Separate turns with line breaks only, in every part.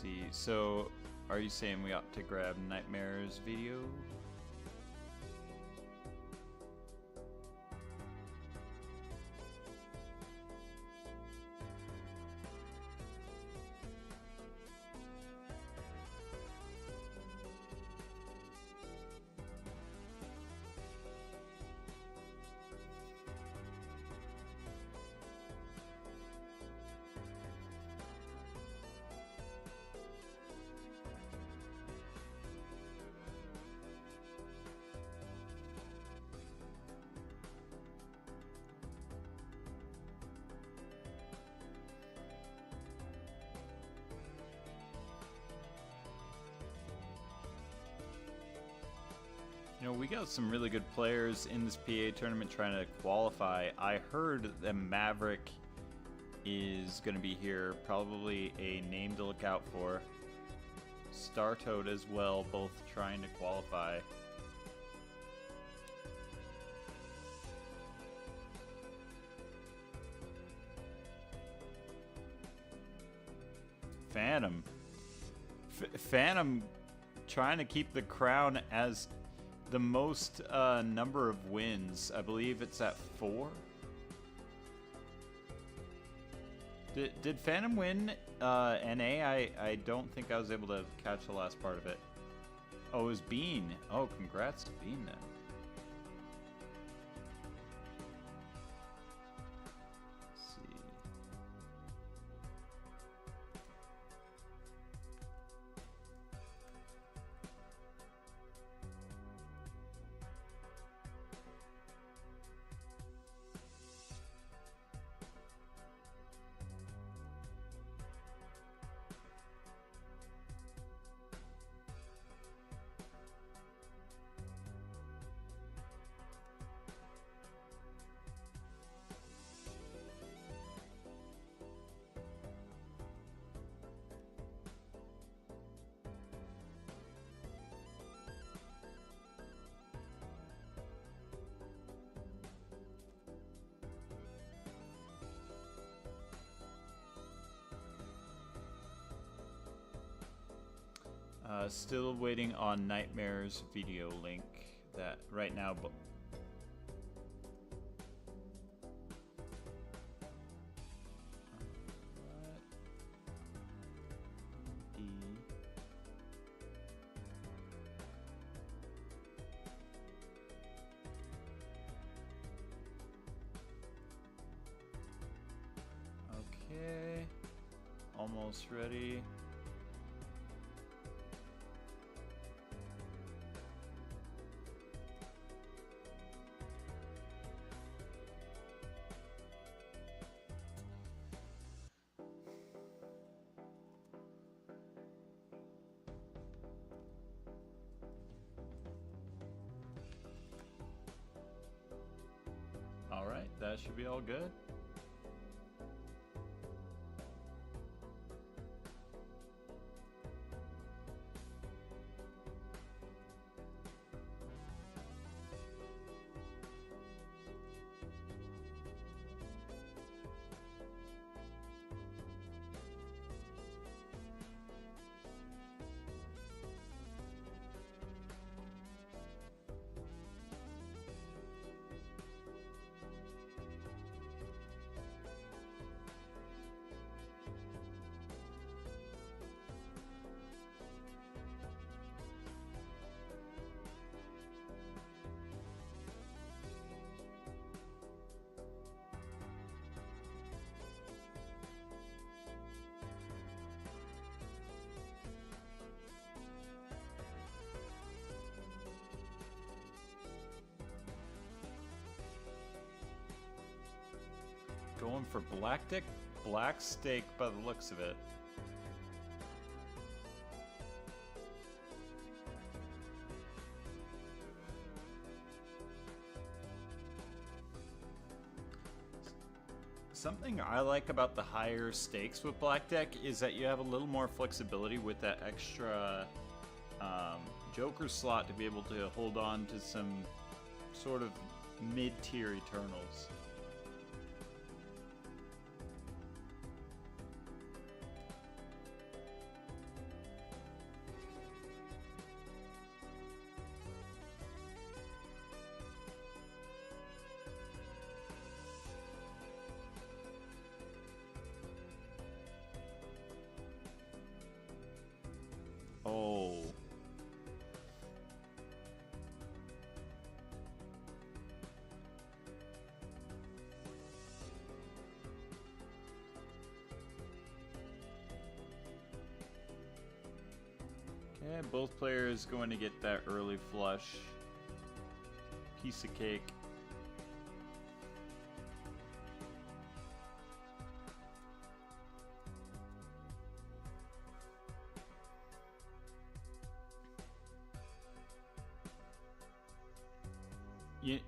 see. So, are you saying we ought to grab Nightmare's video? You know, we got some really good players in this PA tournament trying to qualify. I heard that Maverick is going to be here, probably a name to look out for. Startoad as well, both trying to qualify. Phantom. Phantom trying to keep the crown as the most number of wins. I believe it's at 4. Did Phantom win NA? I don't think I was able to catch the last part of it. Oh, it was Bean. Oh, congrats to Bean then. Let's see. Still waiting on Nightmare's video link. That right now. Okay. Almost ready. Alright, that should be all good. Going for black steak by the looks of it. Something I like about the higher stakes with Black Deck is that you have a little more flexibility with that extra Joker slot to be able to hold on to some sort of mid-tier Eternals. Yeah, both players going to get that early flush. Piece of cake.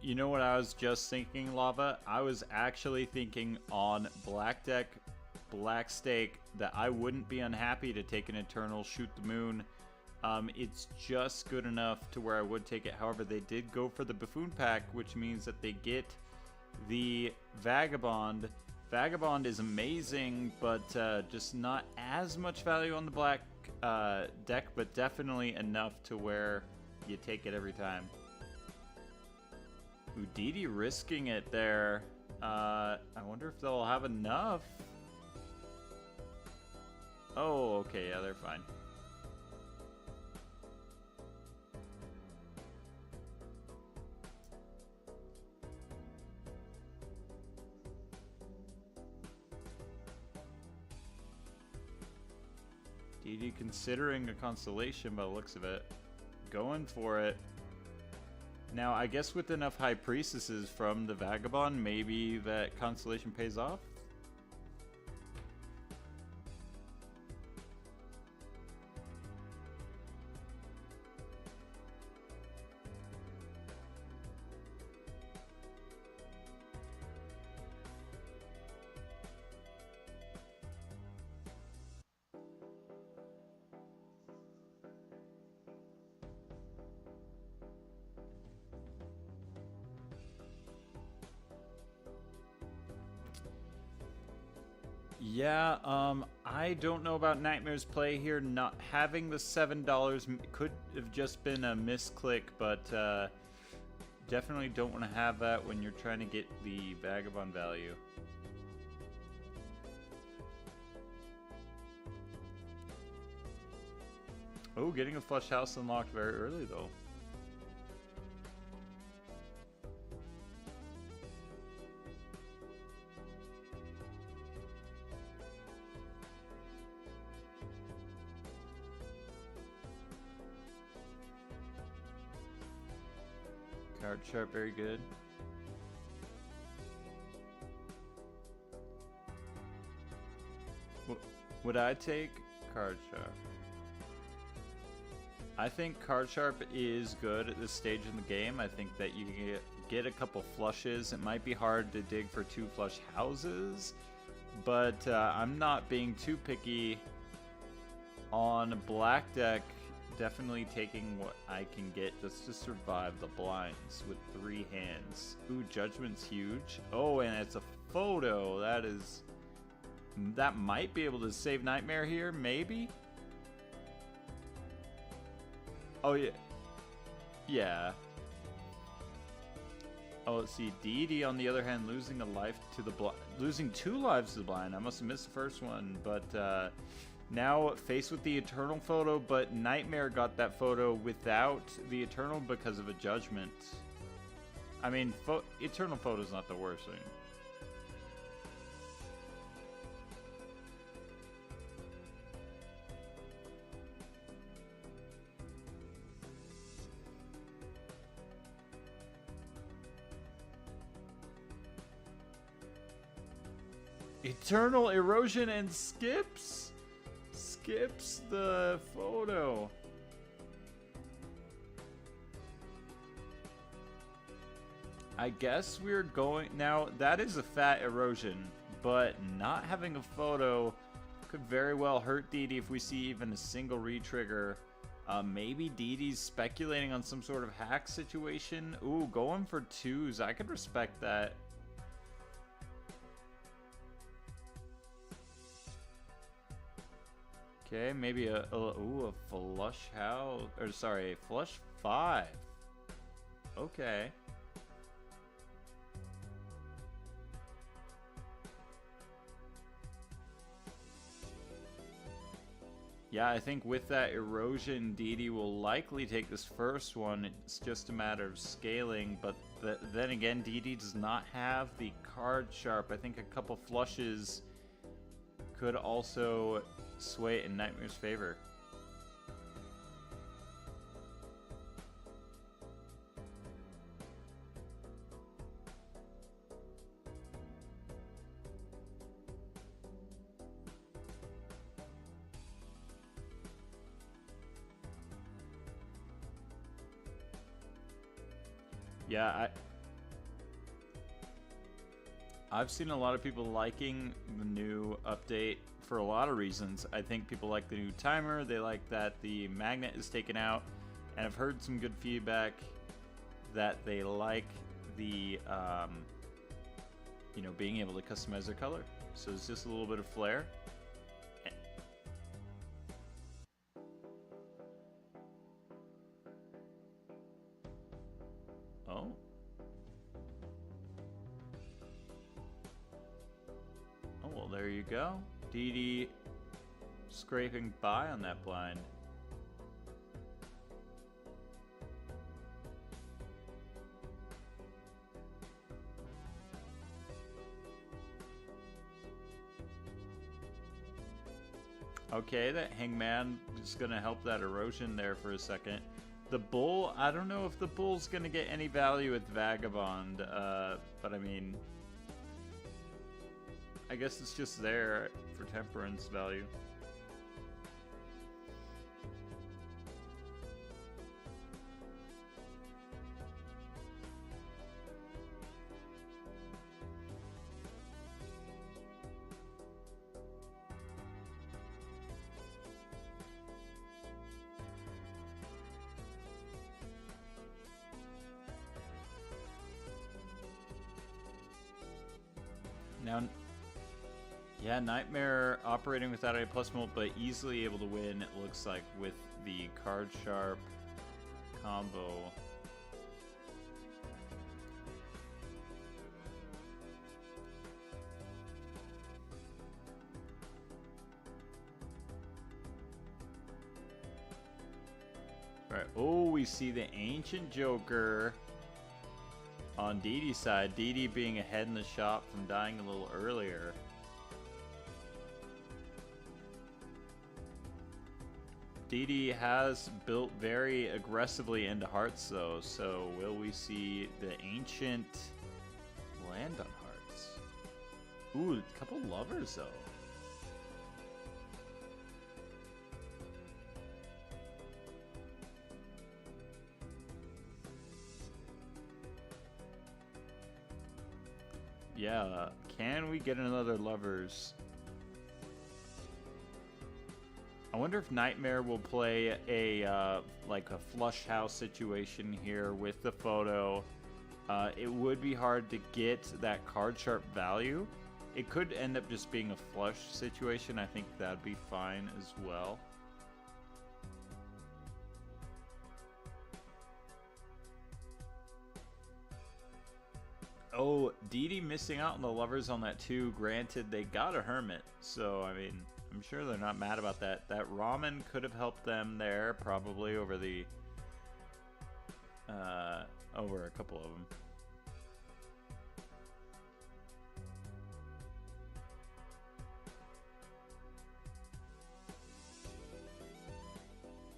You know what I was just thinking, Lava? I was actually thinking on black deck, black stake, that I wouldn't be unhappy to take an Eternal, shoot the moon. It's just good enough to where I would take it. However, they did go for the Buffoon pack, which means that they get the Vagabond. Vagabond is amazing, but just not as much value on the black deck, but definitely enough to where you take it every time. Udidi risking it there. I wonder if they'll have enough. Oh, okay, yeah, they're fine. Didi considering a constellation by the looks of it. Going for it. Now, I guess with enough High Priestesses from the Vagabond, maybe that constellation pays off? Yeah, I don't know about Nightmare's play here. Not having the $7 could have just been a misclick, but definitely don't want to have that when you're trying to get the Vagabond value. Oh, getting a flush house unlocked very early, though. Card sharp, very good. Would I take card sharp? I think card sharp is good at this stage in the game. I think that you can get a couple flushes. It might be hard to dig for 2 flush houses, but I'm not being too picky on black deck. Definitely taking what I can get just to survive the blinds with 3 hands. Ooh, Judgment's huge. Oh, and it's a photo. That might be able to save Nightmare here, maybe? Oh, yeah. Yeah. Oh, let's see. Didi, on the other hand, losing a life to the blind. Losing 2 lives to the blind. I must have missed the first one, but now faced with the Eternal photo, but Nightmare got that photo without the Eternal because of a Judgment. I mean, Eternal photo's not the worst thing. Eternal erosion and skips the photo. I guess we're going now. That is a fat erosion, but not having a photo could very well hurt Didi if we see even a single retrigger. Maybe Didi's speculating on some sort of hack situation. Ooh, going for 2s. I could respect that. Okay, maybe a flush house, or sorry, a flush 5. Okay. Yeah, I think with that erosion, Didi will likely take this first one. It's just a matter of scaling, but then again, Didi does not have the card sharp. I think a couple flushes could also sway it in Nightmare's favor. Yeah, I've seen a lot of people liking the new update for a lot of reasons. I think people like the new timer, they like that the magnet is taken out, and I've heard some good feedback that they like the, you know, being able to customize their color. So it's just a little bit of flair. Oh. Oh, well, there you go. DD scraping by on that blind. Okay, that hangman is going to help that erosion there for a second. The bull, I don't know if the bull's going to get any value with Vagabond, but I mean, I guess it's just there for temperance value. Now, yeah, Nightmare operating without a plus mult, but easily able to win, it looks like, with the card sharp combo. Alright, oh, we see the Ancient Joker on DD's side. DD being ahead in the shop from dying a little earlier. DD has built very aggressively into hearts though, so will we see the Ancient land on hearts? Ooh, a couple lovers though. Yeah, can we get another lovers? I wonder if Nightmare will play a like a flush house situation here with the photo. It would be hard to get that card sharp value. It could end up just being a flush situation. I think that'd be fine as well. Oh, DD missing out on the lovers on that too. Granted, they got a hermit, so I mean, I'm sure they're not mad about that. That ramen could have helped them there, probably over the over a couple of them.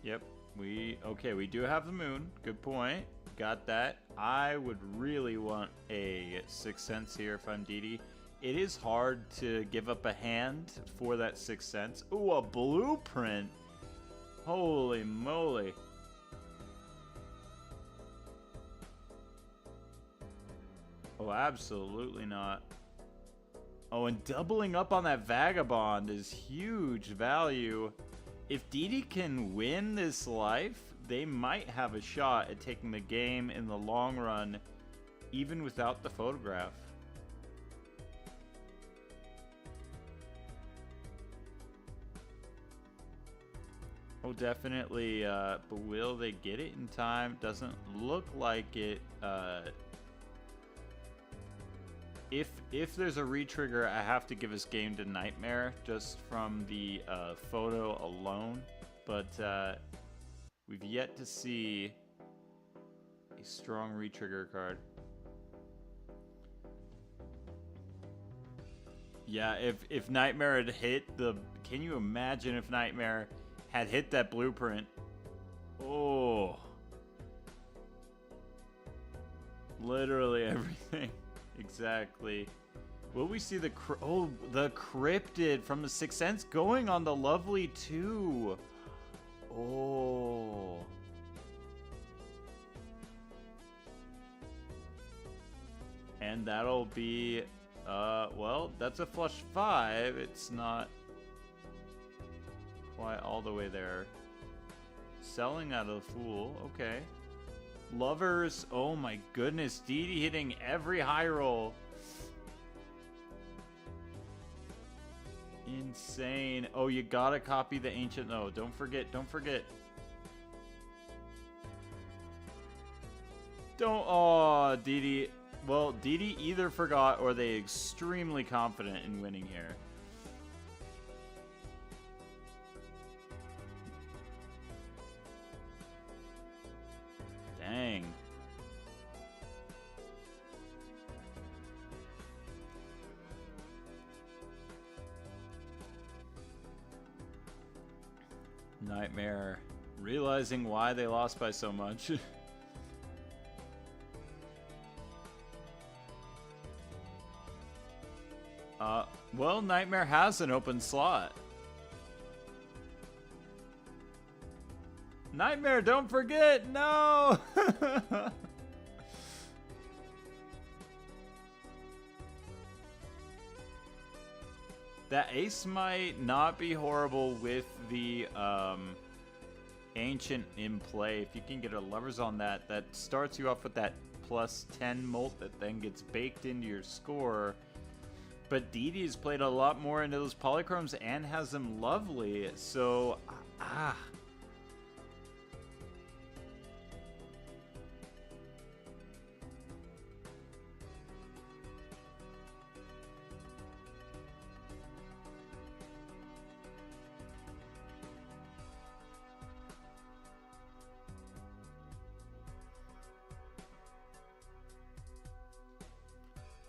Yep, we do have the moon. Good point. Got that. I would really want a Sixth Sense here if I'm DD. It is hard to give up a hand for that Sixth Sense. Ooh, a blueprint. Holy moly. Oh, absolutely not. Oh, and doubling up on that Vagabond is huge value. If DD can win this life, they might have a shot at taking the game in the long run, even without the photograph. Oh, definitely, but will they get it in time? Doesn't look like it. If there's a retrigger, I have to give this game to Nightmare, just from the photo alone. But we've yet to see a strong retrigger card. Yeah, if Nightmare had hit the... Can you imagine if Nightmare had hit that blueprint? Oh. Literally everything. Exactly. Will we see the... the Cryptid from the Sixth Sense going on the Lovely too. Oh. And that'll be, well, that's a flush 5. It's not quite all the way there. Selling out of the Fool, okay. Lovers, oh my goodness, Didi hitting every high roll. Insane. Oh, you gotta copy the Ancient, no, don't forget, don't forget. Don't, oh, Didi. Well, Didi either forgot or they extremely confident in winning here. Dang. Nightmare realizing why they lost by so much. Well, Nightmare has an open slot. Nightmare, don't forget! No! That ace might not be horrible with the Ancient in play. If you can get a Lovers on that, that starts you off with that plus 10 molt that then gets baked into your score. But Didi's played a lot more into those polychromes and has them lovely, so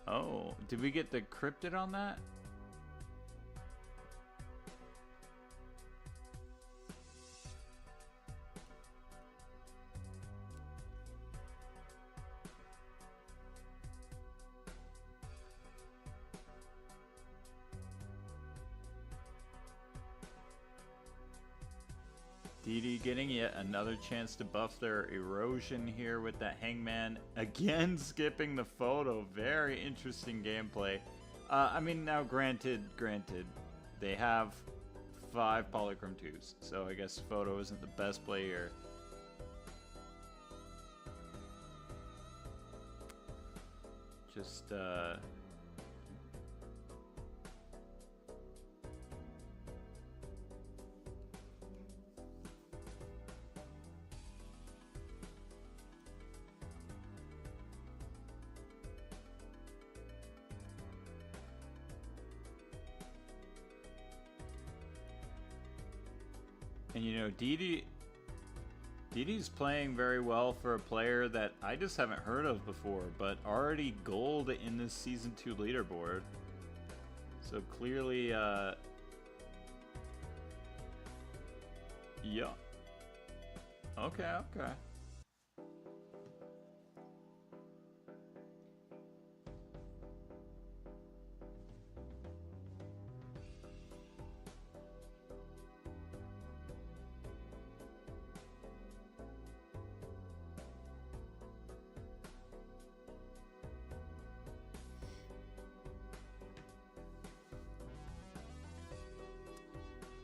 Oh, did we get the cryptid on that? Didi getting yet another chance to buff their erosion here with that Hangman. Again, skipping the photo. Very interesting gameplay. I mean, now granted, they have 5 polychrome 2s, so I guess photo isn't the best play here. Just, and you know, Didi's playing very well for a player that I just haven't heard of before, but already gold in this Season 2 leaderboard. So clearly, yeah. Okay.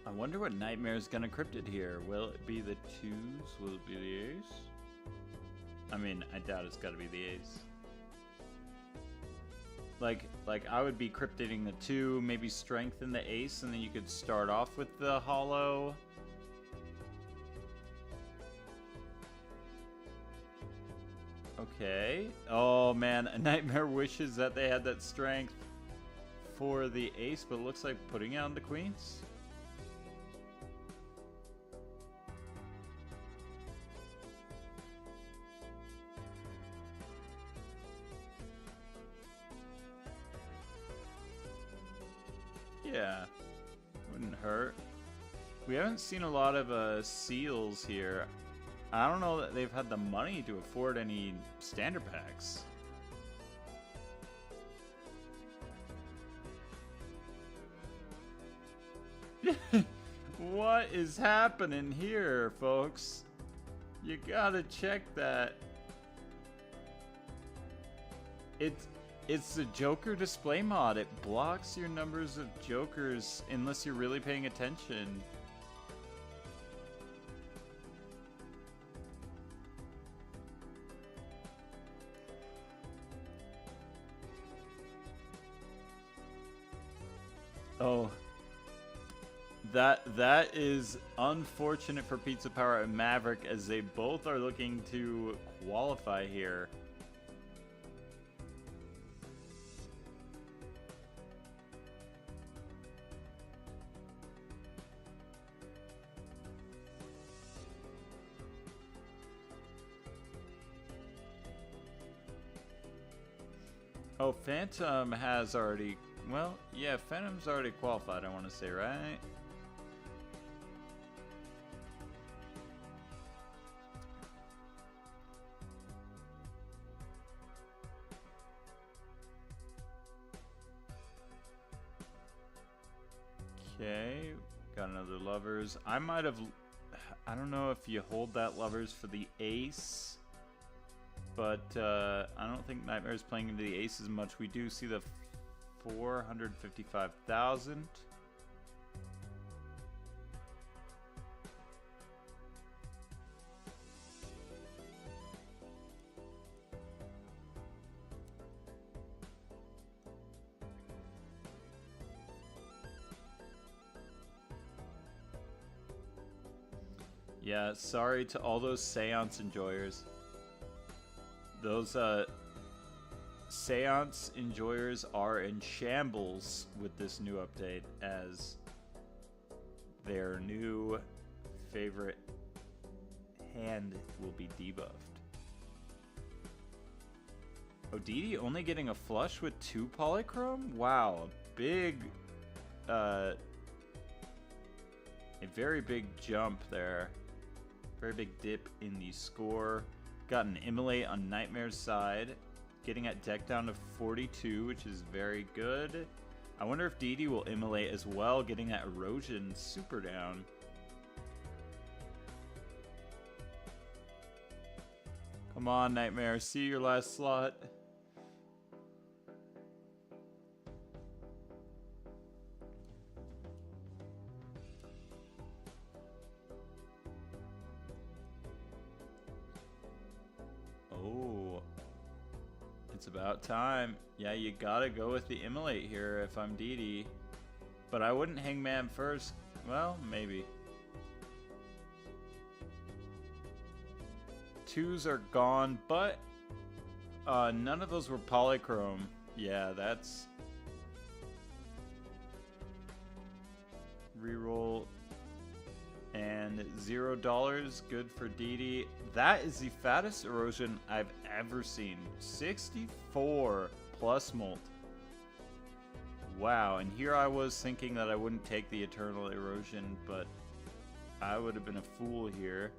I wonder what Nightmare's gonna cryptid here. Will it be the 2s? Will it be the ace? I mean, I doubt it's gotta be the ace. Like I would be cryptiding the 2, maybe strengthen the ace, and then you could start off with the hollow. Okay. Oh man, a Nightmare wishes that they had that strength for the ace, but it looks like putting out the queens. Yeah, wouldn't hurt. We haven't seen a lot of seals here. I don't know that they've had the money to afford any standard packs. What is happening here, folks? You gotta check that. It's the Joker display mod. It blocks your numbers of Jokers unless you're really paying attention. Oh. That is unfortunate for Pizza Power and Maverick, as they both are looking to qualify here. Oh, Phantom has already... Well, yeah, Phantom's already qualified, I want to say, right? Okay, got another Lovers. I might have... I don't know if you hold that Lovers for the Ace, but I don't think Nightmare's playing into the Ace as much. We do see the 455,000. Yeah, sorry to all those Seance enjoyers. Those Seance enjoyers are in shambles with this new update, as their new favorite hand will be debuffed. Odidi only getting a flush with 2 polychrome? Wow, big, a very big jump there. Very big dip in the score. Got an Immolate on Nightmare's side. Getting at deck down to 42, which is very good. I wonder if Didi will Immolate as well, getting that Erosion super down. Come on, Nightmare. See your last slot. Oh, it's about time. Yeah, you gotta go with the Immolate here if I'm Didi. But I wouldn't Hangman first. Well, maybe. 2s are gone, but none of those were polychrome. Yeah, that's... Reroll. And $0, good for Didi. That is the fattest Erosion I've ever seen. 64 plus Molt. Wow, and here I was thinking that I wouldn't take the Eternal Erosion, but I would have been a fool here.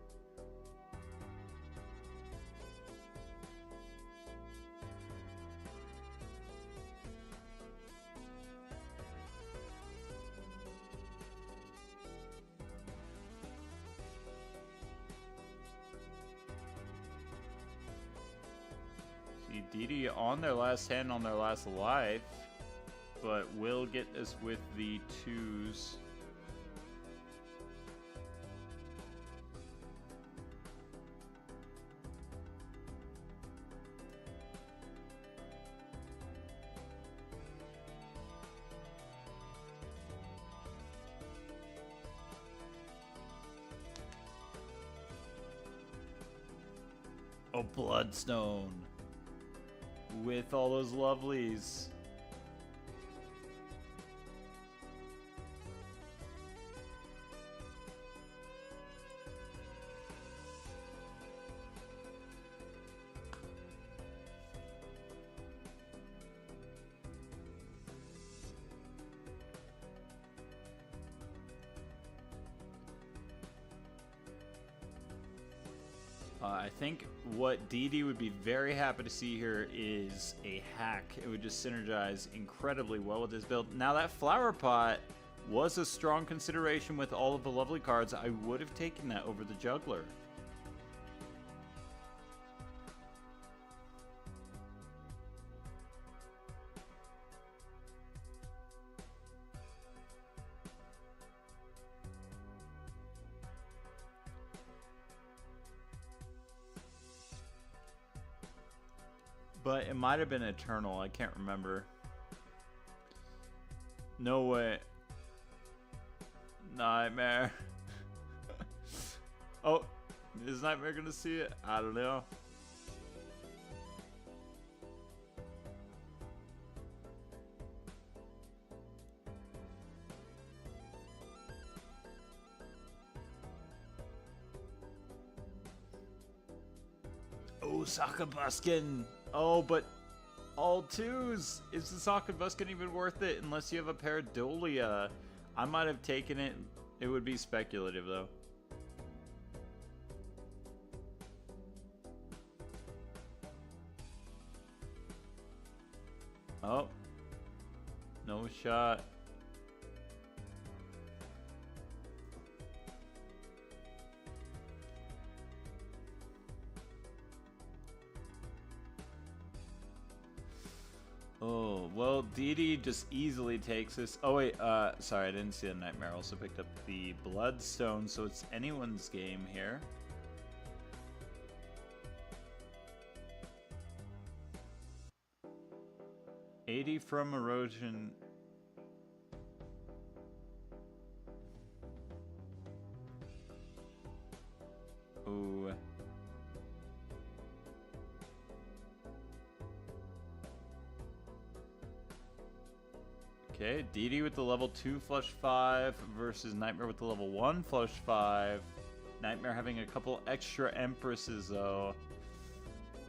Didi on their last hand, on their last life, but will get us with the 2s. Oh, Bloodstone. With all those lovelies. I think what Didi would be very happy to see here is a hack. It would just synergize incredibly well with this build. Now that Flower Pot was a strong consideration with all of the lovely cards. I would have taken that over the Juggler. But it might have been Eternal. I can't remember. No way. Nightmare. Oh, is Nightmare gonna see it? I don't know. Oh, Sokka Buskin. Oh, but all twos. Is the Sokka Buskin even worth it unless you have a Paradolia? I might have taken it. It would be speculative though. Oh. No shot. Oh, well, Didi just easily takes this. Oh, wait, sorry, I didn't see the Nightmare. Also picked up the Bloodstone, so it's anyone's game here. $80 from Erosion. Ooh. Okay, Didi with the level 2 flush 5 versus Nightmare with the level 1 flush 5. Nightmare having a couple extra Empresses though.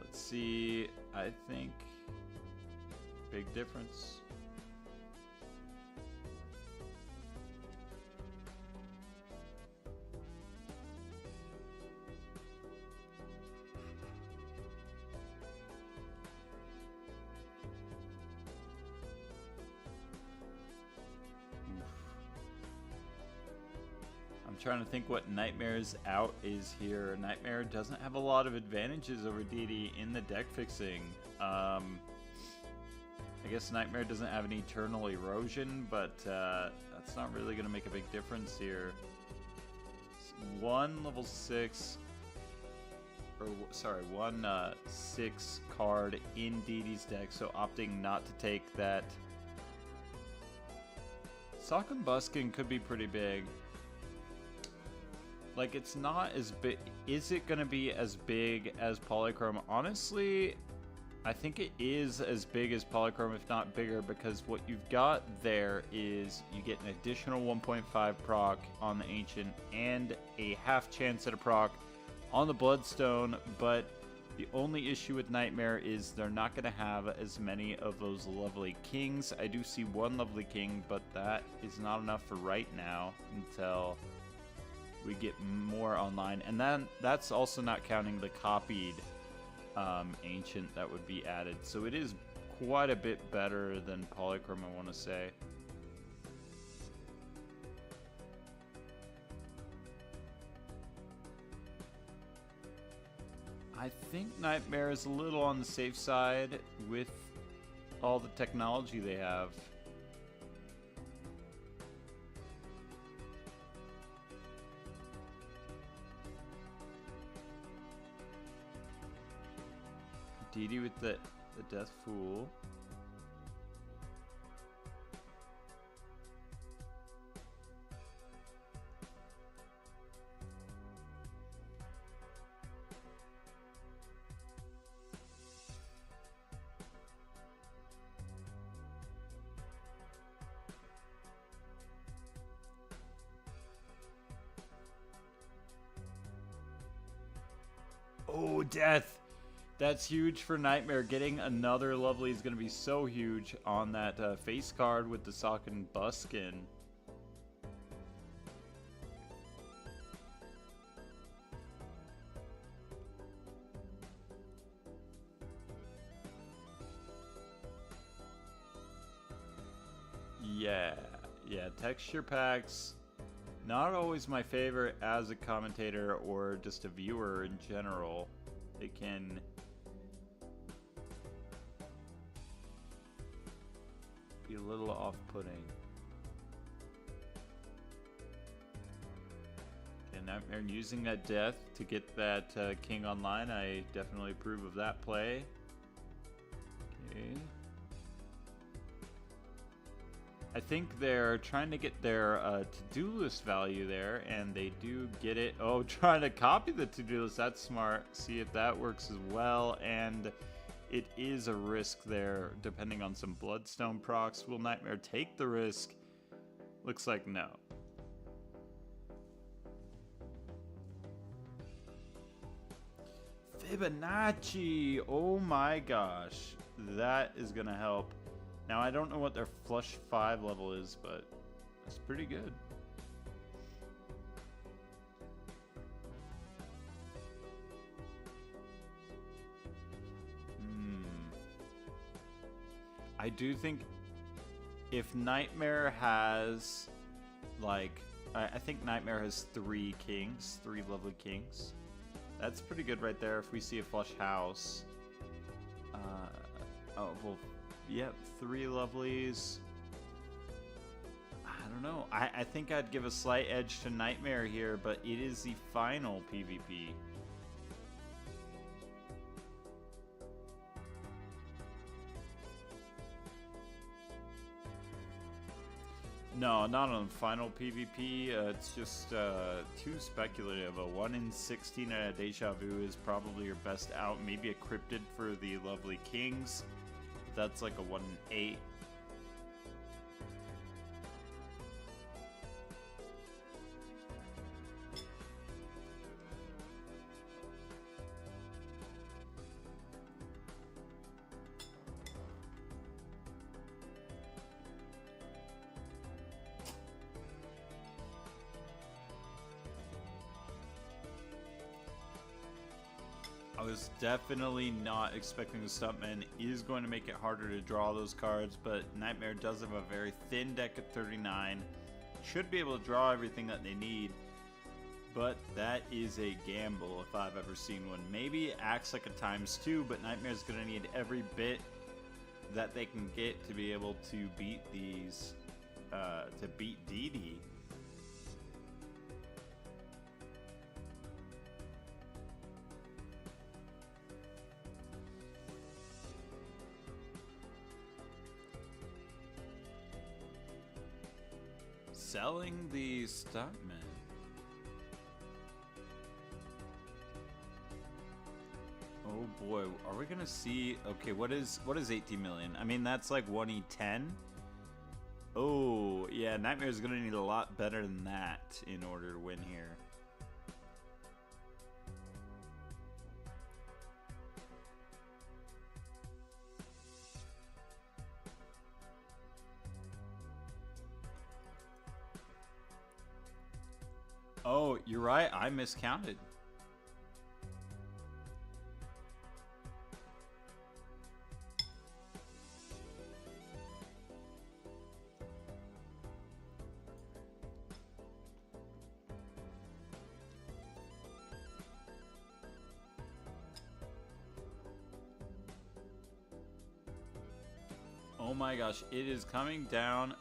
Let's see, I think big difference. Trying to think what Nightmare's out is here. Nightmare doesn't have a lot of advantages over Didi in the deck fixing. I guess Nightmare doesn't have an Eternal Erosion, but that's not really going to make a big difference here. One level 6, or sorry, one 6 card in Didi's deck, so opting not to take that. Sokka Buskin could be pretty big. Like, it's not as big. Is it going to be as big as Polychrome? Honestly, I think it is as big as Polychrome, if not bigger, because what you've got there is you get an additional 1.5 proc on the Ancient and a half chance at a proc on the Bloodstone, but the only issue with Nightmare is they're not going to have as many of those lovely kings. I do see one lovely king, but that is not enough for right now until we get more online, and then that's also not counting the copied Ancient that would be added, so it is quite a bit better than Polychrome, I want to say. I think Nightmare is a little on the safe side with all the technology they have. Didi with the Death Fool. Oh, Death! That's huge for Nightmare. Getting another lovely is going to be so huge on that face card with the Sokka Buskin. Yeah, texture packs, not always my favorite as a commentator or just a viewer in general. They can be a little off-putting. And Nightmare using that death to get that king online, I definitely approve of that play. Okay. I think they're trying to get their to-do list value there, and they do get it. Oh, trying to copy the to-do list. That's smart. See if that works as well. And it is a risk there, depending on some Bloodstone procs. Will Nightmare take the risk? Looks like no. Fibonacci! Oh my gosh. That is going to help. Now, I don't know what their flush 5 level is, but it's pretty good. I do think if Nightmare has, like, I think Nightmare has 3 kings, 3 lovely kings. That's pretty good right there if we see a flush house. Oh, well, yep, 3 lovelies. I don't know. I think I'd give a slight edge to Nightmare here, but it is the final PvP. No, not on final PvP. It's just too speculative. A 1 in 16 at a Deja Vu is probably your best out. Maybe a Cryptid for the lovely kings. But that's like a 1 in 8. I was definitely not expecting the Stuntman is going to make it harder to draw those cards, but Nightmare does have a very thin deck at 39. Should be able to draw everything that they need, but that is a gamble if I've ever seen one. Maybe it acts like a ×2, but Nightmare's going to need every bit that they can get to be able to beat these, to beat DD. Selling the Stuntman. Oh boy, are we gonna see? Okay, what is 18 million? I mean, that's like 1e10. Oh yeah, Nightmare's gonna need a lot better than that in order to win here. Oh, you're right. I miscounted. Oh my gosh, it is coming down.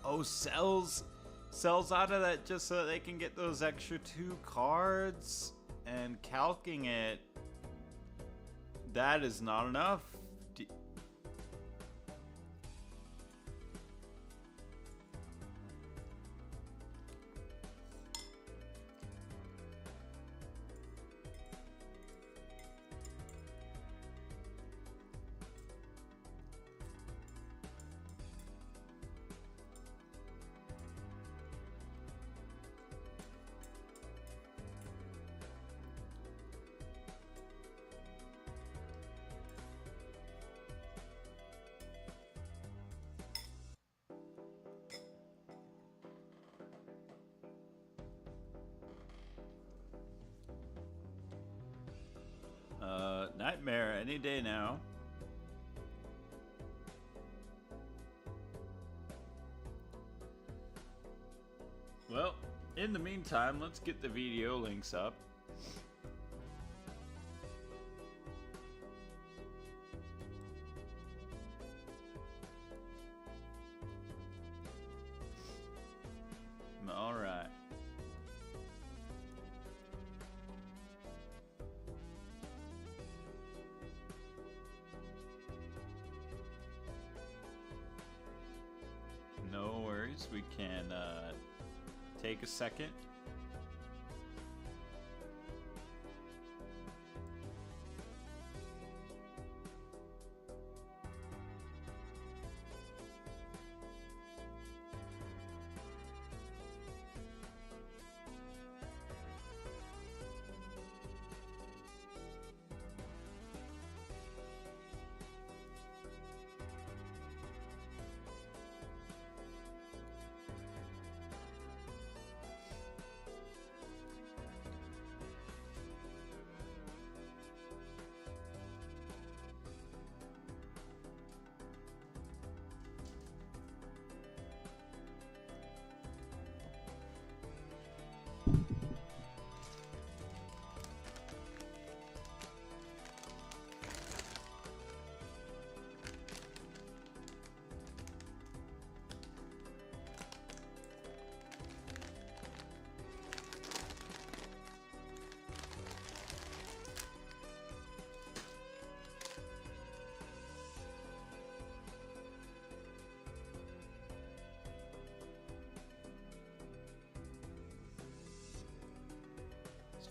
Oh, sells out of that just so that they can get those extra 2 cards, and calcing it, that is not enough. Nightmare any day now. Well, in the meantime, let's get the video links up. All right. worries. We can take a second.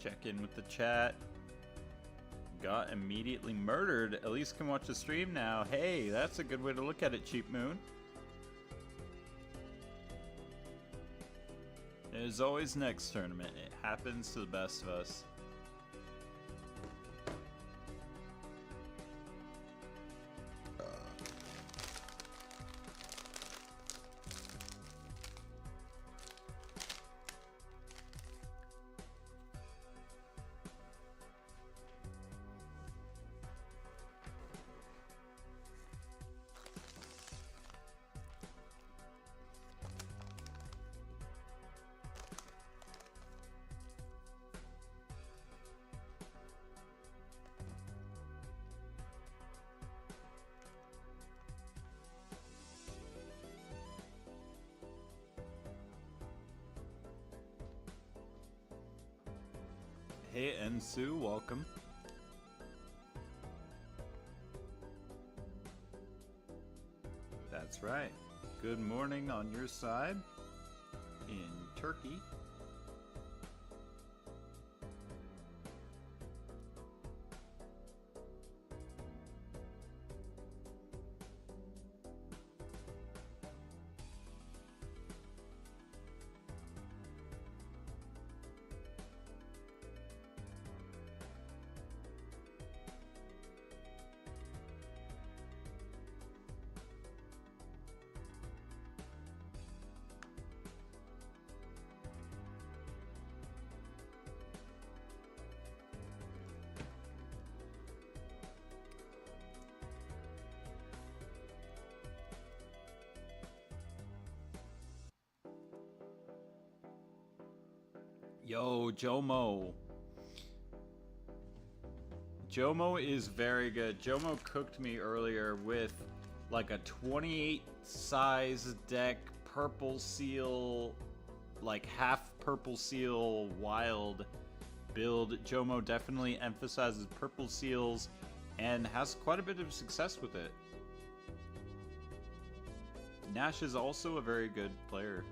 Check in with the chat. Got immediately murdered. At least can watch the stream now. Hey, that's a good way to look at it, Cheap Moon. There's always next tournament. It happens to the best of us. Hey, Ensu, welcome. That's right. Good morning on your side in Turkey. Yo, Jomo. Jomo is very good. Jomo cooked me earlier with like a 28 size deck purple seal, like half purple seal wild build. Jomo definitely emphasizes purple seals and has quite a bit of success with it. Nash is also a very good player.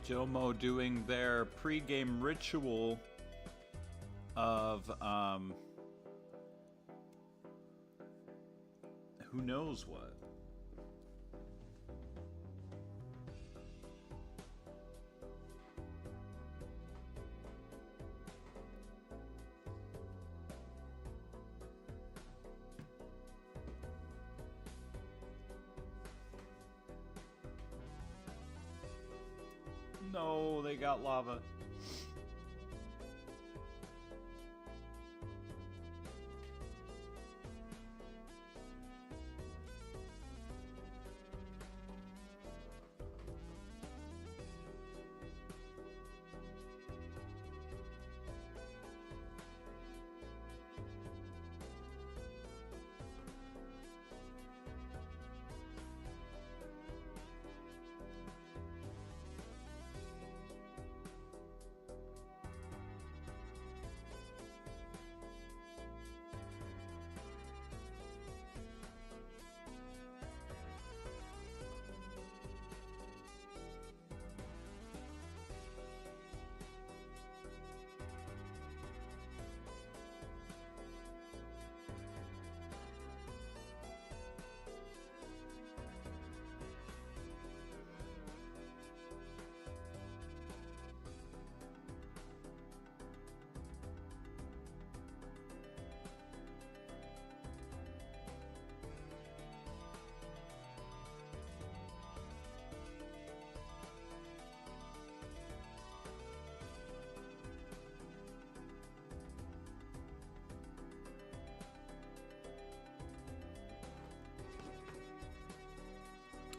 Jomo doing their pre-game ritual of who knows what. No, they got lava.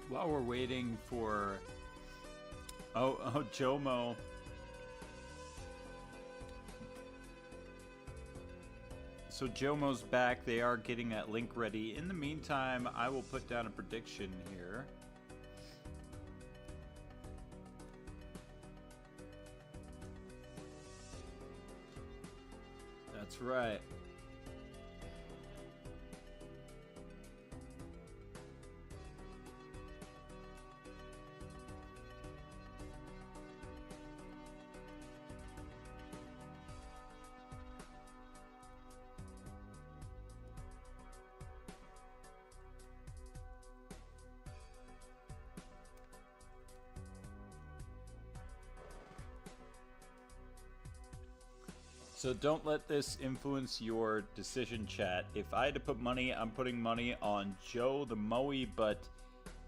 While we're waiting for Jomo. So Jomo's back. They are getting that link ready. In the meantime, I will put down a prediction here. That's right. So don't let this influence your decision, chat. If I had to put money, I'm putting money on Joe the Moe, but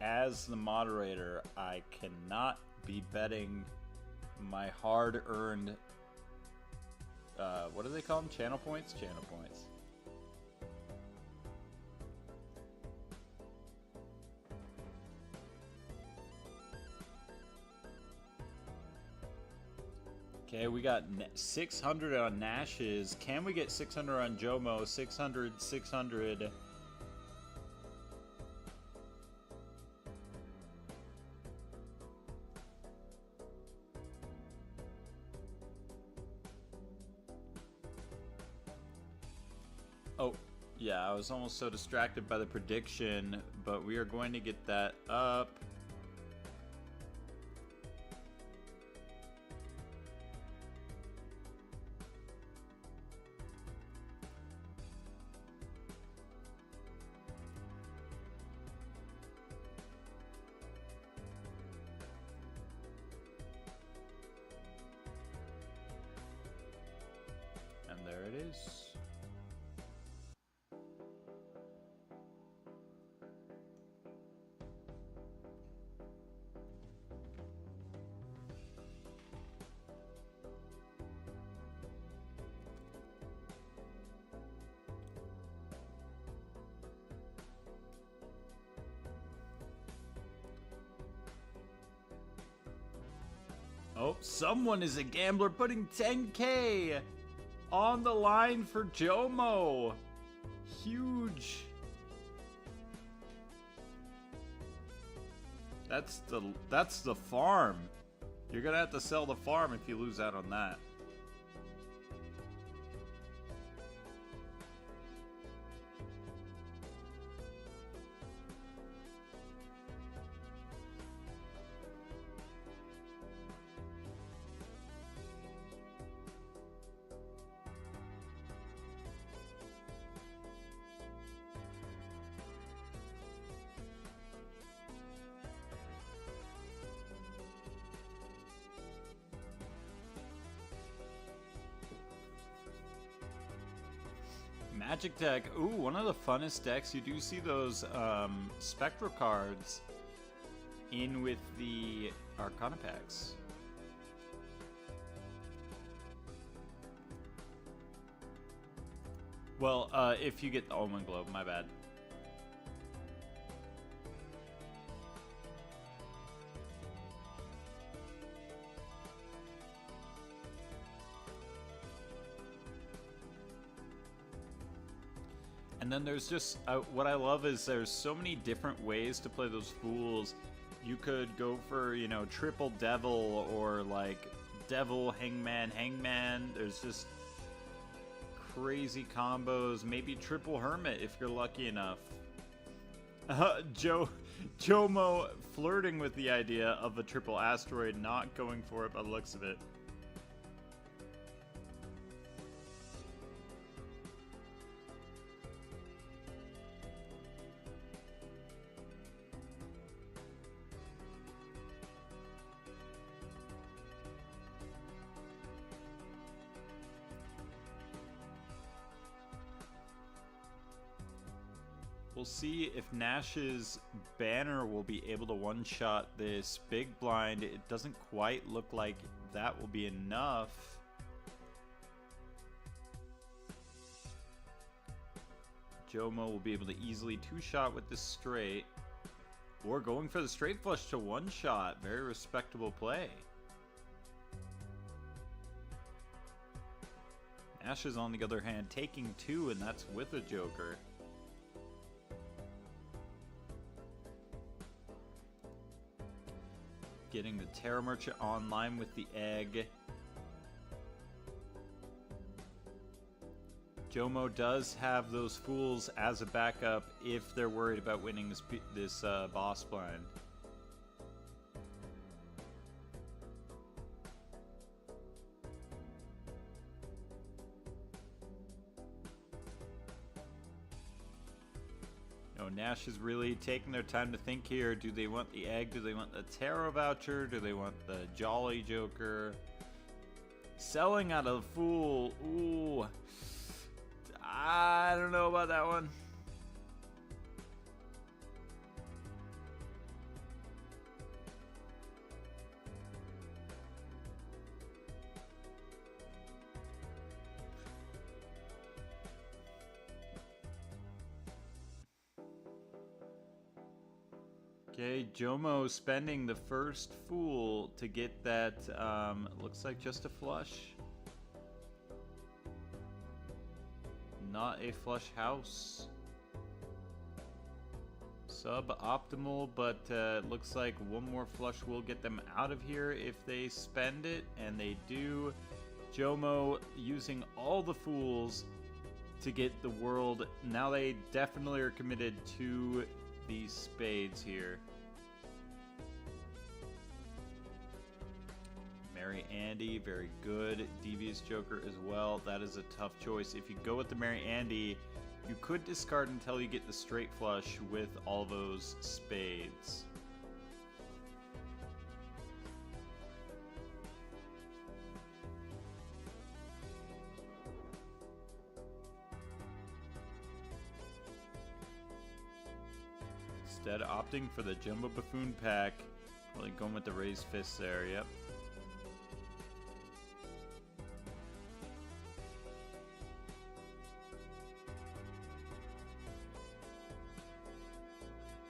as the moderator, I cannot be betting my hard-earned, what do they call them? Channel points? Channel points. Okay, we got 600 on Nash's. Can we get 600 on Jomo? 600, 600. Oh, yeah, I was almost so distracted by the prediction, but we are going to get that up. And there it is. Oh, someone is a gambler putting 10K on the line for Jomo. Huge. That's the farm. You're gonna have to sell the farm if you lose out on that. Magic deck. Ooh, one of the funnest decks. You do see those Spectral cards in with the Arcana packs. Well, if you get the Omen Globe, my bad. And then there's just, what I love is there's so many different ways to play those fools. You could go for, you know, triple devil or like devil, hangman, hangman. There's just crazy combos. Maybe triple hermit if you're lucky enough. Jomo flirting with the idea of a triple asteroid, not going for it by the looks of it. We'll see if Nash's banner will be able to one-shot this big blind. It doesn't quite look like that will be enough. Jomo will be able to easily two-shot with this straight. Or going for the straight flush to one-shot. Very respectable play. Nash is, on the other hand, taking two, and that's with a Joker. Getting the Terra Merchant online with the egg. Jomo does have those fools as a backup if they're worried about winning this boss blind. Nash is really taking their time to think here. Do they want the egg? Do they want the tarot voucher? Do they want the Jolly Joker? Selling out of Fool. Ooh. I don't know about that one. Okay, Jomo spending the first Fool to get that, looks like just a flush. Not a flush house. Suboptimal, but looks like one more flush will get them out of here if they spend it, and they do. Jomo using all the Fools to get the world. Now they definitely are committed to these spades here. Mary Andy, very good. Devious Joker as well. That is a tough choice. If you go with the Mary Andy, you could discard until you get the straight flush with all those spades. Instead, opting for the Jumbo Buffoon pack. Really going with the raised fist there, yep.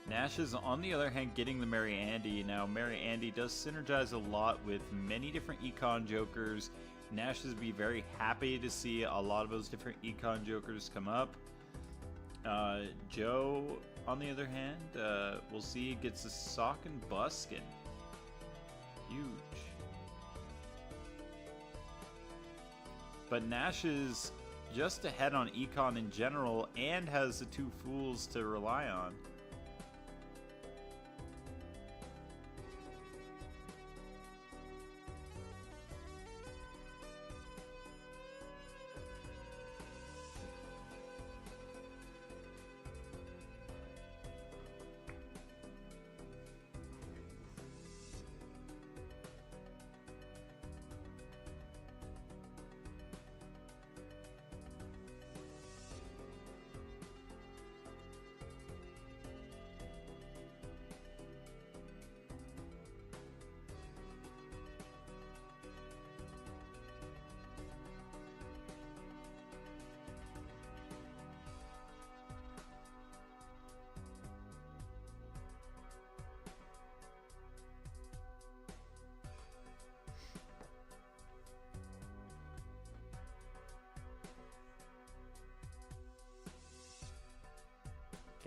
Nash is, on the other hand, getting the Mary Andy. Now, Mary Andy does synergize a lot with many different Econ Jokers. Nash is be very happy to see a lot of those different Econ Jokers come up. Joe, on the other hand, we'll see, gets a Sock and Buskin. Huge. But Nash is just ahead on Econ in general and has the two Fools to rely on.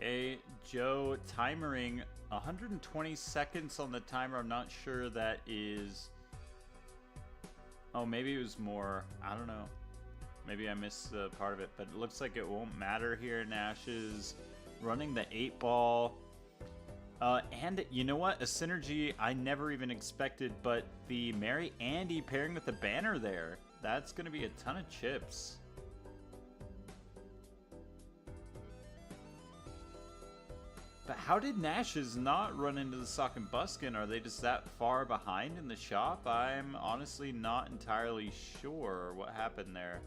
Okay, Joe timering 120 seconds on the timer. I'm not sure that is... Oh, maybe it was more. I don't know. Maybe I missed the part of it, but it looks like it won't matter here. Nash is running the 8-ball. And you know what? A synergy I never even expected, but the Mary Andy pairing with the banner there. That's going to be a ton of chips. But how did Nash's not run into the Sock and Buskin? Are they just that far behind in the shop? I'm honestly not entirely sure what happened there.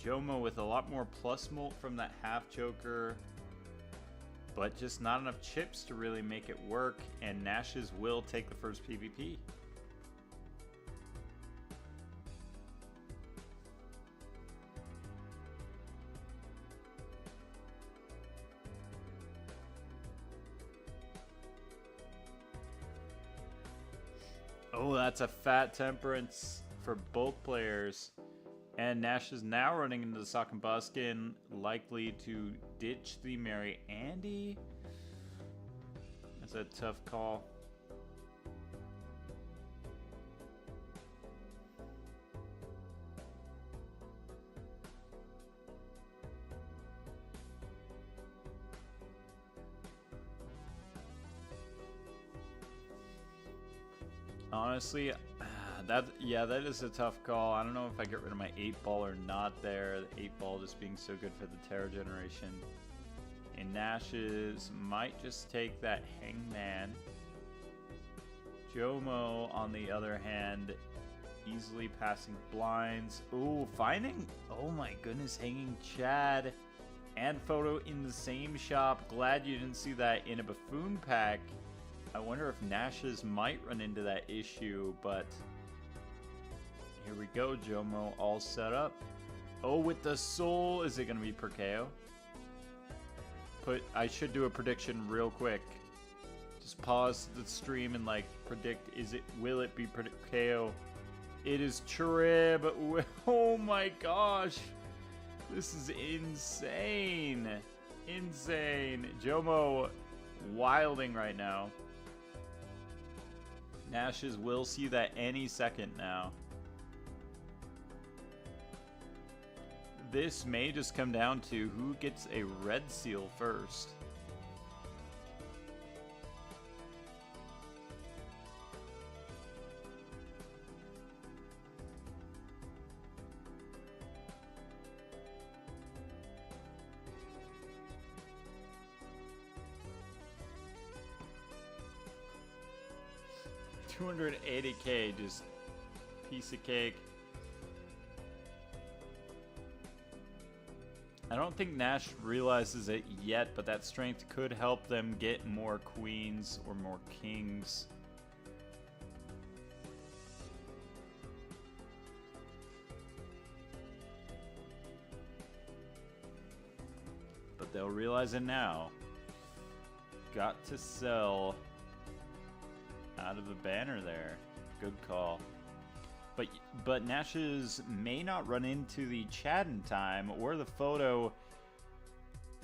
Jomo with a lot more plus molt from that half Joker, but just not enough chips to really make it work, and Nash's will take the first PvP. Oh, that's a fat temperance for both players. And Nash is now running into the Sock and Buskin, likely to ditch the Mary Andy. That's a tough call. Honestly, that is a tough call. I don't know if I get rid of my 8-ball or not there. The 8-ball just being so good for the Terra generation. And Nash's might just take that Hangman. Jomo, on the other hand, easily passing blinds. Ooh, finding, oh my goodness, hanging Chad and Photo in the same shop. Glad you didn't see that in a Buffoon pack. I wonder if Nash's might run into that issue, but here we go. Jomo all set up. Oh, with the soul, is it going to be per KO? I should do a prediction real quick. Just pause the stream and like predict, will it be KO? It is Trib. Oh my gosh. This is insane. Insane. Jomo wilding right now. Nash's will see that any second now. This may just come down to who gets a red seal first. $280K, just piece of cake. I don't think Nash realizes it yet, but that strength could help them get more queens or more kings. But they'll realize it now. Got to sell out of the banner there. Good call. But Nash's may not run into the Chad in time or the Photo,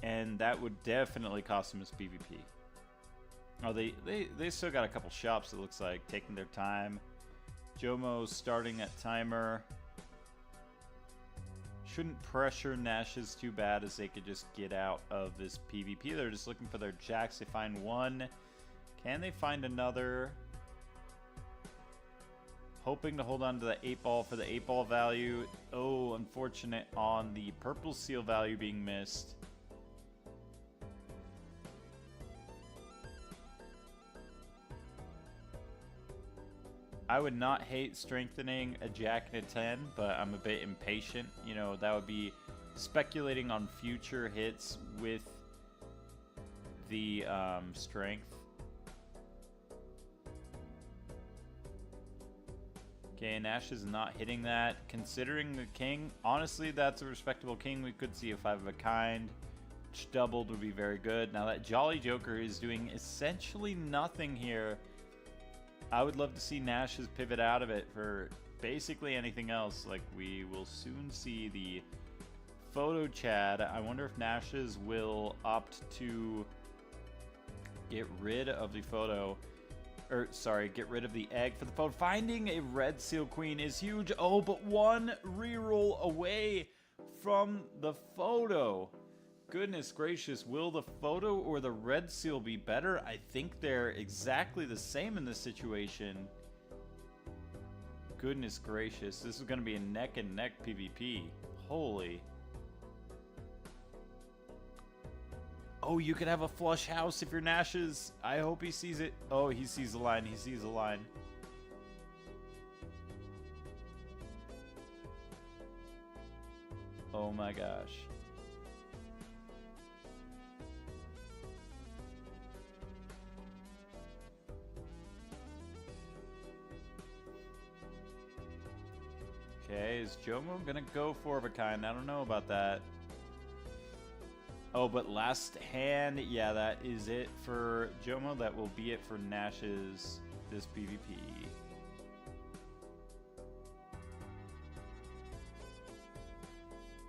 and that would definitely cost him his PvP. Oh, they still got a couple shops, it looks like, taking their time. Jomo's starting that timer. Shouldn't pressure Nash's too bad, as they could just get out of this PvP. They're just looking for their jacks. They find one. Can they find another? Hoping to hold on to the 8-ball for the 8-ball value. Oh, unfortunate on the purple seal value being missed. I would not hate strengthening a jack and a 10, but I'm a bit impatient. You know, that would be speculating on future hits with the strength. Okay, Nash is not hitting that. Considering the king, honestly, that's a respectable king. We could see a 5 of a kind, which doubled would be very good. Now that Jolly Joker is doing essentially nothing here. I would love to see Nash's pivot out of it for basically anything else. Like, we will soon see the photo Chad. I wonder if Nash's will opt to get rid of the photo. Or, sorry, get rid of the egg for the photo. Finding a red seal queen is huge. Oh, but one reroll away from the photo. Goodness gracious, will the photo or the red seal be better? I think they're exactly the same in this situation. Goodness gracious, this is going to be a neck and neck PvP. Holy. Oh, you could have a flush house if you're Nash's. I hope he sees it. Oh, he sees the line. He sees the line. Oh my gosh. Okay, is Jomo gonna go four of a kind? I don't know about that. Oh, but last hand, yeah, that is it for Jomo. That will be it for Nash's this PvP.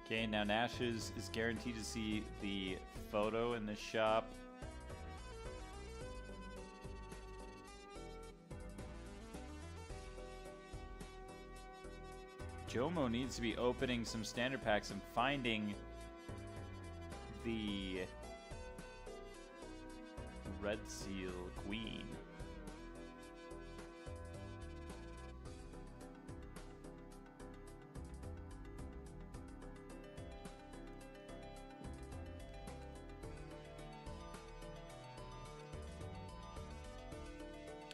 Okay, now Nash's is guaranteed to see the photo in the shop. Jomo needs to be opening some standard packs and finding the red seal queen.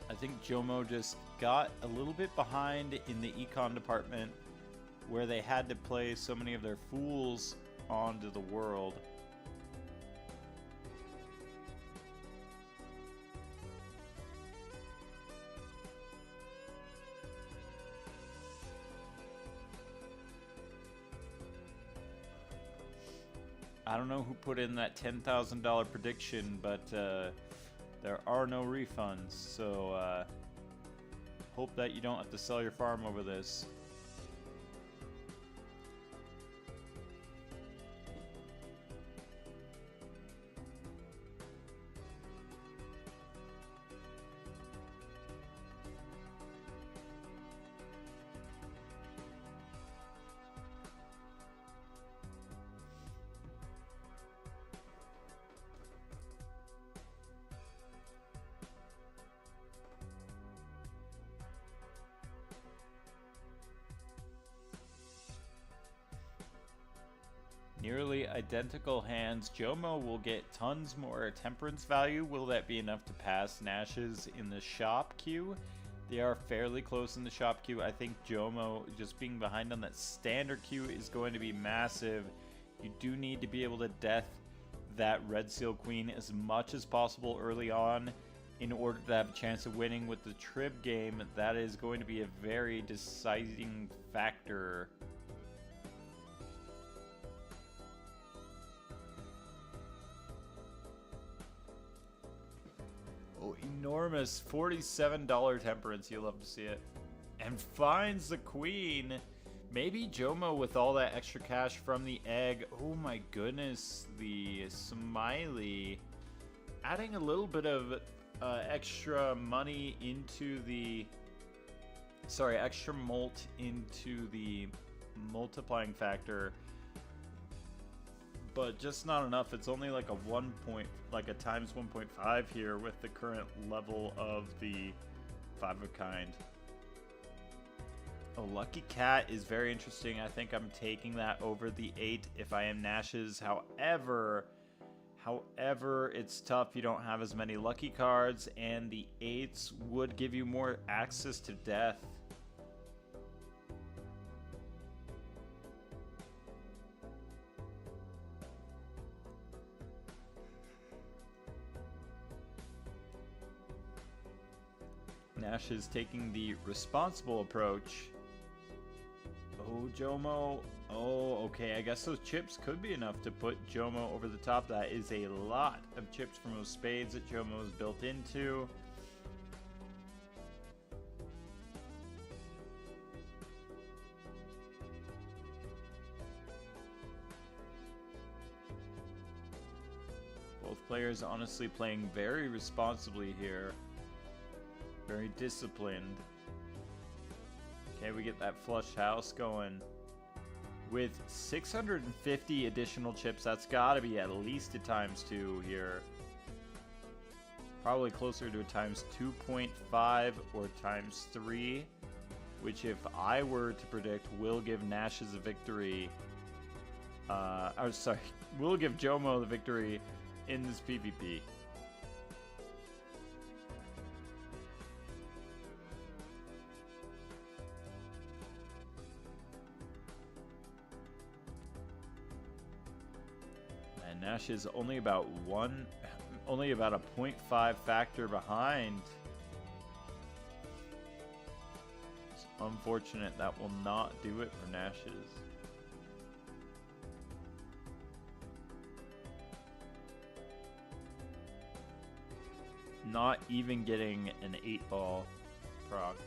I think Jomo just got a little bit behind in the econ department where they had to play so many of their fools onto the world. I don't know who put in that $10,000 prediction, but there are no refunds, so hope that you don't have to sell your farm over this. Nearly identical hands. Jomo will get tons more temperance value. Will that be enough to pass Nash's in the shop queue? They are fairly close in the shop queue. I think Jomo just being behind on that standard queue is going to be massive. You do need to be able to death that red seal queen as much as possible early on in order to have a chance of winning with the trib game. That is going to be a very deciding factor. Enormous $47 temperance. You love to see it. And finds the queen. Maybe Jomo with all that extra cash from the egg. Oh my goodness. The smiley. Adding a little bit of extra money into the... Sorry, extra molt into the multiplying factor. But just not enough. It's only like a times 1.5 here with the current level of the 5 of a kind. A lucky cat is very interesting. I think I'm taking that over the 8 if I am Nash's. However, it's tough. You don't have as many lucky cards, and the 8s would give you more access to death. Nash is taking the responsible approach. Oh, Jomo. Oh, okay. I guess those chips could be enough to put Jomo over the top. That is a lot of chips from those spades that Jomo is built into. players honestly playing very responsibly here. Very disciplined. Okay, we get that flush house going. With 650 additional chips, that's gotta be at least a ×2 here. Probably closer to a ×2.5 or ×3, which if I were to predict will give Nash's a victory. Will give Jomo the victory in this PvP. And Nash is only about a 0.5 factor behind. It's unfortunate that will not do it for Nash's. Not even getting an 8-ball proc.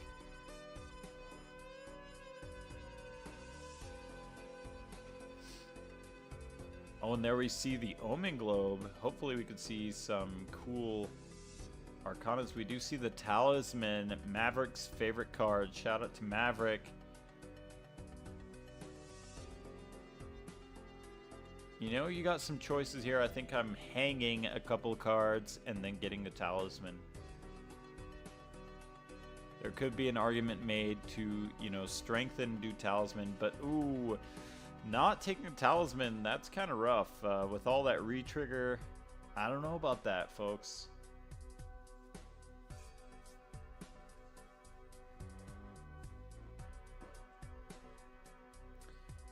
Oh, and there we see the Omen Globe. Hopefully we could see some cool Arcanas. We do see the Talisman, Maverick's favorite card. Shout out to Maverick. You know, you got some choices here. I think I'm hanging a couple cards and then getting the Talisman. There could be an argument made to, you know, strengthen, do Talisman, but ooh, not taking a Talisman, that's kind of rough. With all that re-trigger, I don't know about that, folks.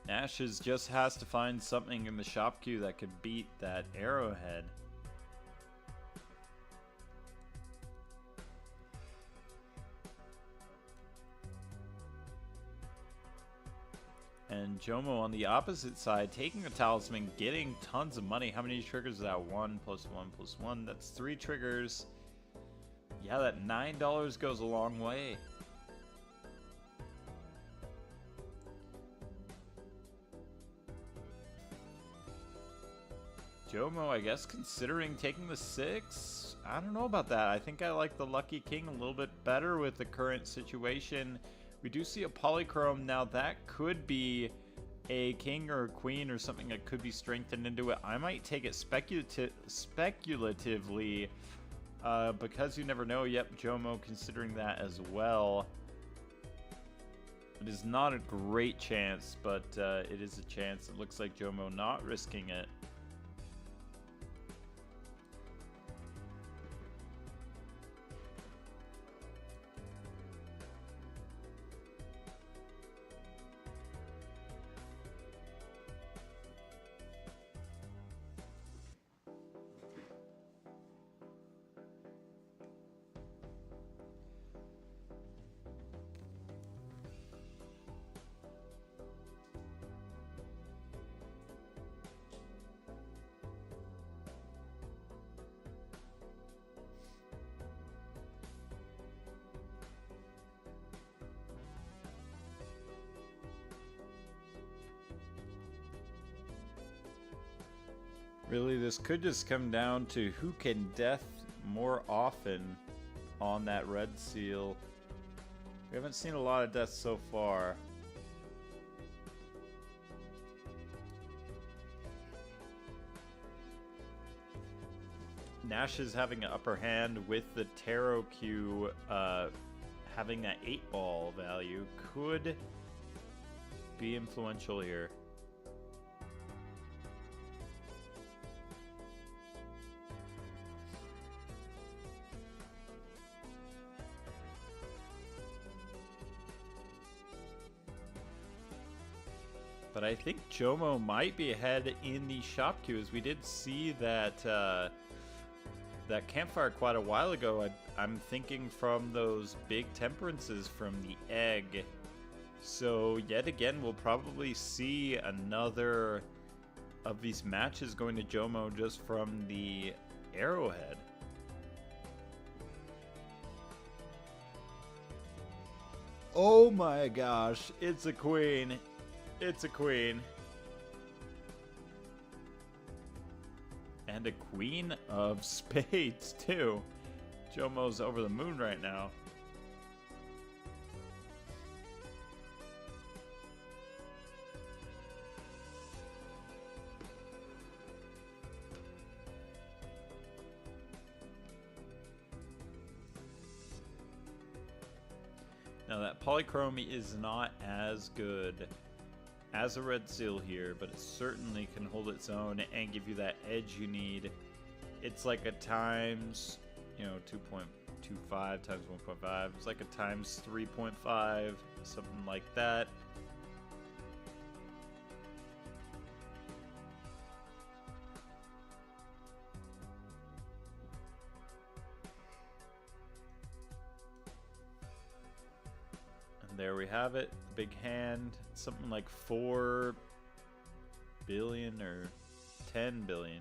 Nash just has to find something in the shop queue that could beat that Arrowhead. And Jomo on the opposite side, taking a Talisman, getting tons of money. How many triggers is that? 1 + 1 + 1. That's 3 triggers. Yeah, that $9 goes a long way. Jomo, I guess, considering taking the 6. I don't know about that. I think I like the Lucky King a little bit better with the current situation. We do see a Polychrome. Now that could be a king or a queen or something that could be strengthened into it. I might take it speculatively because you never know. Yep, Jomo considering that as well. It is not a great chance, but it is a chance. It looks like Jomo not risking it. Really, this could just come down to who can death more often on that red seal. We haven't seen a lot of deaths so far. Nash is having an upper hand with the Tarot Q having that 8-ball value. Could be influential here. But I think Jomo might be ahead in the shop queue, as we did see that that campfire quite a while ago. I'm thinking from those big temperances from the egg. So yet again, we'll probably see another of these matches going to Jomo just from the Arrowhead. Oh my gosh, it's a queen. It's a queen. And a queen of spades, too. Jomo's over the moon right now. Now that polychrome is not as good as a red seal here, but it certainly can hold its own and give you that edge you need. It's like a times, 2.25 times 1.5. It's like a times 3.5, something like that. There we have it, the big hand, something like 4 billion or 10 billion.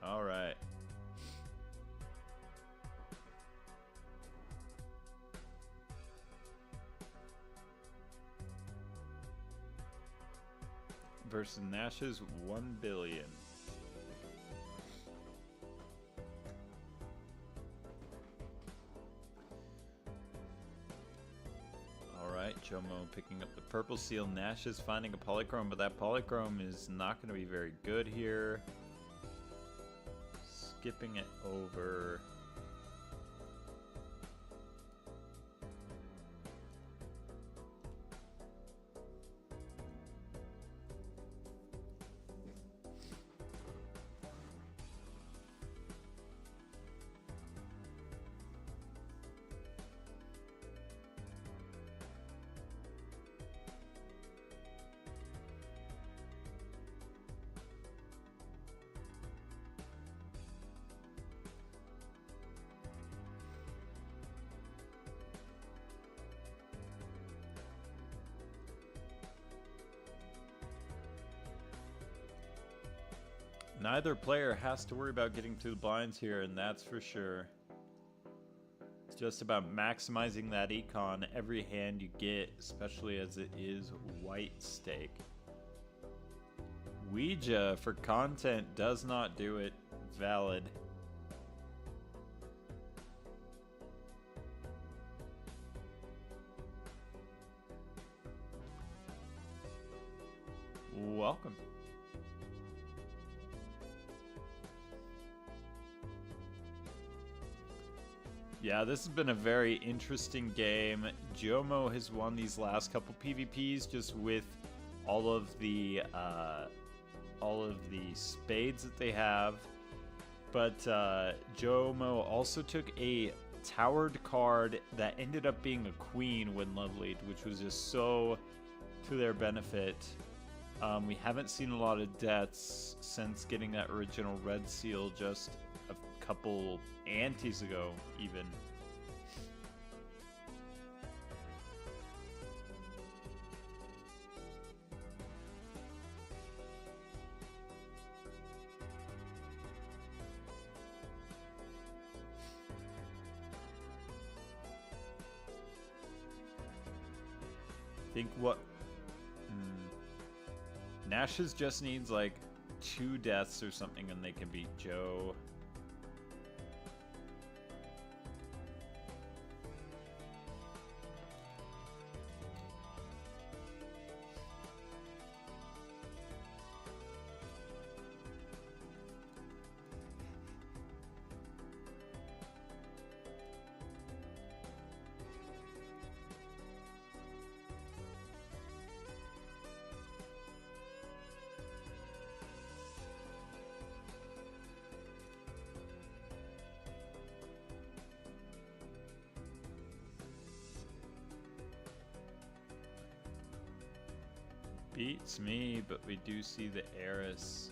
All right. Versus Nash's 1 billion. Jomo picking up the purple seal. Nash is finding a polychrome, but that polychrome is not going to be very good here. Skipping it over. Neither player has to worry about getting to the blinds here, and that's for sure. It's just about maximizing that econ every hand you get, especially as it is white stake. Ouija for content does not do it. Valid. Welcome. Yeah, this has been a very interesting game. Jomo has won these last couple PvPs just with all of the spades that they have. But Jomo also took a towered card that ended up being a queen when lovelied, which was just so to their benefit. We haven't seen a lot of deaths since getting that original red seal just a couple antes ago, even. I think what Nash's just needs like 2 deaths or something and they can beat Joe. Beats me, but we do see the heiress.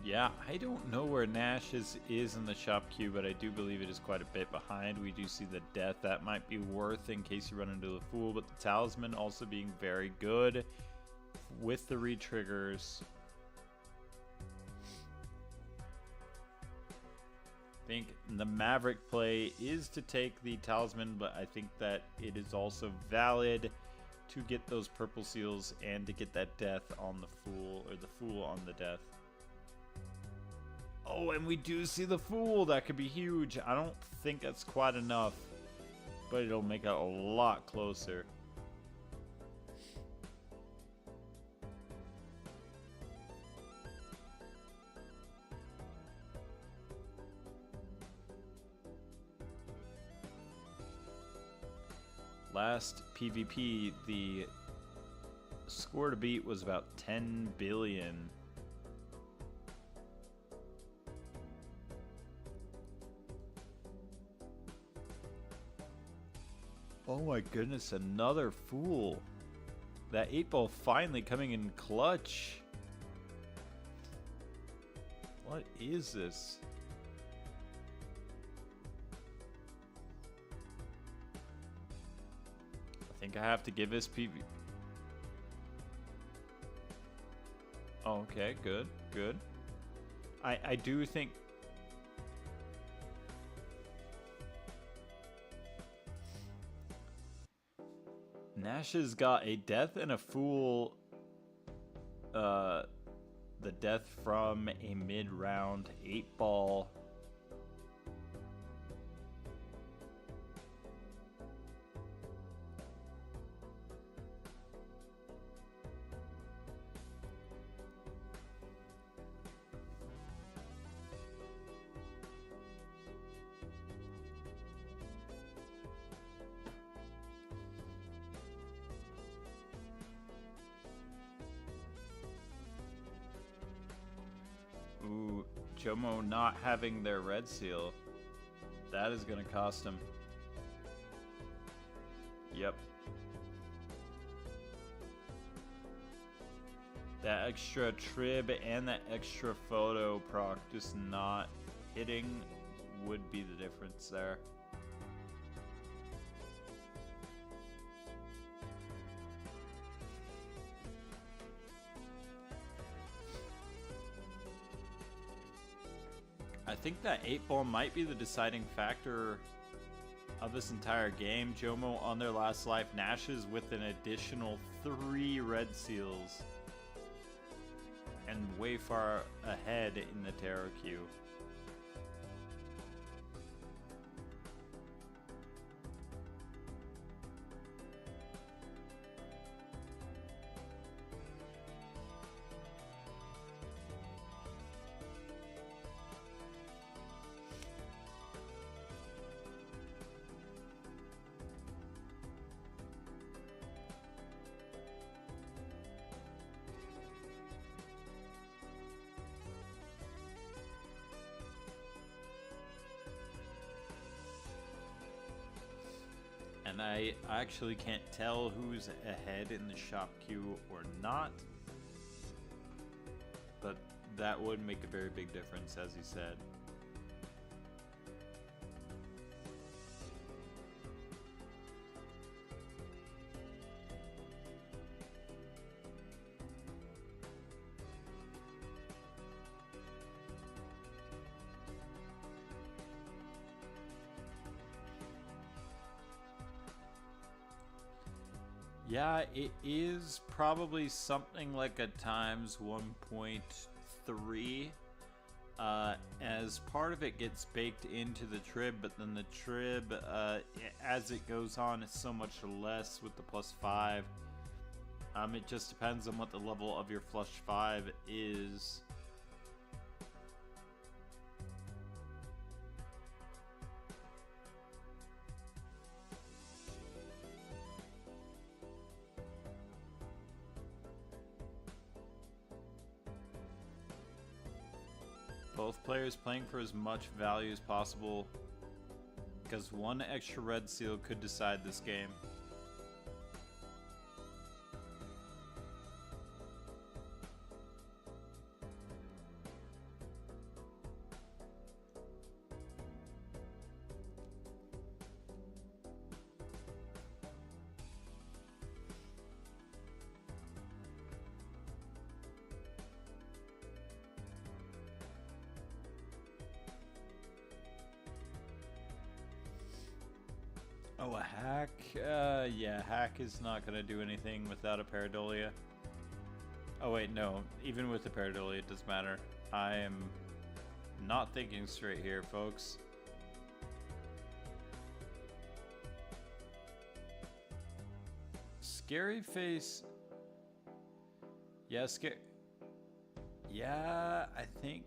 Yeah, I don't know where Nash is in the shop queue, but I do believe it is quite a bit behind. We do see the death. That might be worth in case you run into the fool, but the talisman also being very good with the re-triggers. think the Maverick play is to take the Talisman, but I think that it is also valid to get those purple seals and to get that death on the Fool, or the Fool on the death. Oh, and we do see the Fool. That could be huge. I don't think that's quite enough, but it'll make it a lot closer. Last PvP, the score to beat was about 10 billion. Oh my goodness, another Fool. That 8-ball finally coming in clutch. What is this? I think I have to give this PV. Oh, okay, good, good. I do think. Nash has got a death and a Fool. The death from a mid-round 8-ball. Ooh, Jomo not having their red seal. That is going to cost him. Yep. That extra trib and that extra photo proc just not hitting would be the difference there. I think that 8-ball might be the deciding factor of this entire game. Jomo on their last life, Nash's with an additional 3 red seals, and way far ahead in the terror queue. And I actually can't tell who's ahead in the shop queue or not, but that would make a very big difference, as he said. Yeah, it is probably something like a times 1.3. As part of it gets baked into the trib, but then the trib, as it goes on, is so much less with the +5. It just depends on what the level of your flush 5 is. Both players playing for as much value as possible, because one extra red seal could decide this game. Oh, a hack? Yeah, hack is not going to do anything without a Pareidolia. Oh wait, no. Even with the Pareidolia, it doesn't matter. I am not thinking straight here, folks. Scary face. Yeah, Yeah, I think.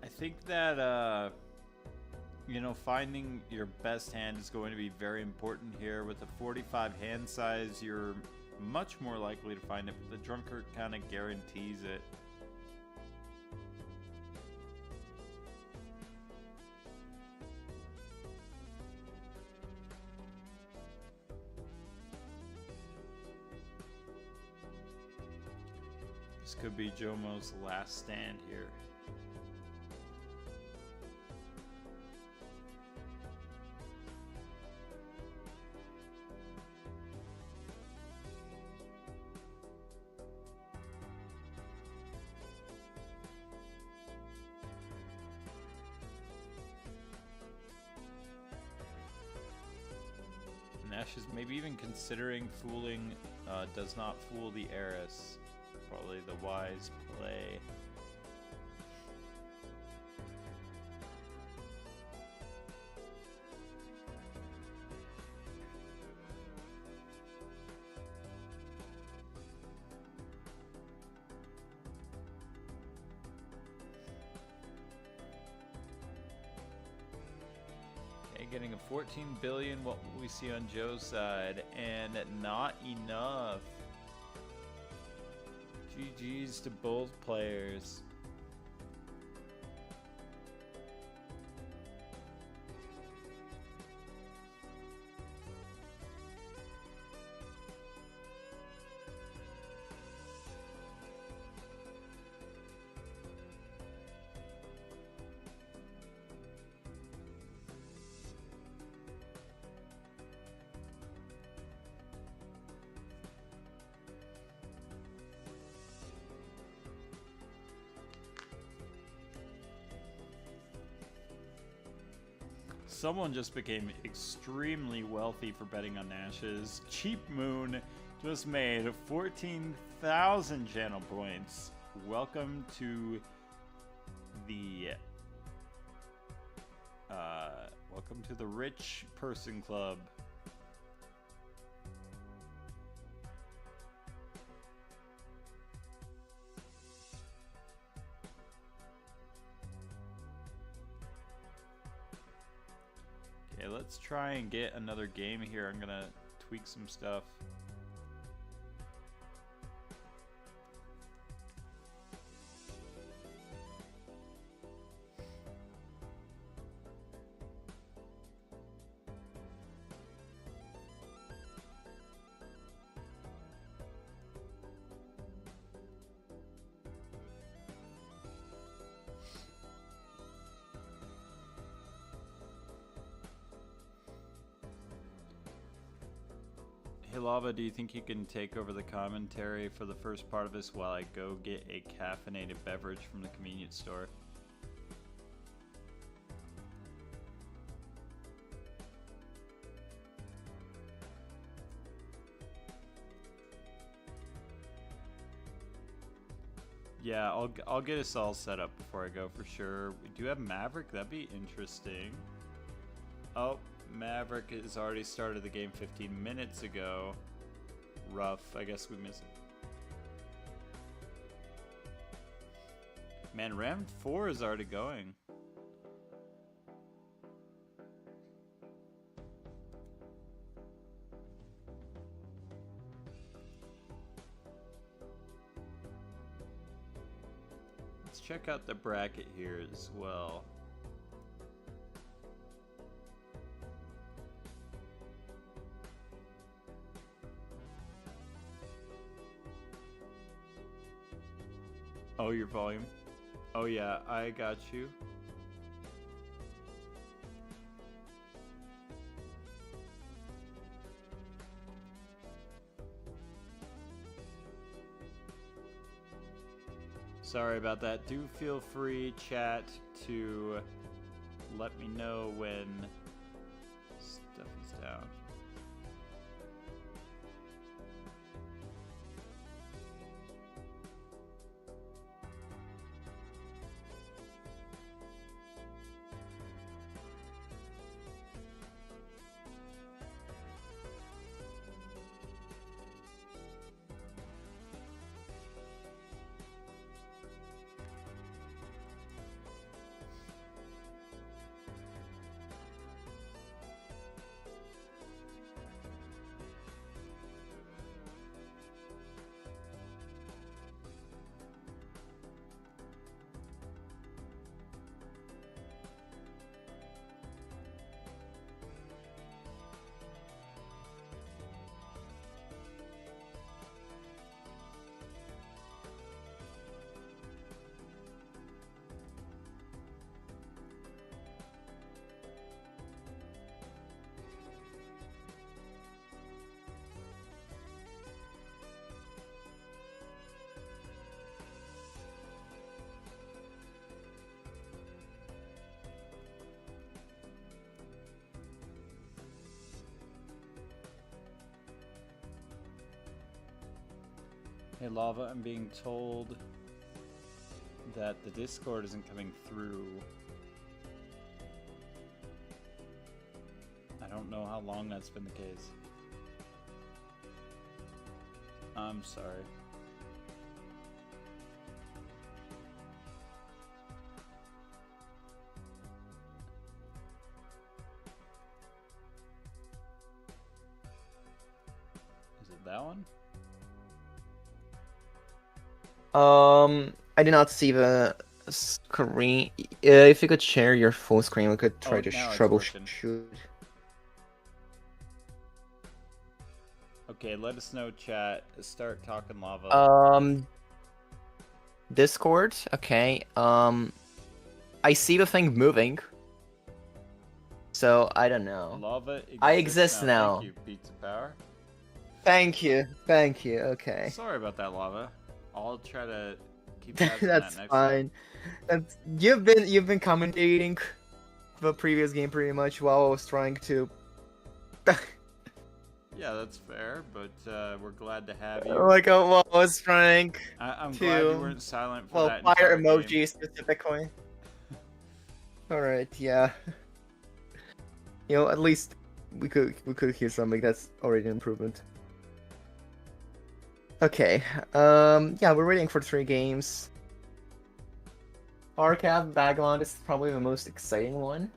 I think that, you know, finding your best hand is going to be very important here. With a 45 hand size, you're much more likely to find it, but the drunkard kind of guarantees it. This could be Jomo's last stand here. Nash is maybe even considering fooling, does not fool the heiress. Probably the wise play. Okay, getting a 14 billion, what will we see on Joe's side? And not enough. GG's to both players. Someone just became extremely wealthy for betting on Nash's. Cheap Moon just made 14,000 channel points. Welcome to the rich person club. Okay, let's try and get another game here. I'm gonna tweak some stuff. Hey Lava, do you think you can take over the commentary for the first part of this while I go get a caffeinated beverage from the convenience store? Yeah, I'll get us all set up before I go for sure. We do have Maverick, that'd be interesting. Oh, Maverick has already started the game 15 minutes ago. Rough, I guess we missed it. Man, round 4 is already going. Let's check out the bracket here as well. Oh, your volume. Oh yeah, I got you. Sorry about that. Do feel free, chat, to let me know when stuff is down. Hey Lava, I'm being told that the Discord isn't coming through. I don't know how long that's been the case. I'm sorry. Is it that one?
I did not see the screen. If you could share your full screen, we could try to troubleshoot.
Okay, let us know, chat. Start talking, Lava.
Discord. Okay. I see the thing moving. So I don't know.
Lava
I exist now.
Thank you, Pizza Power.
Thank you. Thank you. Okay.
Sorry about that, Lava. I'll try to keep tabs on
That's
that next
fine.
time.
You've been commentating the previous game pretty much while I was trying to.
Yeah, that's fair, but we're glad to have you.
Like I was trying.
I'm glad you weren't silent for that
fire
entire
emoji
game.
specifically. All right, yeah. You know, at least we could hear something. That's already an improvement. Okay. Yeah, we're waiting for 3 games. Arcav Vagabond is probably the most exciting one.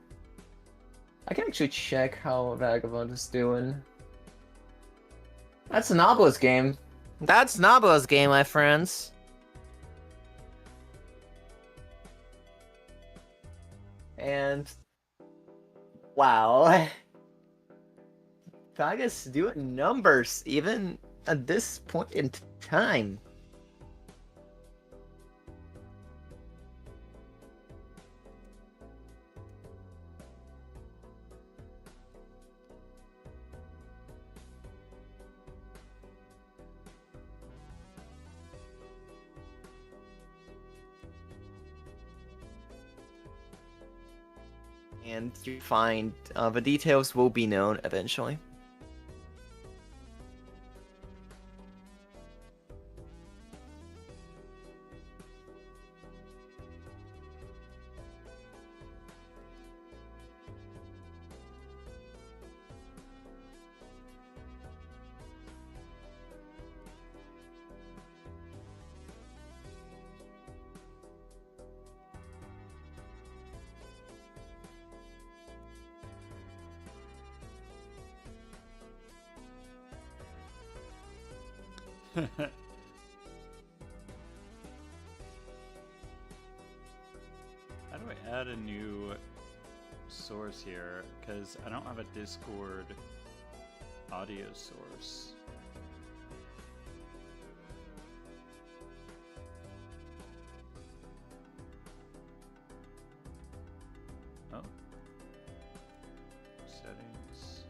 I can actually check how Vagabond is doing. That's Nabla's game. That's Nabla's game, my friends. And wow. Vaga's doing numbers even at this point in time. And you find the details will be known eventually.
How do I add a new source here? Because I don't have a Discord audio source. Oh. Settings.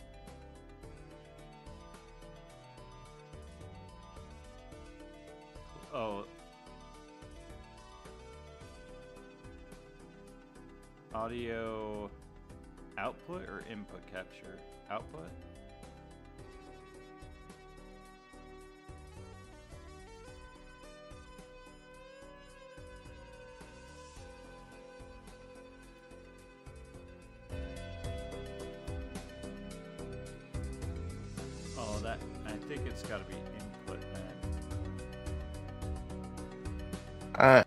Oh. Audio output or input capture? Output? Oh, that, I think it's gotta be input then.
Uh,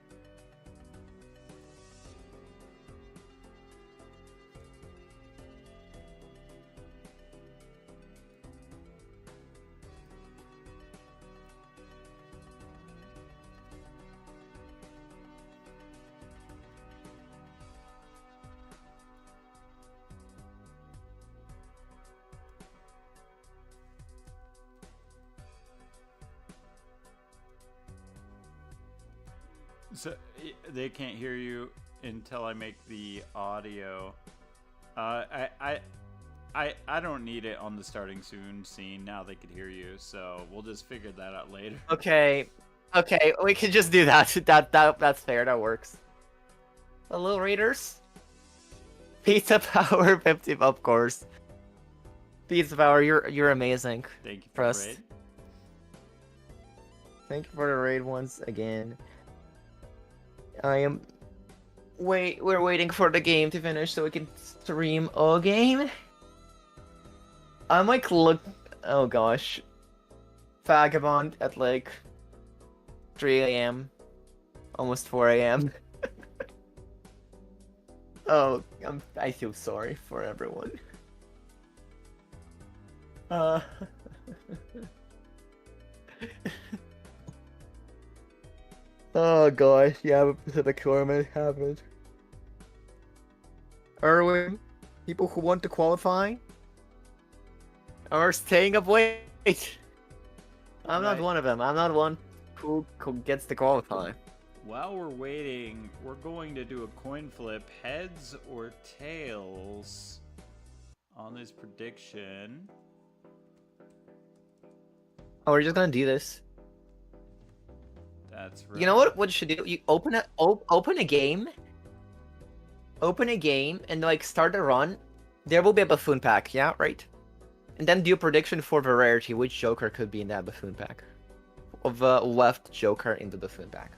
So they can't hear you until I make the audio. I don't need it on the starting soon scene. Now they could hear you, so we'll just figure that out later.
okay. Okay, we can just do that. That's fair, that works. Hello, readers. Pizza Power 50, of course. Pizza Power, you're amazing.
Thank you for
Trust.
the raid.
Thank you for the raid once again. We're waiting for the game to finish so we can stream a game. I'm like, oh gosh. Vagabond at like 3 a.m. Almost 4 a.m. Oh, I feel sorry for everyone. Oh gosh, yeah, the requirement happened. Erwin, people who want to qualify are staying up late. I'm not
Right.
one of them. I'm not one who gets to qualify.
While we're waiting, we're going to do a coin flip, heads or tails, on this prediction.
Oh, we're just gonna do this.
That's right.
You know what? What you should do? You open a game. Open a game and like start a run. There will be a buffoon pack, yeah, right? And then do a prediction for the rarity, which Joker could be in that buffoon pack. Of the left Joker in the buffoon pack.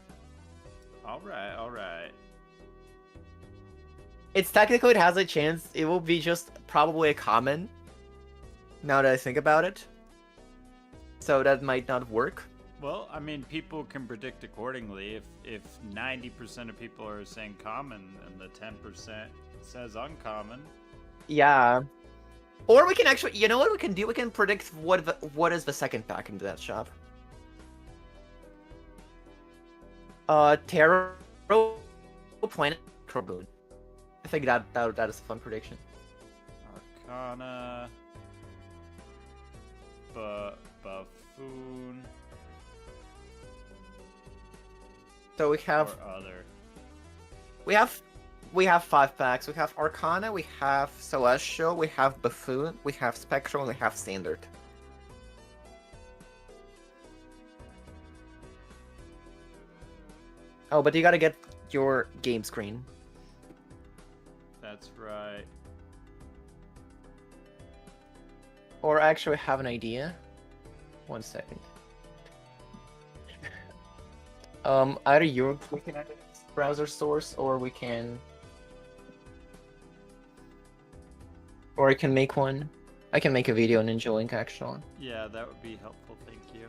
Alright, alright.
It's technically, it has a chance. It will be just probably a common. Now that I think about it. So that might not work.
Well, I mean, people can predict accordingly. If 90% of people are saying common and the 10% says uncommon.
Yeah. Or we can actually, you know what we can do? We can predict what is the second pack into that shop. Tarot Planet Croboon. I think that is a fun prediction.
Arcana. Buffoon.
So we have
Or other.
we have 5 packs. We have Arcana, we have Celestial, we have Buffoon, we have Spectral, and we have Standard. Oh, but you gotta get your game screen.
That's right.
Or actually have an idea. 1 second. Either you're looking at its browser source, or we can... Or I can make one. I can make a video on Ninja Link, actually.
Yeah, that would be helpful, thank you.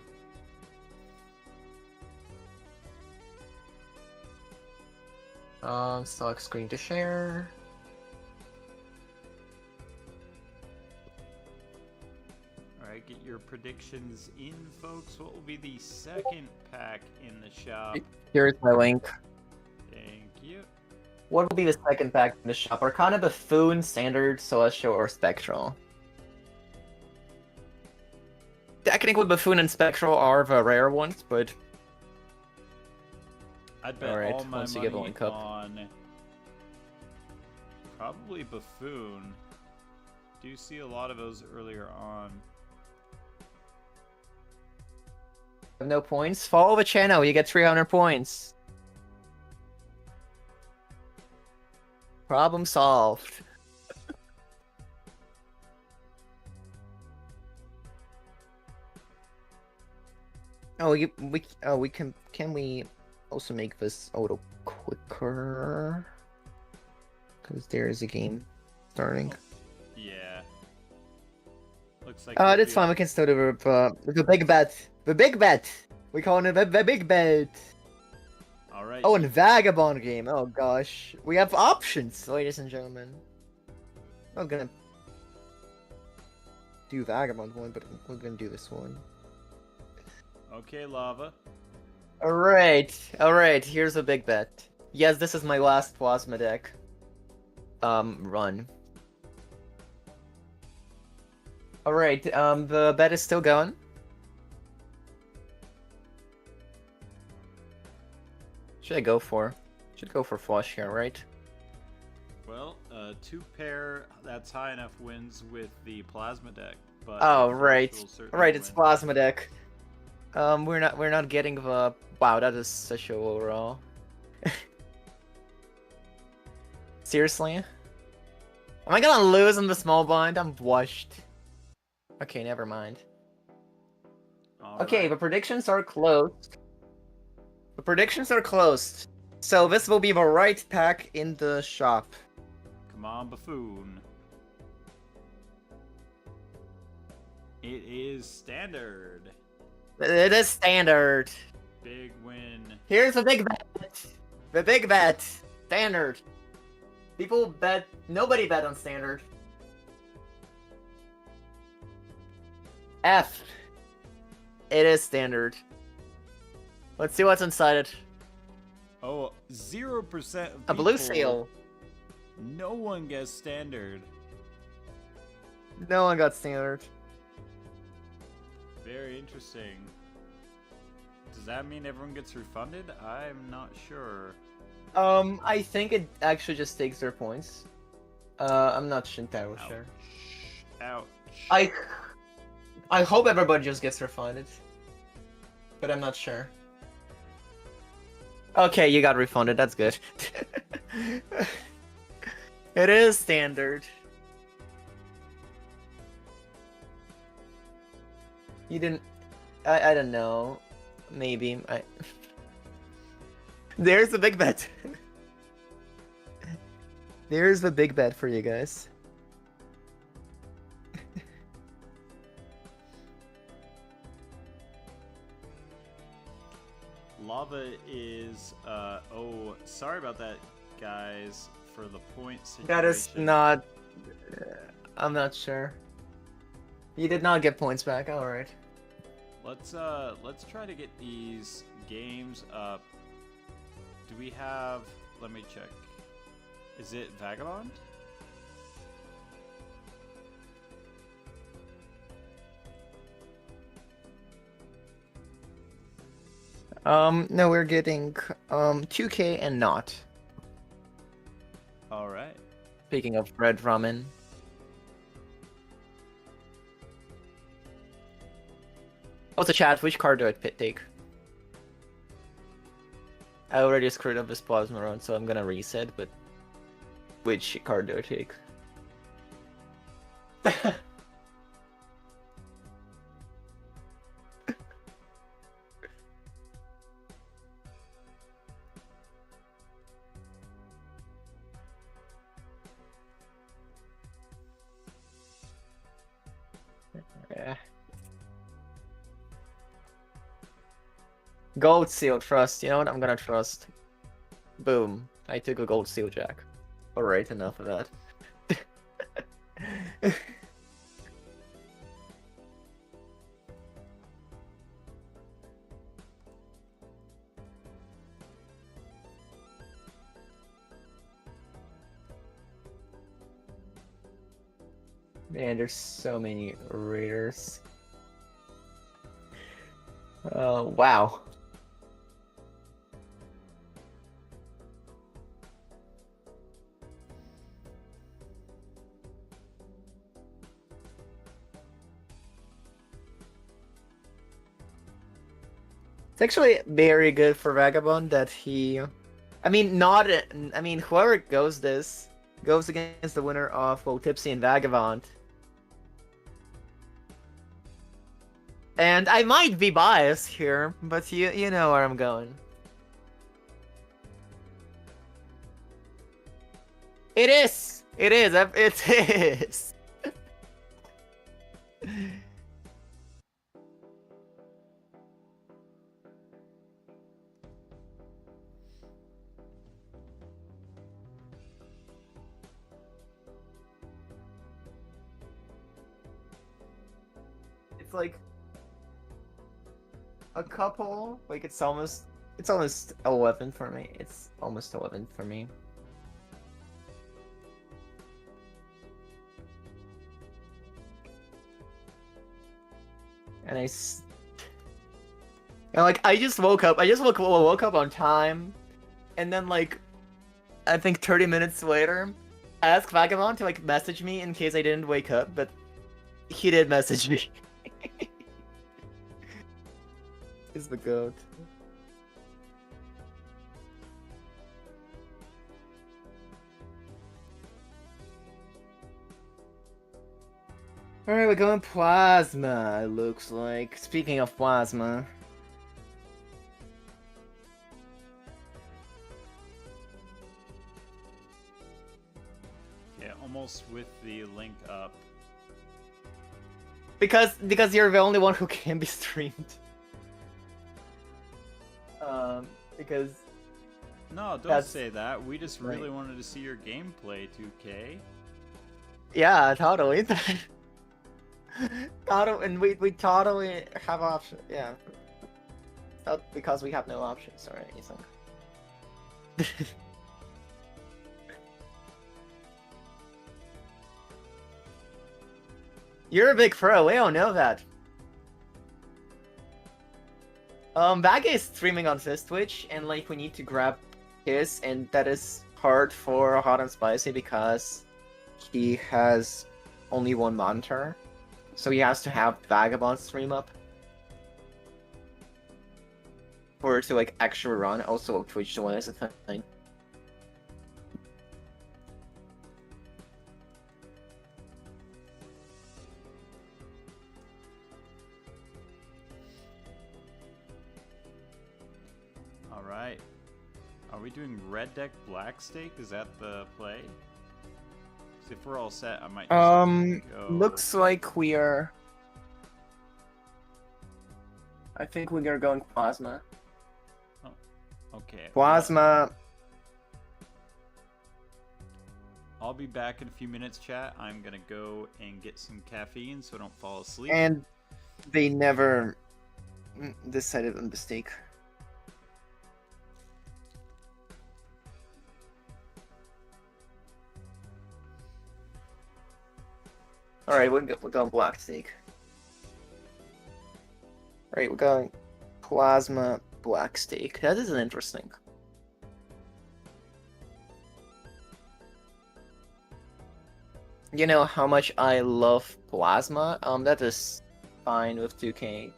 Select screen to share.
Alright, get your predictions in, folks. What will be the second pack in the shop?
Here's my link.
Thank you.
What will be the second pack in the shop? Arcana, Buffoon, Standard, Celestial, or Spectral? Technically, Buffoon and Spectral are the rare ones, but...
I'd bet
Alright,
all my
once you
money
get the link up.
on probably Buffoon. Do see a lot of those earlier on.
No points? Follow the channel, you get 300 points. Problem solved. Oh, we can we also make this a little quicker? Because there is a game starting.
Yeah. Looks like.
That's fine. We can still do the big bet. The big bet. We call it the big bet.
All right.
Oh, and Vagabond game. Oh gosh, we have options, ladies and gentlemen. I'm gonna do Vagabond one, but we're gonna do this one.
Okay, Lava.
All right. Here's a big bet. Yes, this is my last plasma deck. Run. All right. The bet is still going. Should I go for? Should go for flush here, right?
Well, 2-pair that's high enough wins with the plasma deck, but
Oh,
flush
right.
will certainly
Right, it's
win.
plasma deck. We're not getting the. Wow, that is such a low roll. Seriously? Am I gonna lose in the small blind? I'm washed. Okay, never mind.
All
Okay,
right.
the predictions are closed. The predictions are closed. So this will be the right pack in the shop.
Come on, Buffoon. It is standard.
It is standard.
Big win.
Here's the big bet. The big bet. Standard. People bet. Nobody bet on standard. F. It is standard. Let's see what's inside it.
Oh, 0% of
A blue
people-
seal.
No one gets standard.
No one got standard.
Very interesting. Does that mean everyone gets refunded? I'm not sure.
I think it actually just takes their points. I'm not entirely sure.
Ouch.
I hope everybody just gets refunded. But I'm not sure. Okay, you got refunded, that's good. It is standard. You didn't... I don't know. Maybe. There's the big bet. There's the big bet for you guys.
Lava is, oh, sorry about that, guys, for the point situation.
That is not... I'm not sure. You did not get points back, alright.
Let's try to get these games up. Do we have, let me check. Is it Vagabond?
No, we're getting 2K and not.
All right.
Speaking of red ramen. Also, chat, which card do I take? I already screwed up this plasma run, so I'm gonna reset, but which card do I take? Yeah. Gold seal, trust. You know what? I'm gonna trust. Boom. I took a gold seal, Jack. Alright, enough of that. Man, there's so many raiders. Wow. It's actually very good for Vagabond that he... I mean, not... I mean, whoever goes this goes against the winner of well, Tipsy and Vagabond. And I might be biased here, but you know where I'm going. It is. It is. It is. It's like a couple. Like it's almost 11 for me. It's almost 11 for me. And like I just woke up. I just woke up on time, and then like I think 30 minutes later, I asked Vagabond to like message me in case I didn't wake up, but he did message me. He's the goat. Alright, we're going plasma, it looks like. Speaking of plasma.
Yeah, almost with the link up.
Because you're the only one who can be streamed. Because
No, don't say that. We just really wanted to see your gameplay, 2K.
Yeah, totally. And we totally have options. Yeah. Not because we have no options or anything. You're a big pro. We don't know that. Baggy is streaming on his Twitch, and like we need to grab his, and that is hard for Hot and Spicy because he has only one monitor, so he has to have Vagabond stream up for it to like actually run. Also, Twitch one is a thing.
Alright. Are we doing red deck black stake? Is that the play? 'Cause if we're all set, I might just go...
Looks like we are... I think we are going plasma.
Oh, okay.
Plasma...
I'll be back in a few minutes, chat. I'm gonna go and get some caffeine so I don't fall asleep.
And they never decided on the stake. Alright, we're going black stake. Alright, we're going plasma black stake. That is interesting. You know how much I love plasma? That is fine with 2K.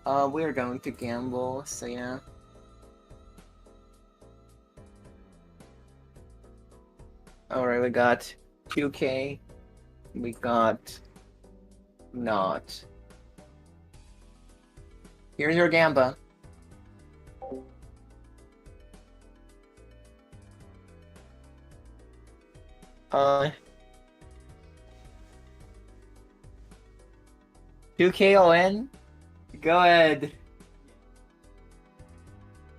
We're going to gamble, so yeah. Alright, we got 2K. We got not. Here's your gamba. $2KON? Go ahead.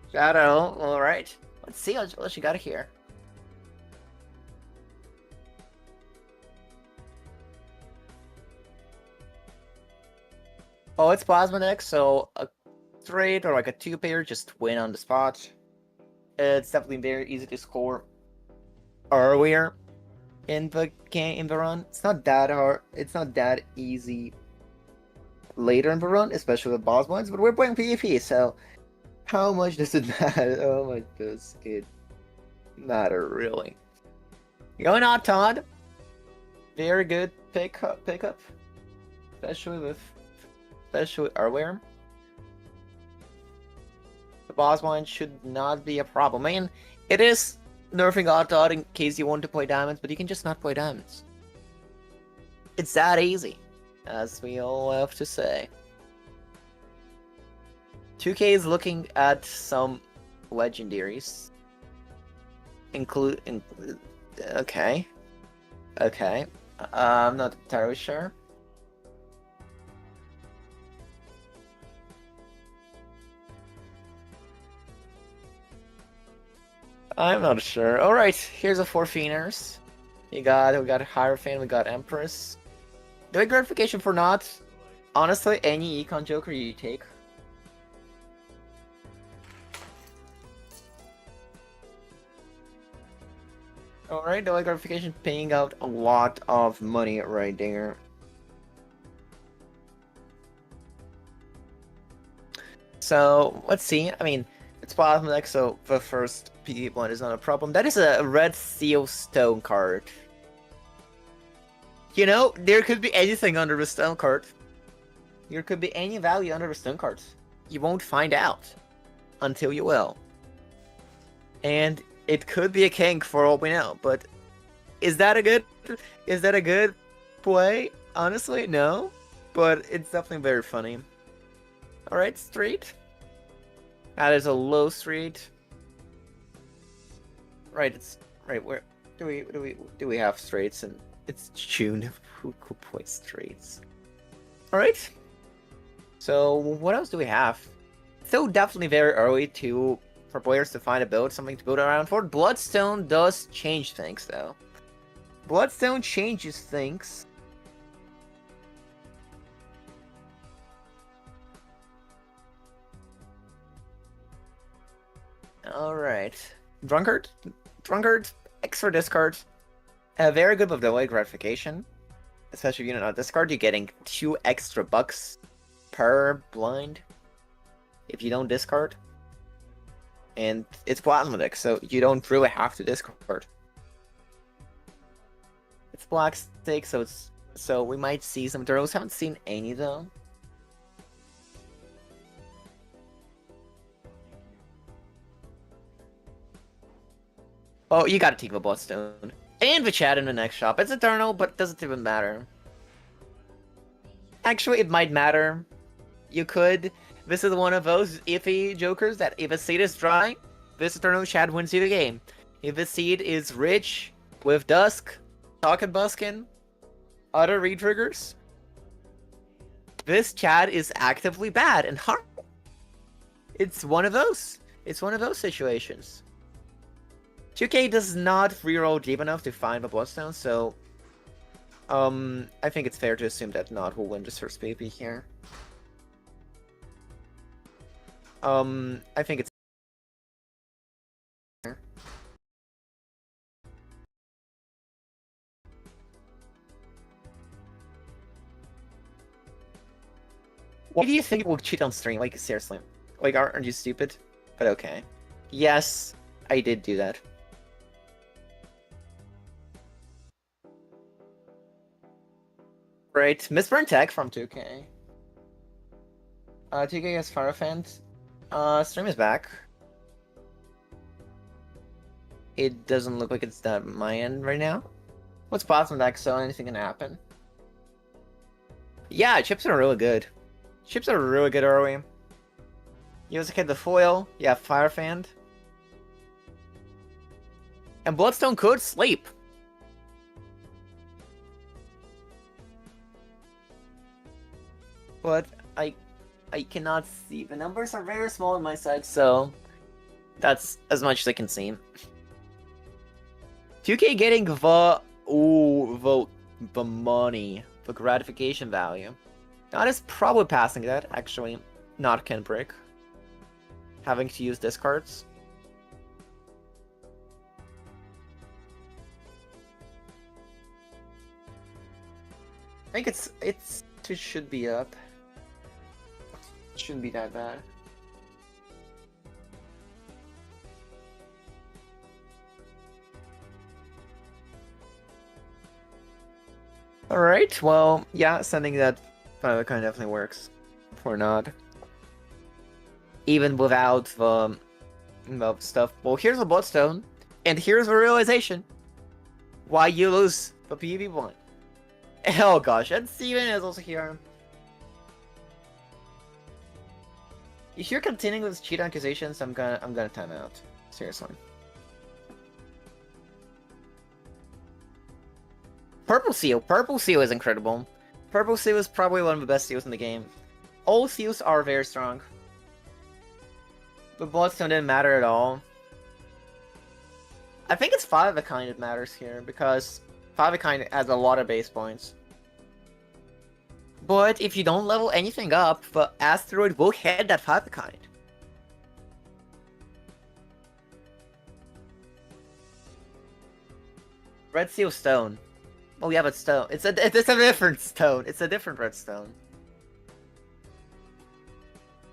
Shadow, alright. Let's see what you got here. Oh, it's plasma deck, so a trade or like a 2-pair just win on the spot. It's definitely very easy to score earlier in the game, in the run. It's not that hard. It's not that easy later in the run, especially with boss points. But we're playing PvP, so how much does it matter? How much does it matter, really? Going on, Todd. Very good pickup, especially earlier. The boss one should not be a problem. I mean, it is nerfing Odd Dot in case you want to play diamonds, but you can just not play diamonds. It's that easy, as we all have to say. 2K is looking at some legendaries. Okay. Okay. I'm not entirely sure. I'm not sure. Alright, here's a 4 Fienders. We got Hierophant, we got Empress. Doing gratification for not. Honestly, any econ joker you take. Alright, the gratification paying out a lot of money right there. So, let's see. I mean, it's bottom deck, so the first PvP blind is not a problem. That is a red seal stone card. You know, there could be anything under the stone card. There could be any value under the stone cards. You won't find out until you will. And it could be a king for all we know, but is that a good play? Honestly, no. But it's definitely very funny. Alright, street. That is a low street. Right, it's right where do we have straights, and it's June. Who plays straights? Alright. So what else do we have? Still definitely very early for players to find a build, something to build around for. Bloodstone does change things though. Bloodstone changes things. Alright. Drunkard, extra discard. Very good with delayed gratification. Especially if you don't discard, you're getting 2 extra bucks per blind if you don't discard. And it's platinum deck, so you don't really have to discard. It's black stake, so we might see some turtles. Haven't seen any though. Oh, you gotta take the Bloodstone. And the chat in the next shop. It's Eternal, but it doesn't even matter. Actually, it might matter. You could. This is one of those iffy jokers that if a seed is dry, this Eternal Chad wins you the game. If the seed is rich, with Dusk, Socket Buskin, other retriggers, this Chad is actively bad and harmful. It's one of those. It's one of those situations. 2K does not reroll deep enough to find the Bloodstone, so I think it's fair to assume that Nod will win this first PvP here. I think it's why do you think we'll cheat on stream? Like, seriously. Like, aren't you stupid? But okay. Yes, I did do that. Right, Misburn Tech from 2K. 2K has Firefant. Stream is back. It doesn't look like it's at my end right now. What's bottom deck, so anything can happen. Yeah, chips are really good. Chips are really good early. You also get the foil, you have Firefant. And Bloodstone could sleep. But I cannot see. The numbers are very small on my side, so that's as much as I can see. 2K getting the money, the gratification value. Not is probably passing that, actually. Not can break. Having to use discards. I think it should be up. It shouldn't be that bad. Alright, well, yeah, sending that kind of definitely works for Nod. Even without the stuff. Well, here's a Bloodstone. And here's the realization why you lose the PvP1. Oh gosh, and Steven is also here. If you're continuing with cheat accusations, I'm gonna time out. Seriously. Purple Seal. Purple Seal is incredible. Purple Seal is probably one of the best seals in the game. All seals are very strong. But Bloodstone didn't matter at all. I think it's 5 of a kind that matters here, because 5 of a kind has a lot of base points. But if you don't level anything up, the asteroid will hit that 5 of a kind. Red Seal Stone. Oh yeah, but stone. It's a different stone. It's a different redstone.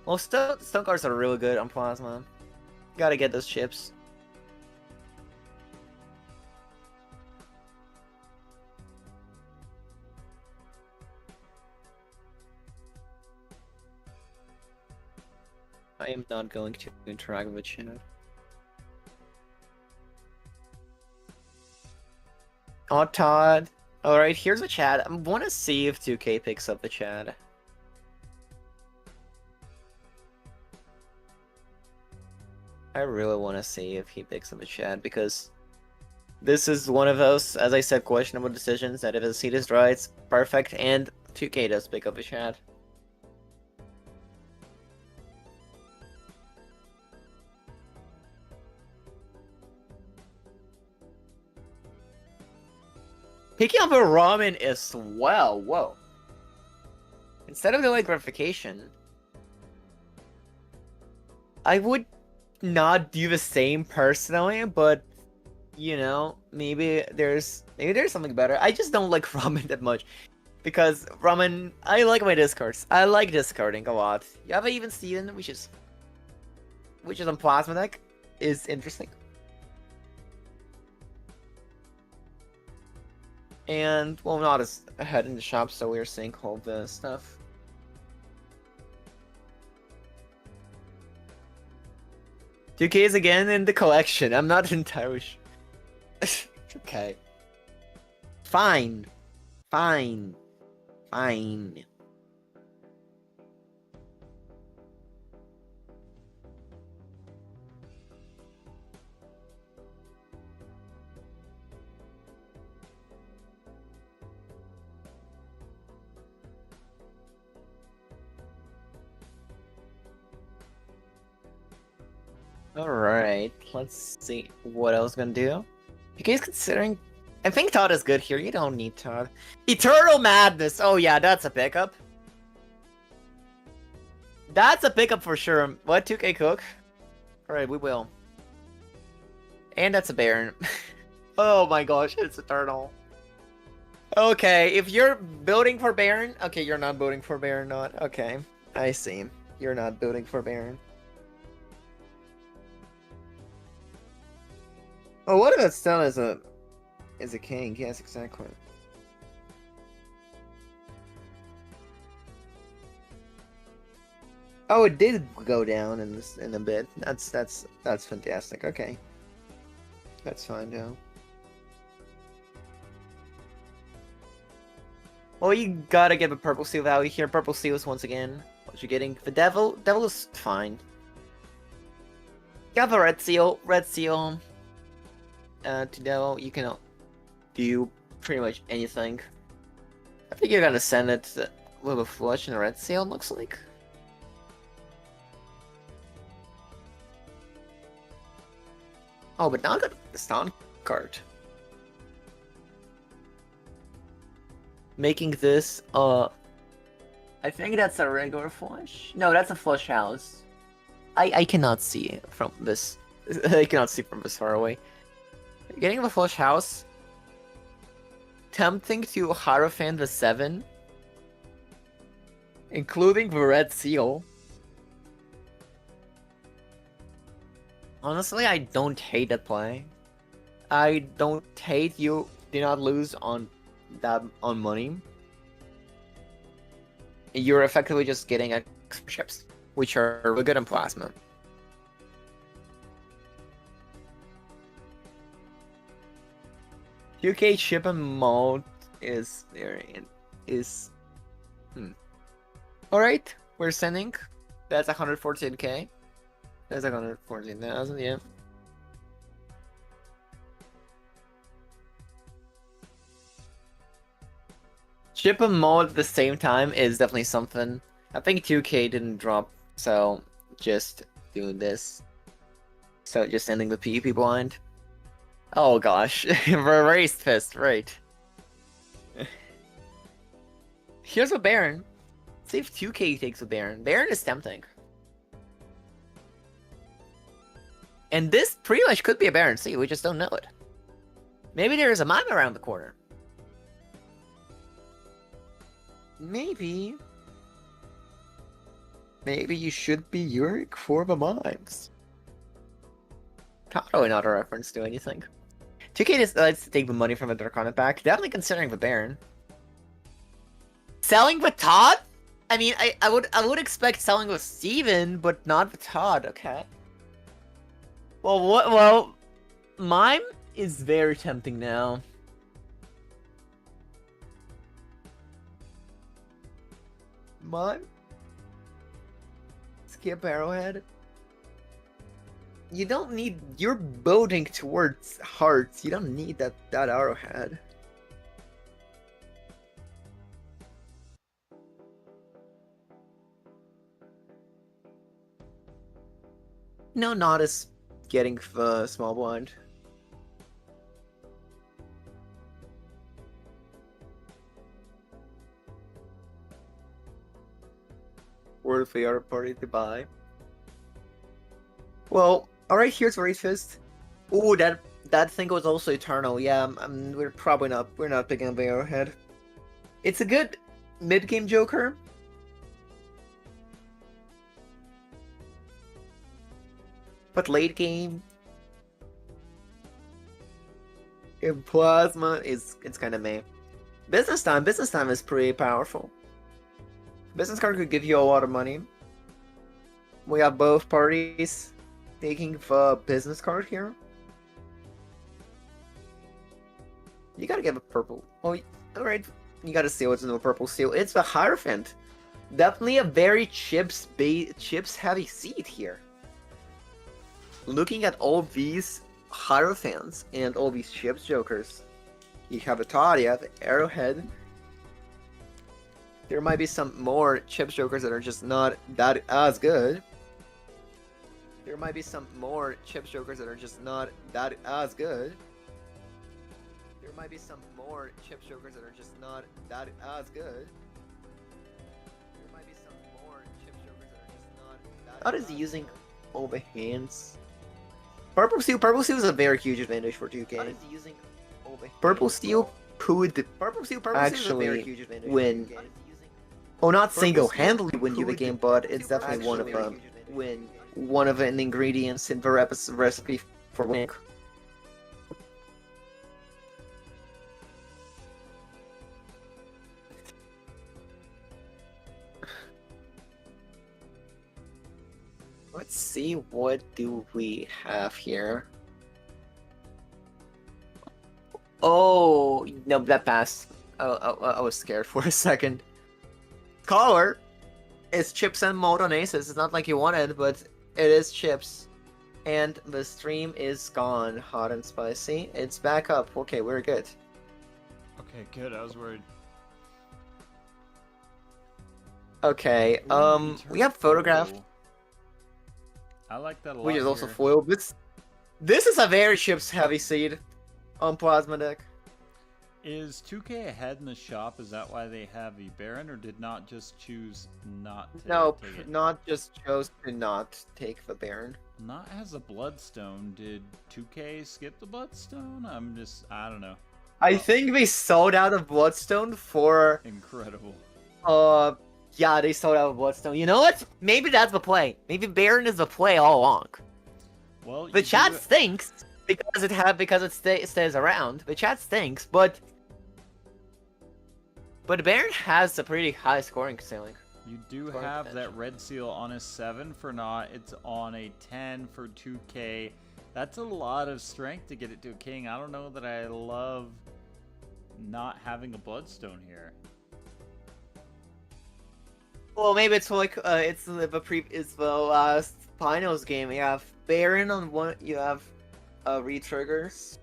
Well, stone cards are really good on Plasma. Gotta get those chips. I am not going to interact with chat. Oh, Todd. Alright, here's the chat. I want to see if 2K picks up the chat. I really want to see if he picks up the chat, because this is one of those, as I said, questionable decisions that if the seed is right, it's perfect, and 2K does pick up the chat. Picking up a ramen is swell. Whoa. Instead of delayed gratification, I would not do the same personally, but you know, maybe there's something better. I just don't like ramen that much, because ramen, I like my discards. I like discarding a lot. You have even Steven, which is on Plasma deck, is interesting. And, well, not as ahead in the shop, so we're seeing all the stuff. $2K is again in the collection. I'm not entirely sure. Okay. Fine. Fine. Fine. Alright, let's see what else gonna do. You guys considering... I think Todd is good here, you don't need Todd. Eternal Madness! Oh yeah, that's a pickup. That's a pickup for sure. What, 2K Cook? Alright, we will. And that's a Baron. Oh my gosh, it's Eternal. Okay, if you're building for Baron... Okay, you're not building for Baron, not. Okay, I see. You're not building for Baron. Oh, what if that stone is a king? Yes, exactly. Oh, it did go down in a bit. That's fantastic. Okay, that's fine now. Well, you gotta get the purple seal value here. Purple seals once again. What you getting? The devil. Devil is fine. Got the red seal. Red seal. To devil, you can do pretty much anything. I think you're gonna send it with a flush and a red seal, looks like. Oh, but now I got the stun card. Making this, I think that's a regular flush. No, that's a flush house. I cannot see from this. I cannot see from this far away. Getting the flush house. Tempting to Hierophant the 7. Including the red seal. Honestly, I don't hate that play. I don't hate you do not lose on that on money. You're effectively just getting extra chips, which are really good in Plasma. 2K chip and malt is very is. All right, we're sending. That's 114k. That's 114,000. Yeah. Chip and malt at the same time is definitely something. I think 2K didn't drop, so just doing this. So just sending the PvP blind. Oh gosh, raised fist, right. Here's a Baron. See if 2K takes a Baron. Baron is tempting. And this pretty much could be a Baron. See, we just don't know it. Maybe there is a mime around the corner. Maybe. Maybe you should be Yurik for the mimes. Not really not a reference to anything. 2K decides to take the money from the Draconic pack. Definitely considering the Baron. Selling with Todd? I mean, I would expect selling with Steven, but not with Todd. Okay. Well, what? Well, mime is very tempting now. Mime. Skip Arrowhead. You don't need. You're building towards hearts. You don't need that arrowhead. No, not as getting the small blind. Worth the other party to buy. Well, alright, here's Raise Fist. Ooh, that thing was also Eternal. Yeah, we're not picking up the Arrowhead. It's a good mid-game Joker. But late game, in Plasma it's kind of meh. Business time is pretty powerful. Business card could give you a lot of money. We have both parties taking the business card here. You gotta give a purple. Oh, alright. You gotta see what's in the purple seal. It's the Hierophant. Definitely a very chips heavy seed here. Looking at all these Hierophants and all these chips jokers, you have a Todd, you have the Arrowhead. There might be some more chips jokers that are just not that as good. There might be some more chips jokers that are just not that as good. There might be some more chips jokers that are just not that as good. There might be some more chips jokers that are just not that. How is he using all the hands? Purple Steel is a very huge advantage for 2K. How is he using all the hands? Purple Steel could actually win. Oh, not single-handedly win you the game, but it's definitely one of them. One of the ingredients in the recipe for winning. Let's see, what do we have here? Oh, no, that passed. I was scared for a second. Color is chips and mode on aces. It's not like you wanted, but it is chips. And the stream is gone. Hot and spicy. It's back up. Okay, we're good.
Okay, good. I was worried.
Okay, we have photographed.
I like that a lot.
Which is also foil. This is a very chips heavy seed on Plasma deck.
Is 2K ahead in the shop? Is that why they have the Baron, or did not just choose not to take it?
Not just chose to not take the Baron.
Not has a Bloodstone. Did 2K skip the Bloodstone? I don't know.
I think they sold out of Bloodstone for...
Incredible.
Yeah, they sold out of Bloodstone. You know what? Maybe that's the play. Maybe Baron is the play all along.
Well,
the chat stinks because it stays around. The chat stinks, but Baron has a pretty high scoring ceiling.
You do have that red seal on a 7 for not. It's on a 10 for 2K. That's a lot of strength to get it to a king. I don't know that I love not having a Bloodstone here.
Well, maybe it's like it's the last finals game. You have Baron on one. You have re-triggers.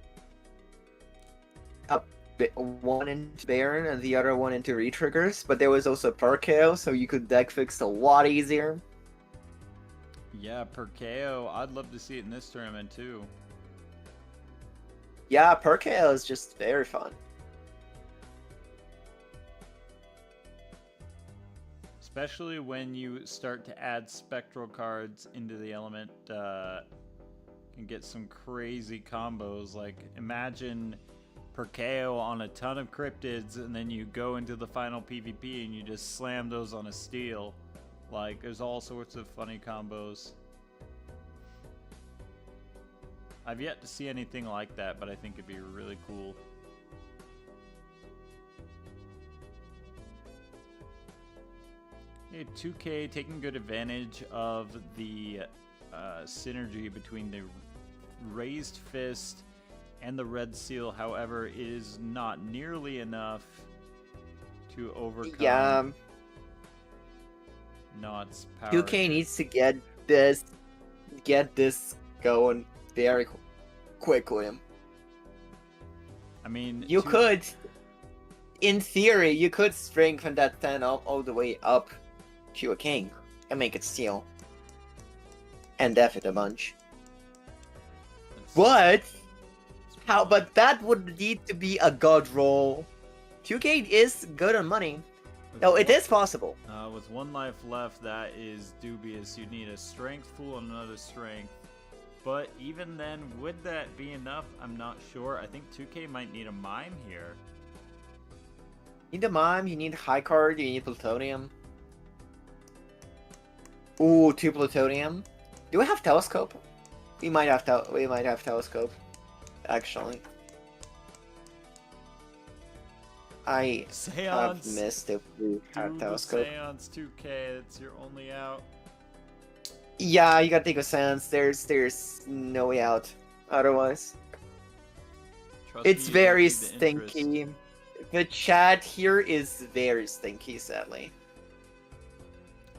One into Baron and the other one into re-triggers. But there was also Perkeo, so you could deck fix a lot easier.
Yeah, Perkeo. I'd love to see it in this tournament too.
Yeah, Perkeo is just very fun.
Especially when you start to add spectral cards into the element, can get some crazy combos. Like, imagine Perkeo on a ton of cryptids, and then you go into the final PvP and you just slam those on a steel. Like, there's all sorts of funny combos. I've yet to see anything like that, but I think it'd be really cool. Yeah, 2K taking good advantage of the synergy between the raised fist and the red seal. However, it is not nearly enough to overcome Not's power.
2K needs to get this going very quickly.
I mean,
you could, in theory, you could strengthen that 10 all the way up to a king and make it steal and def it a bunch. But how? But that would need to be a god roll. 2K is good on money. No, it is possible.
With one life left, that is dubious. You need a strength fool and another strength. But even then, would that be enough? I'm not sure. I think 2K might need a mime here.
You need a mime, you need high card, you need plutonium. Ooh, 2 plutonium. Do we have telescope? We might have telescope. Actually. I have missed if we have telescope.
Seance 2K, it's your only out.
Yeah, you gotta take a Seance. There's no way out otherwise. It's very stinky. The chat here is very stinky, sadly.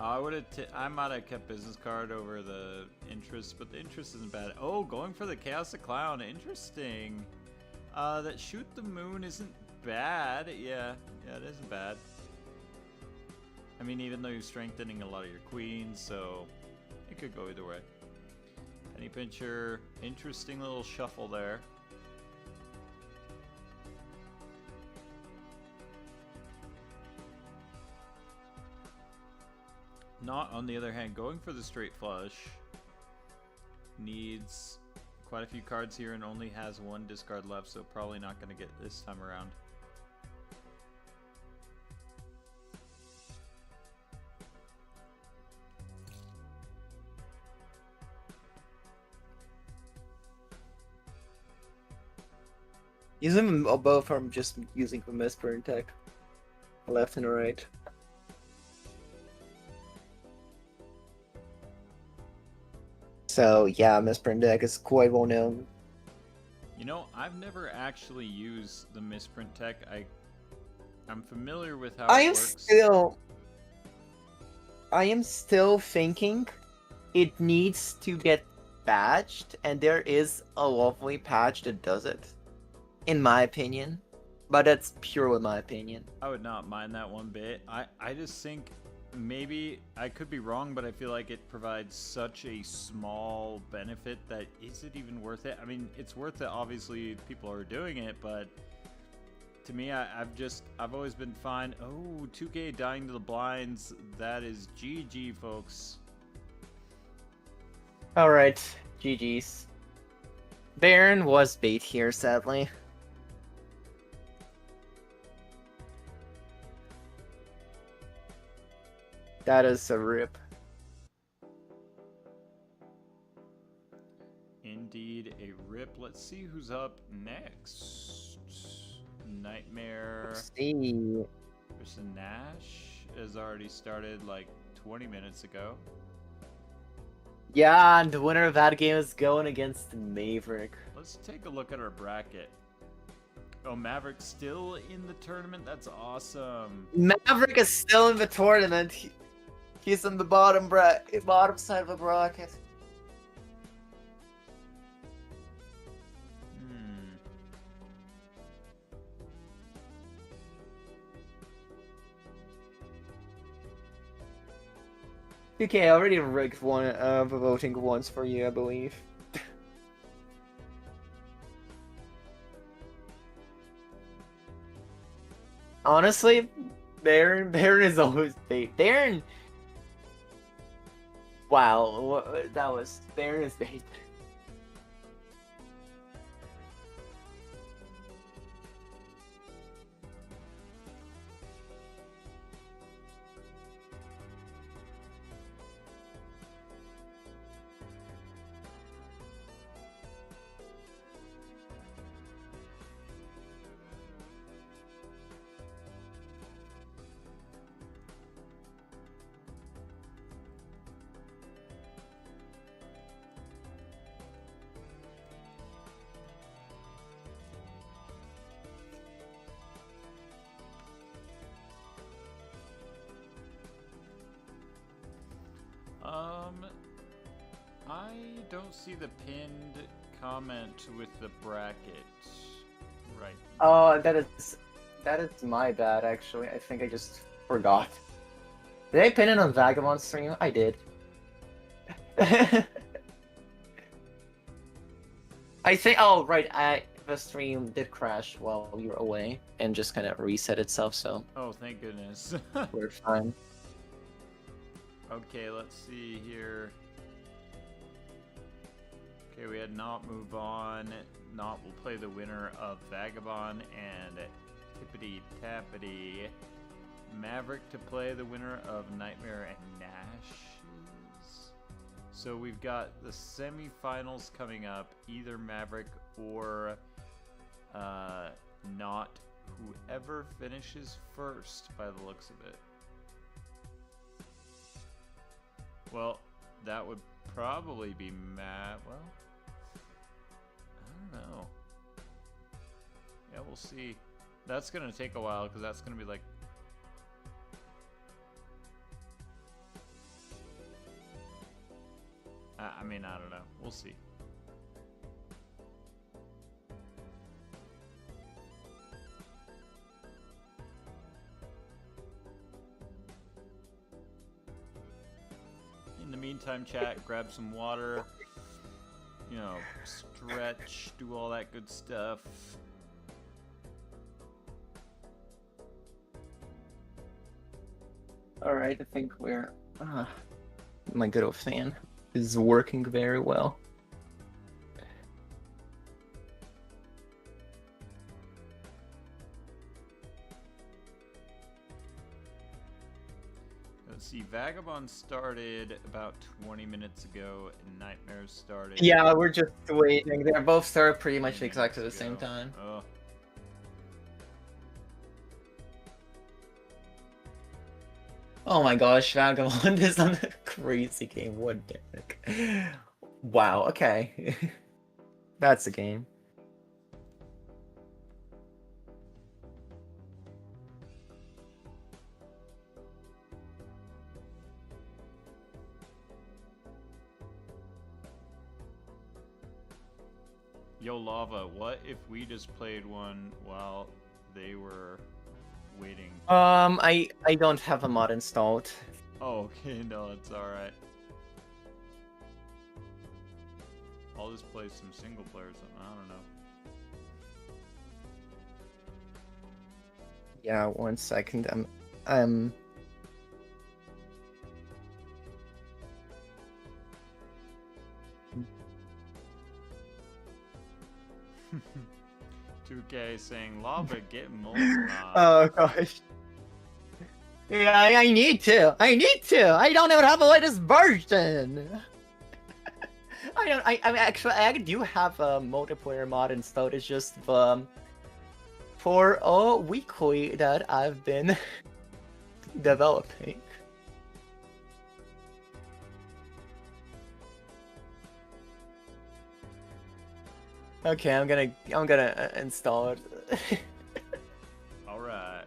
I might have kept business card over the interest, but the interest isn't bad. Oh, going for the Chaos the Clown, interesting. That Shoot the Moon isn't bad. Yeah, it isn't bad. I mean, even though you're strengthening a lot of your queens, so it could go either way. Penny Pincher, interesting little shuffle there. Not, on the other hand, going for the straight flush needs quite a few cards here and only has one discard left, so probably not going to get this time around.
Using them both from just using the Misburn tech, left and right. So yeah, Misprint deck is quite well known.
You know, I've never actually used the Misprint tech. I'm familiar with how it works.
I am still thinking it needs to get patched, and there is a lovely patch that does it, in my opinion. But that's purely my opinion.
I would not mind that one bit. I just think maybe I could be wrong, but I feel like it provides such a small benefit that is it even worth it? I mean, it's worth it. Obviously, people are doing it, but to me, I've always been fine. Oh, 2K dying to the blinds. That is GG, folks.
All right, GG's. Baron was bait here, sadly. That is a rip.
Indeed, a rip. Let's see who's up next. Nightmare versus Nash has already started like 20 minutes ago.
Yeah, and the winner of that game is going against Maverick.
Let's take a look at our bracket. Oh, Maverick's still in the tournament? That's awesome.
Maverick is still in the tournament. He's on the bottom side of the bracket. Okay, I already rigged one of the voting once for you, I believe. Honestly, Baron is always bait. Baron. Wow, that was Baron is bait.
I don't see the pinned comment with the bracket. Right.
Oh, that is my bad, actually. I think I just forgot. Did I pin it on Vagabond stream? I did. I think. Oh, right. The stream did crash while you were away and just kind of reset itself. So.
Oh, thank goodness.
We're fine.
Okay, let's see here. Okay, we had Not move on. Not will play the winner of Vagabond and Tippity Tappity. Maverick to play the winner of Nightmare and Nash's. So we've got the semifinals coming up. Either Maverick or Not. Whoever finishes first by the looks of it. Well, that would probably be Matt. Well, I don't know. Yeah, we'll see. That's gonna take a while because that's gonna be like. I mean, I don't know. We'll see. In the meantime, chat, grab some water, you know, stretch, do all that good stuff.
Alright, I think we're... my good old fan is working very well.
Let's see, Vagabond started about 20 minutes ago, and Nightmares started...
Yeah, we're just waiting. They're both started pretty much exactly the same time.
Oh.
Oh my gosh, Vagabond is on a crazy game. What the heck? Wow, okay. That's a game.
Yo, Lava, what if we just played one while they were waiting?
I don't have a mod installed.
Oh, okay, no, it's alright. I'll just play some single player or something, I don't know.
Yeah, 1 second. I'm
2K saying, Lava, get Molten off.
Oh gosh. Yeah, I need to. I need to. I don't even have the latest version. I mean, actually, I do have a multiplayer mod installed. It's just for a weekly that I've been developing. Okay, I'm gonna install it
All right.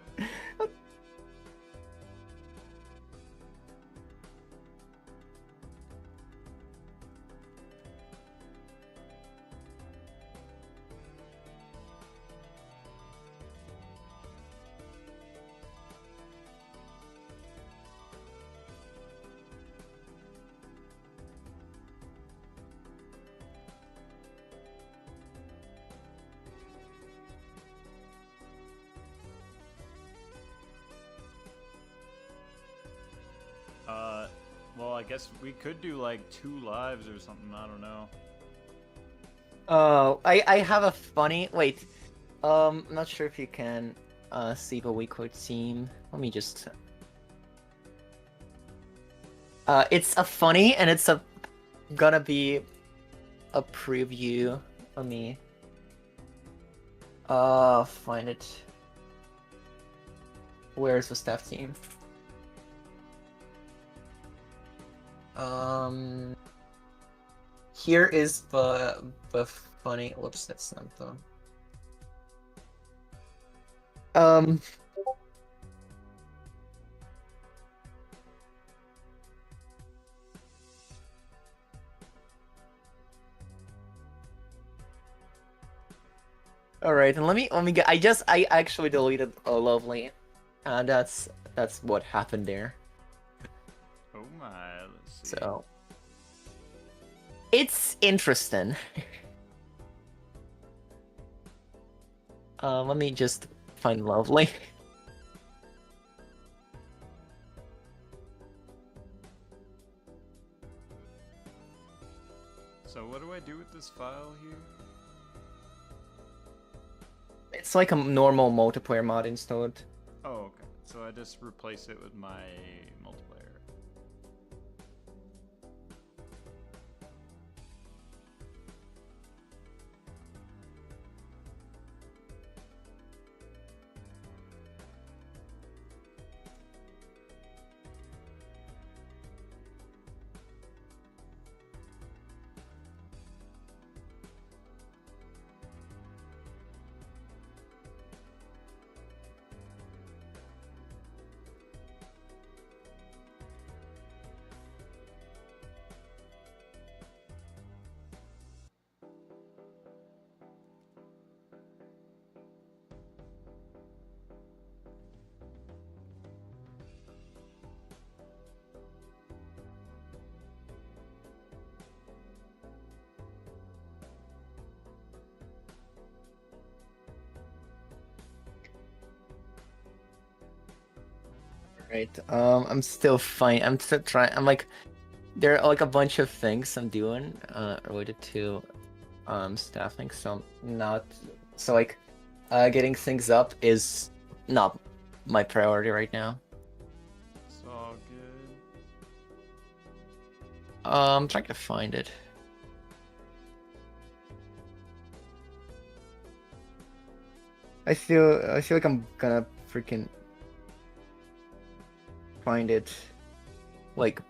Well, I guess we could do like 2 lives or something. I don't know.
Oh, I have a funny wait. I'm not sure if you can see the weekly team. Let me just it's a funny and it's a gonna be a preview. Let me find it. Where's the staff team? Here is the funny. Whoops, that's not the. All right, and let me get. I actually deleted a lovely, and that's what happened there.
Oh my, let's see.
So it's interesting. Let me just find lovely.
So what do I do with this file here?
It's like a normal multiplayer mod installed.
Oh, okay. So I just replace it with my multiplayer.
Right. I'm still fine. I'm still trying. I'm like, there are like a bunch of things I'm doing related to staffing. So I'm not. So like, getting things up is not my priority right now.
It's all good.
I'm trying to find it. I feel like I'm gonna freaking find it. Like,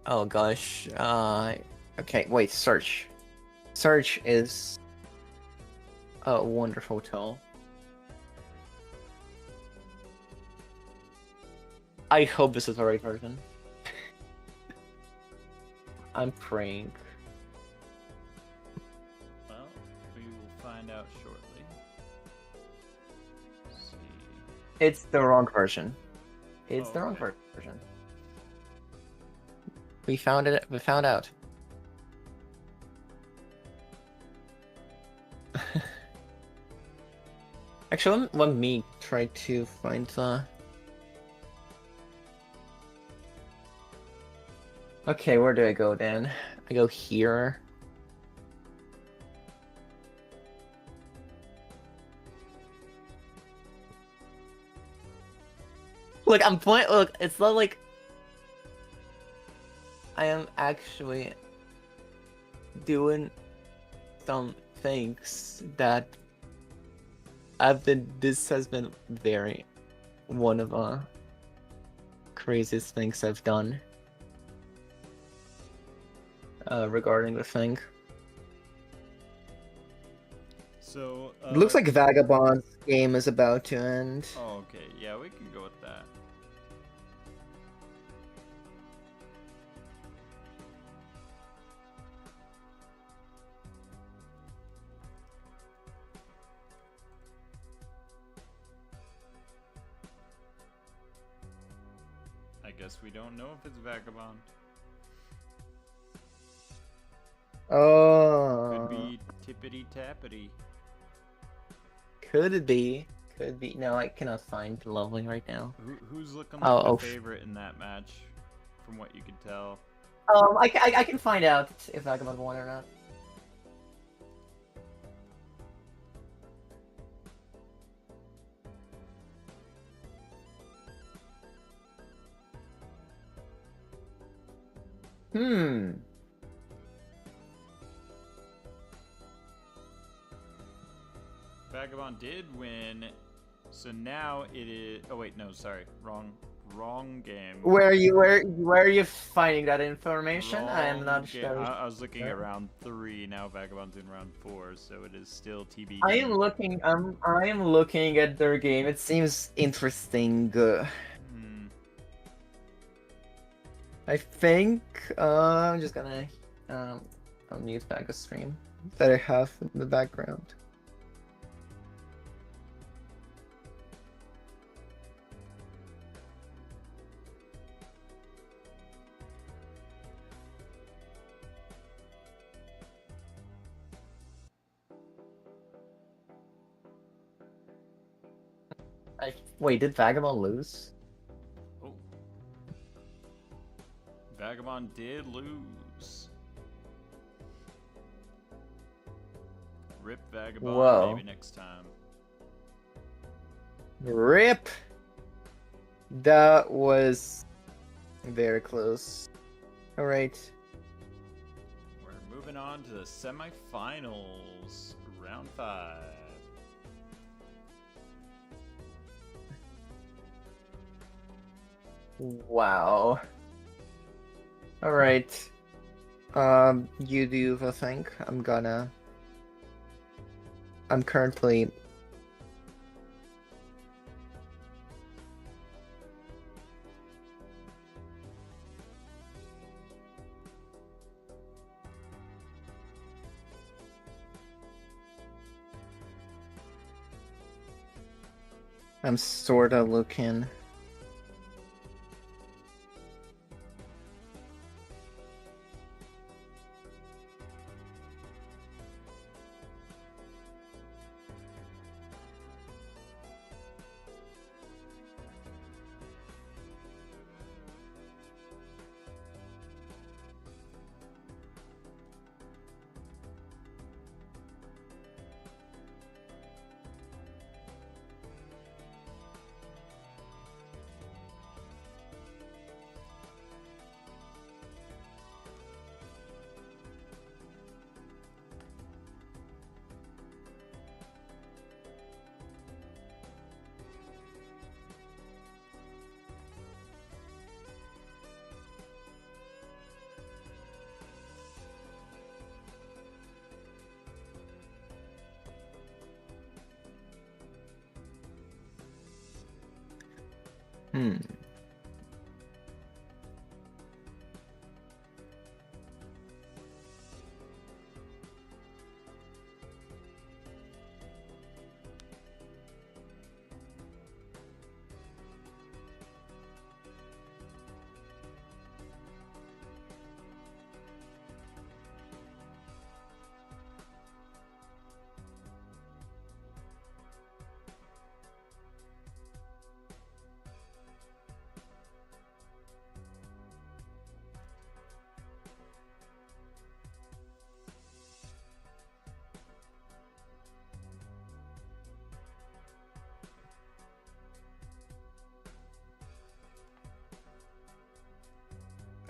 oh gosh. Okay, wait. Search. Search is a wonderful tool. I hope this is the right version. I'm praying.
Well, we will find out shortly. Let's see.
It's the wrong version. It's
Oh,
the wrong
okay.
version. We found it. We found out. Actually, let me try to find the. Okay, where do I go then? I go here. Look, I'm point. Look, it's not like I am actually doing some things that I've been. This has been very one of the craziest things I've done regarding the thing.
So,
It looks like Vagabond's game is about to end.
oh, okay. Yeah, we can go with that. I guess we don't know if it's Vagabond.
Oh.
Could be Tippity Tappity.
Could it be? Could be. No, I cannot find Lovely right now.
Who's looking like
Oh,
the favorite in that match, from what you could tell?
I can find out if Vagabond won or not. Hmm.
Vagabond did win, so now it is. Oh wait, no, sorry, wrong game.
Where are you finding that information? I am not
game.
sure.
I was looking at round 3. Now Vagabond's in round 4, so it is still TBD.
I am looking at their game. It seems interesting. I think I'm just gonna unmute back a stream that I have in the background. Wait, did Vagabond lose?
Oh. Vagabond did lose. Rip Vagabond,
Whoa.
maybe next time.
Rip! That was very close. Alright.
We're moving on to the semifinals, round 5.
Wow. Alright. You do the thing. I'm currently... I'm sorta looking.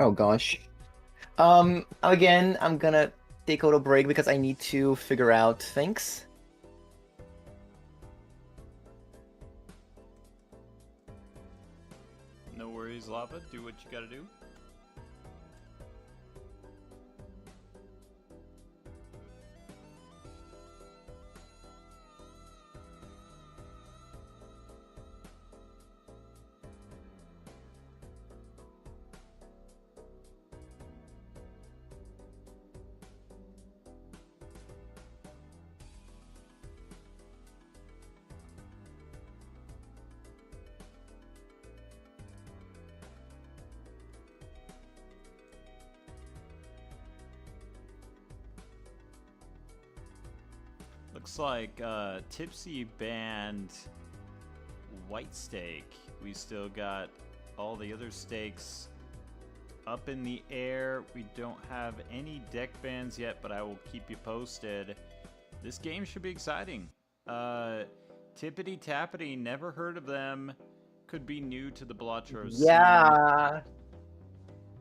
Oh gosh. Again, I'm gonna take a little break because I need to figure out things.
No worries, Lava. Do what you gotta do. looks like Tipsy banned White Steak. We still got all the other steaks up in the air. We don't have any deck bans yet, but I will keep you posted. This game should be exciting. Tippity Tappity, never heard of them. Could be new to the Balatro scene.
Yeah.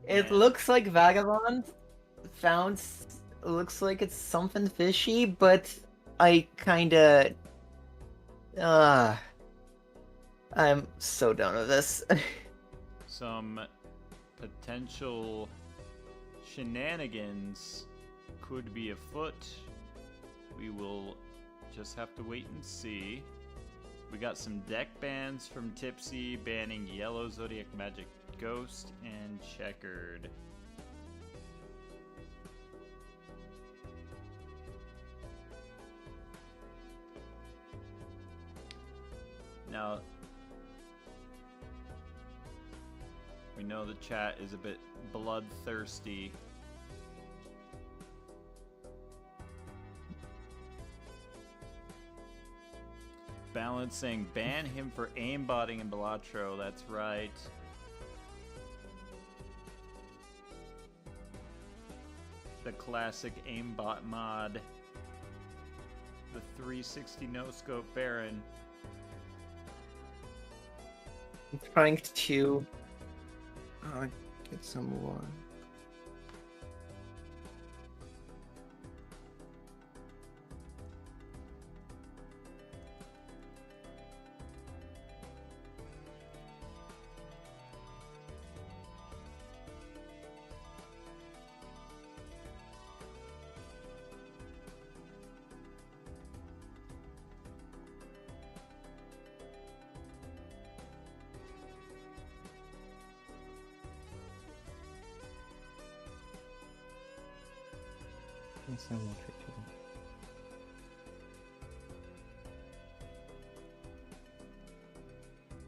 It
And-
looks like Vagabond found. Looks like it's something fishy, but I kinda. I'm so done with this.
Some potential shenanigans could be afoot. We will just have to wait and see. We got some deck bans from Tipsy, banning Yellow, Zodiac Magic, Ghost, and Checkered. Now, we know the chat is a bit bloodthirsty. Balance saying ban him for aimbotting in Balatro. That's right. The classic aimbot mod. The 360 no scope Baron.
I'm trying to get some more.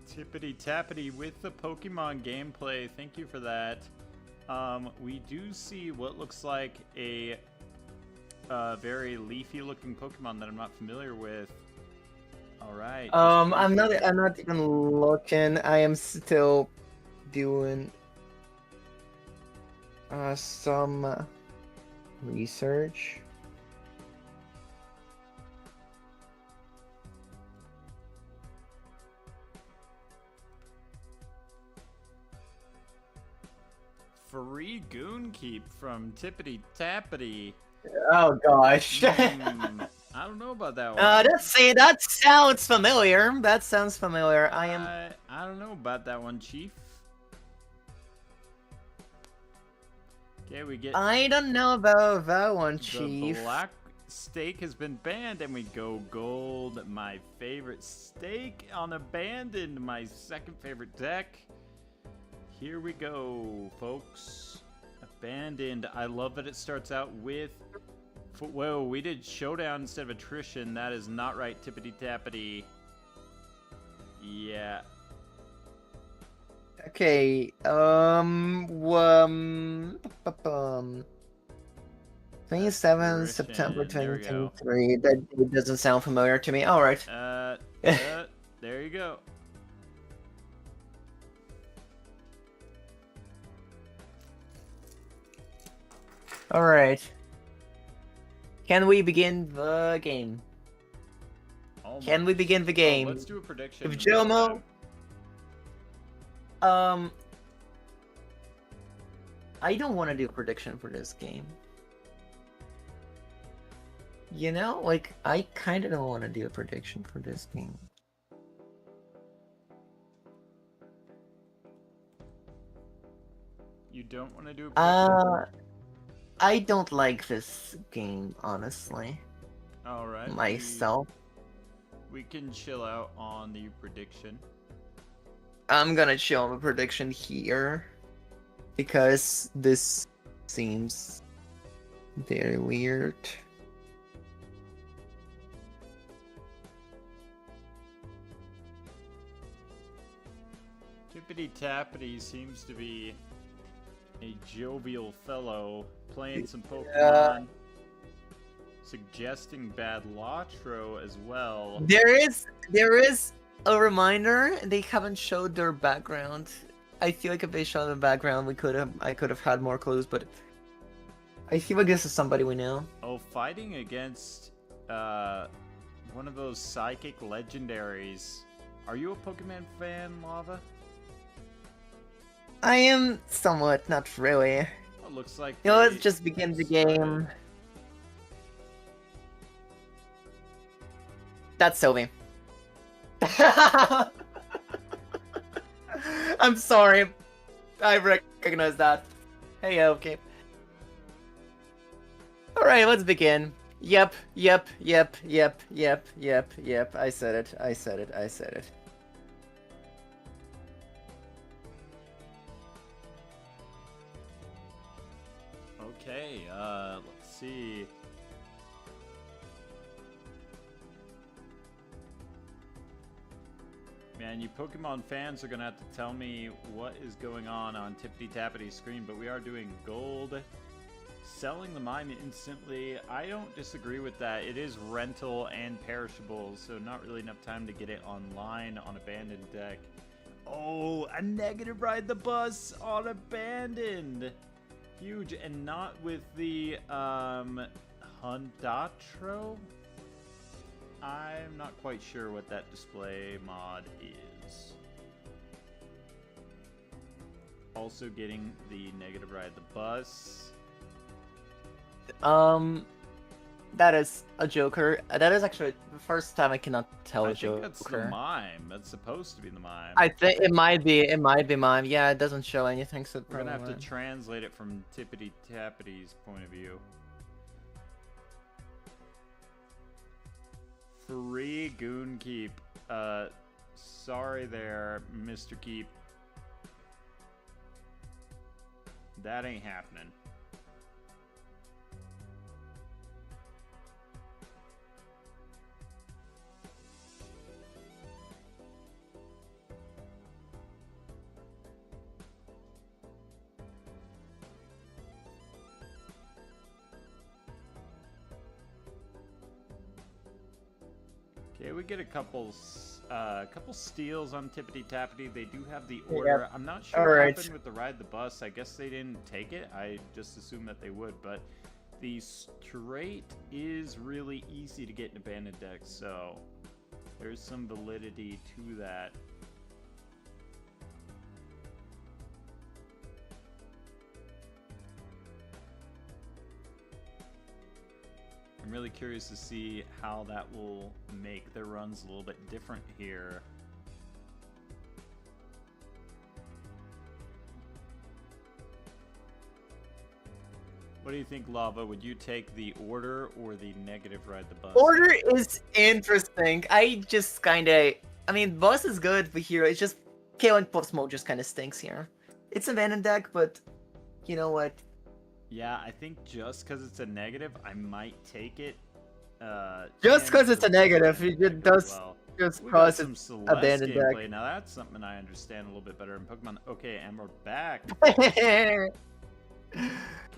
Tippity Tappity with the Pokemon gameplay. Thank you for that. We do see what looks like a very leafy looking Pokemon that I'm not familiar with. All right.
I'm not even looking. I am still doing some research.
Free Goon Keep from Tippity Tappity.
Oh gosh.
I don't know about that one.
That sounds familiar. That sounds familiar.
I don't know about that one, Chief. Okay, we get
I don't know about that one,
the
Chief.
black steak has been banned, and we go gold. My favorite steak on Abandoned, my second favorite deck. Here we go, folks. Abandoned. I love that it starts out with... Whoa, we did Showdown instead of Attrition. That is not right, Tippity Tappity. Yeah.
Okay, 27 September
Attrition. There we go.
2023. That doesn't sound familiar to me. Alright.
There you go.
Alright. Can we begin the game?
Almost.
Can we begin the game?
Let's do a prediction.
If Jomo... I don't want to do a prediction for this game. You know, like, I kind of don't want to do a prediction for this game.
You don't want to do a prediction?
I don't like this game, honestly.
Alright.
Myself.
We can chill out on the prediction.
I'm gonna chill on the prediction here. Because this seems very weird.
Tippity Tappity seems to be a jovial fellow playing some Pokemon. suggesting Balatro as well.
There is a reminder. They haven't showed their background. I feel like if they showed the background, I could have had more clues, but I feel like this is somebody we know.
Oh, fighting against one of those psychic legendaries. Are you a Pokemon fan, Lava?
I am somewhat, not really.
It looks like.
Let's just begin the game. That's Sylvie. I'm sorry. I recognize that. Hey, okay. Alright, let's begin. Yep. I said it.
Okay, let's see. Man, you Pokemon fans are gonna have to tell me what is going on Tippity Tappity's screen, but we are doing gold. Selling the mine instantly, I don't disagree with that. It is rental and perishable, so not really enough time to get it online on Abandoned Deck. Oh, a negative ride the bus on Abandoned! Huge, and not with the, Hundatro? I'm not quite sure what that display mod is. Also getting the negative ride the bus.
That is a Joker. That is actually the first time I cannot tell a Joker.
I think that's the mime. That's supposed to be the mime.
I think it might be mime. Yeah, it doesn't show anything, so
we're gonna have to translate it from Tippity Tappity's point of view. Free Goon Keep. Sorry there, Mr. Keep. That ain't happening. Okay, we get a couple steals on Tippity Tappity. They do have the order.
Yep.
I'm not sure what happened with the ride the bus. I guess they didn't take it. I just assumed that they would, but the straight is really easy to get in Abandoned Deck, so there's some validity to that. I'm really curious to see how that will make their runs a little bit different here. What do you think, Lava? Would you take the order or the negative ride the bus?
Order is interesting. I mean, bus is good, but here it's just KO Post Mode just kind of stinks here. It's an Abandoned Deck, but you know what?
Yeah, I think just because it's a negative, I might take it.
Just because it's a negative, it does just cause
it's
Abandoned Deck.
Now that's something I understand a little bit better in Pokemon. Okay, and we're back. Okay,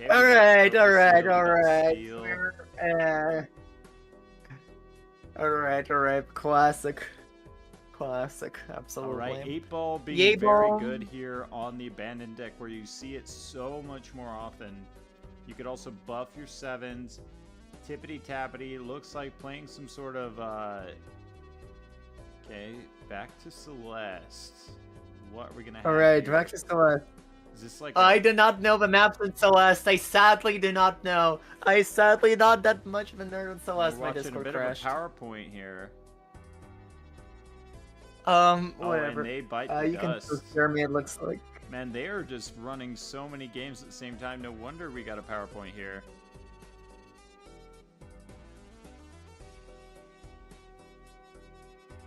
alright. Classic, absolutely.
Alright, 8-Ball being very good here on the Abandoned Deck, where you see it so much more often. You could also buff your 7s. Tippity Tappity looks like playing some sort of, okay, back to Celeste. What are we gonna have
Alright,
here?
back to Celeste.
Is this like
I do not know the maps in Celeste. I sadly do not know. I sadly not that much of a nerd in Celeste. My Discord crashed.
A bit of a PowerPoint here.
Whatever.
And they bite the
you
dust.
can scare me, it looks like.
Man, they are just running so many games at the same time. No wonder we got a PowerPoint here.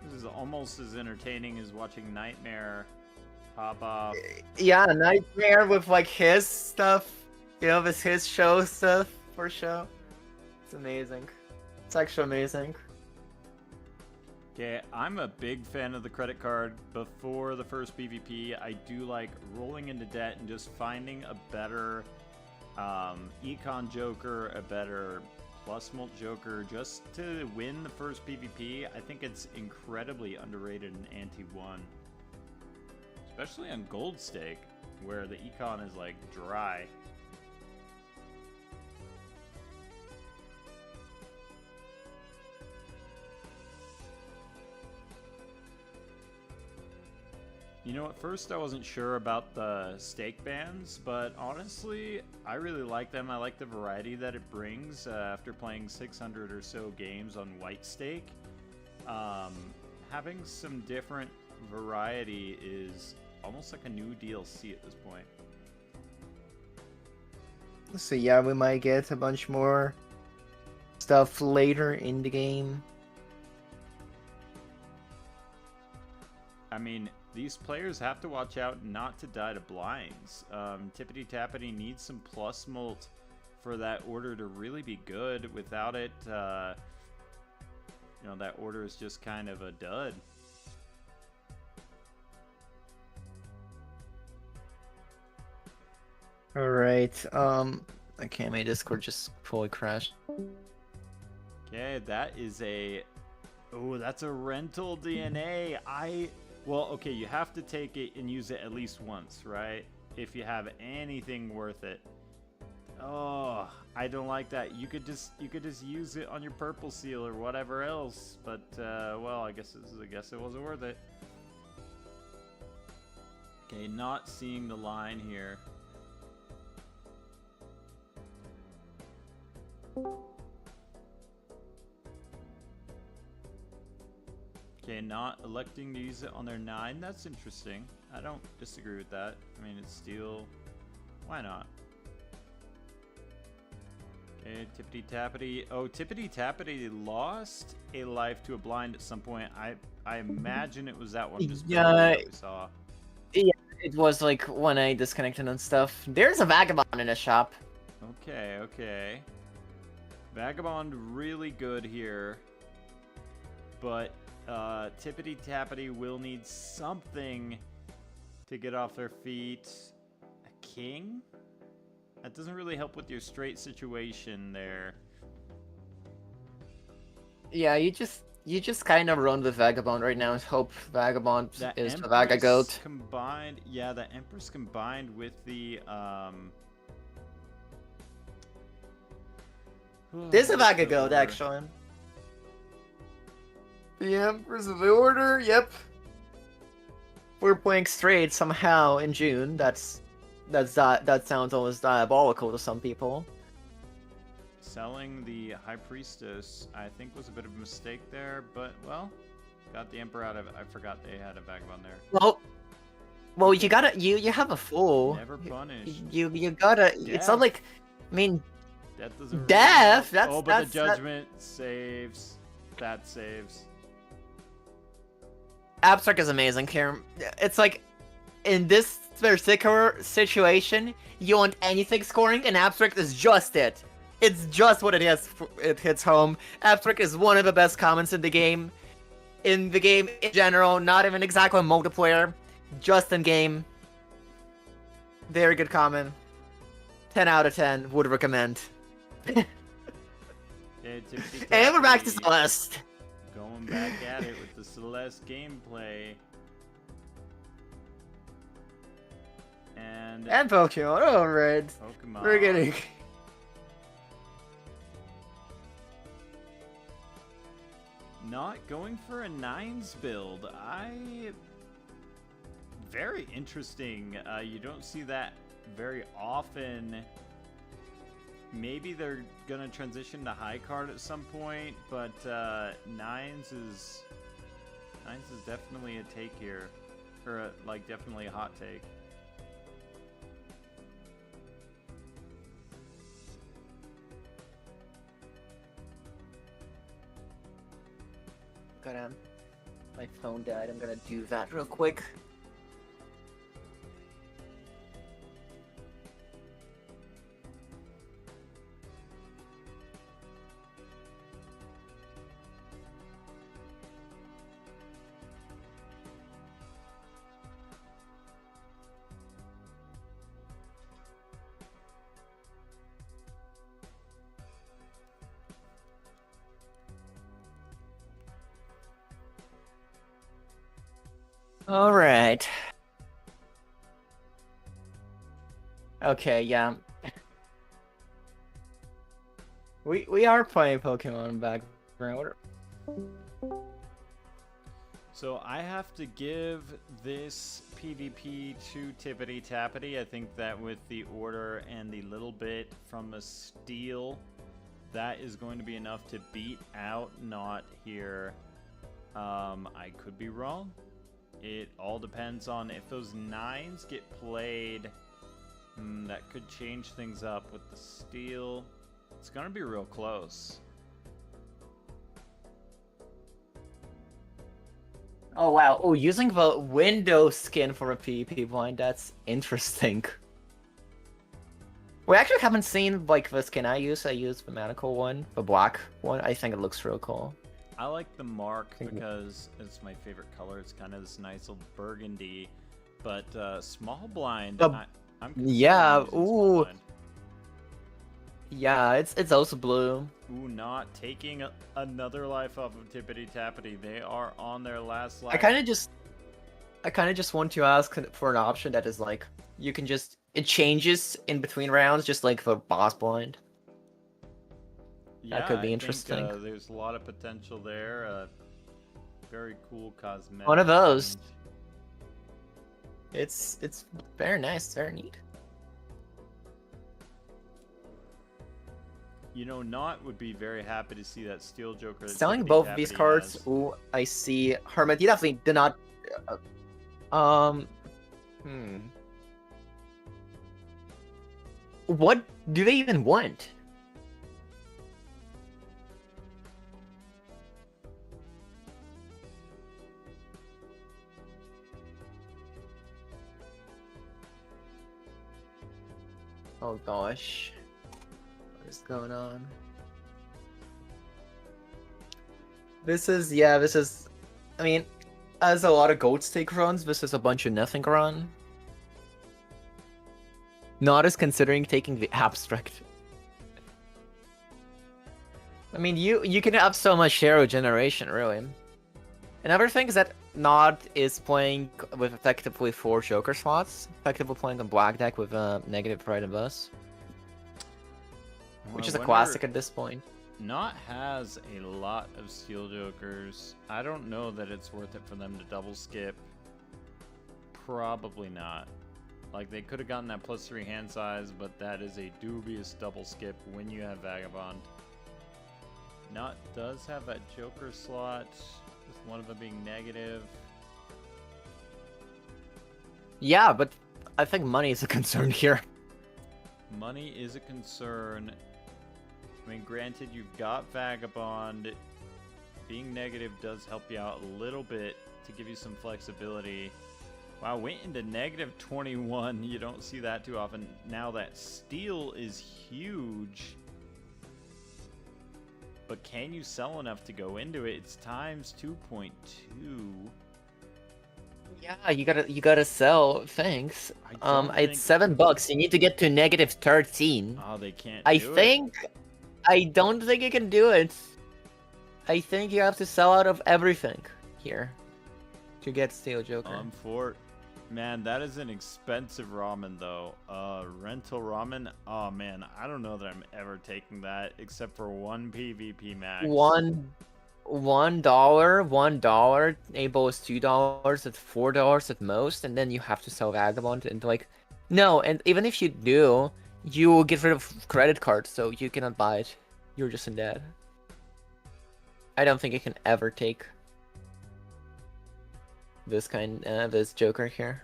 This is almost as entertaining as watching Nightmare pop off.
Yeah, Nightmare with like his stuff. You know, this his show stuff for show. It's amazing. It's actually amazing.
Okay, I'm a big fan of the credit card. Before the first PvP, I do like rolling into debt and just finding a better Econ Joker, a better plus Molt Joker just to win the first PvP. I think it's incredibly underrated in Ante 1. Especially on Gold Stake, where the econ is like dry. You know, at first I wasn't sure about the stake bans, but honestly, I really like them. I like the variety that it brings after playing 600 or so games on white stake. Having some different variety is almost like a new DLC at this point.
So yeah, we might get a bunch more stuff later in the game.
I mean, these players have to watch out not to die to blinds. Tippity Tappity needs some plus molt for that order to really be good. Without it, you know, that order is just kind of a dud.
Alright, okay, my Discord just fully crashed.
Okay, that is a... Oh, that's a rental DNA. Well, okay, you have to take it and use it at least once, right? If you have anything worth it. Oh, I don't like that. You could just use it on your purple seal or whatever else. But well, I guess it wasn't worth it. Okay, not seeing the line here. Okay, not electing to use it on their 9. That's interesting. I don't disagree with that. I mean, it's steel. Why not? Okay, Tippity Tappity. Oh, Tippity Tappity lost a life to a blind at some point. I imagine it was that one just that we saw.
Yeah, it was like when I disconnected and stuff. There's a vagabond in the shop.
Okay, okay. Vagabond really good here. But Tippity Tappity will need something to get off their feet. A king? That doesn't really help with your straight situation there.
Yeah, you just kind of run with Vagabond right now and hope Vagabond is the Vagagoat.
Combined, yeah, the Empress combined with the
This is a Vagagoat, actually. The Empress of the Order, yep. We're playing straight somehow in June. That sounds almost diabolical to some people.
Selling the High Priestess, I think, was a bit of a mistake there, but well, got the Emperor out of it. I forgot they had a Vagabond there.
Well, you gotta you have a fool.
Never punished.
You gotta.
Death.
It's not like, I mean,
Death doesn't.
Death.
Really but the Judgment saves. That saves.
Abstract is amazing here. It's like, in this particular situation, you want anything scoring, and Abstract is just it. It's just what it is. It hits home. Abstract is one of the best comments in the game. In the game in general, not even exactly multiplayer. Just in game. Very good comment. 10 out of 10. Would recommend. And we're back to Celeste.
Going back at it with the Celeste gameplay. And
Pokemon. Alright.
Pokemon.
We're getting...
Not going for a 9s build. Very interesting. You don't see that very often. Maybe they're gonna transition to high card at some point, but 9s is definitely a take here, or like definitely a hot take.
My phone died. I'm gonna do that real quick. All right. Okay, yeah. We are playing Pokemon background.
So I have to give this PvP to Tippity Tappity. I think that with the order and the little bit from a steal, that is going to be enough to beat out Not here. I could be wrong. It all depends on if those 9s get played. That could change things up with the steal. It's going to be real close.
Oh wow! Oh, using the window skin for a PvP blind, that's interesting. We actually haven't seen like the skin I use. I use the magical one, the black one. I think it looks real cool.
I like the mark because it's my favorite color. It's kind of this nice little burgundy, but small blind. I'm
yeah. Ooh.
blind.
Yeah, it's also blue.
Ooh, Not taking another life off of Tippity Tappity. They are on their last life.
I kind of just want to ask for an option that is like you can just it changes in between rounds, just like the boss blind.
Yeah,
that could be
I
interesting.
Think, there's a lot of potential there. Very cool cosmetic.
One of those. It's very nice, very neat.
You know, Not would be very happy to see that Steel Joker.
Selling both of these cards.
Has.
Ooh, I see. Hermit, you definitely did not. What do they even want? Oh gosh. What is going on? This is, I mean, as a lot of Goat Stake runs, this is a bunch of nothing run. Not as considering taking the abstract. I mean, you can have so much hero generation, really. Another thing is that Nod is playing with effectively 4 Joker slots, effectively playing a black deck with a negative Pride and Bus. Which is a classic at this point.
Not has a lot of Steel Jokers. I don't know that it's worth it for them to double skip. Probably not. Like, they could have gotten that +3 hand size, but that is a dubious double skip when you have Vagabond. Not does have that Joker slot, with one of them being negative.
Yeah, but I think money is a concern here.
Money is a concern. I mean, granted, you've got Vagabond. Being negative does help you out a little bit to give you some flexibility. Wow, went into -21. You don't see that too often. Now that steal is huge. But can you sell enough to go into it? It's times 2.2.
Yeah, you gotta sell. Thanks. It's $7. You need to get to -13.
Oh, they can't.
I don't think you can do it. I think you have to sell out of everything here to get Steel Joker.
Man, that is an expensive ramen though. Rental ramen. Oh man, I don't know that I'm ever taking that except for one PvP max. $1, Able is $2, at $4 at most, and then you have to sell Vagabond and like, no, and even if you do, you will get rid of credit cards, so you cannot buy it. You're just in debt. I don't think you can ever take this Joker here.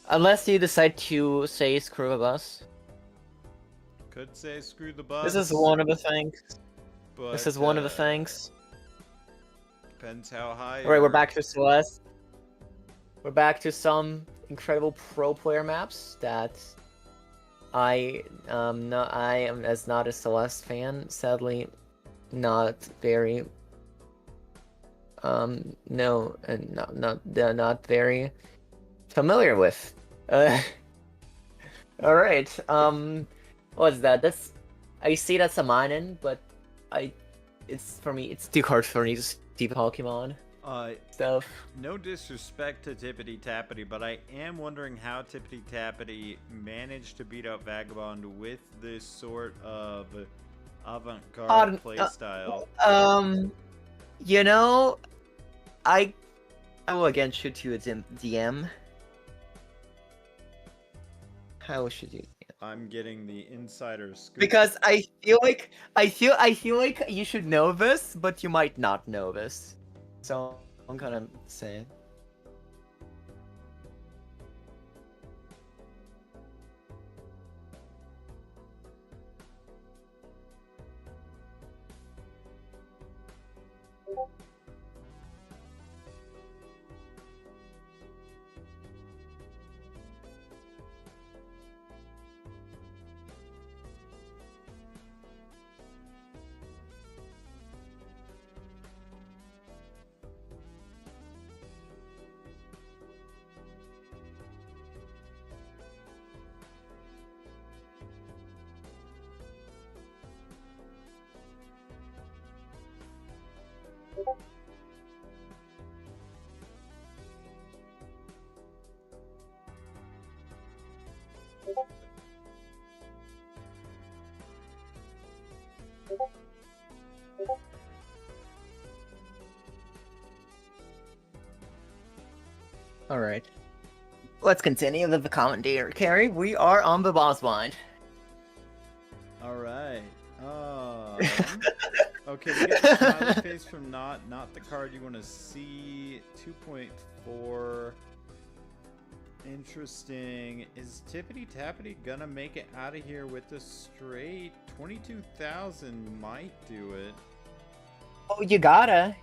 Unless you decide to say screw the bus. Could say screw the bus.
This is one of the things.
But,
this is one of the things.
Depends how high.
Alright, we're back to Celeste. We're back to some incredible pro player maps that I am as not a Celeste fan, sadly not very not very familiar with. Alright, what's that? I see that's a Minun, but it's for me, it's too hard for me to see Pokemon. stuff.
No disrespect to Tippity Tappity, but I am wondering how Tippity Tappity managed to beat out Vagabond with this sort of avant-garde playstyle.
You know, I will again shoot you a DM. How should you?
I'm getting the insider scoop.
Because I feel like you should know this, but you might not know this. So I'm gonna say. All right. Let's continue with the commentary. We are on the boss blind.
All right. Okay, we get the smiley face from not the card you want to see. 2.4. Interesting. Is Tippity Tappity gonna make it out of here with a straight 22,000? Might do it.
Oh, you gotta.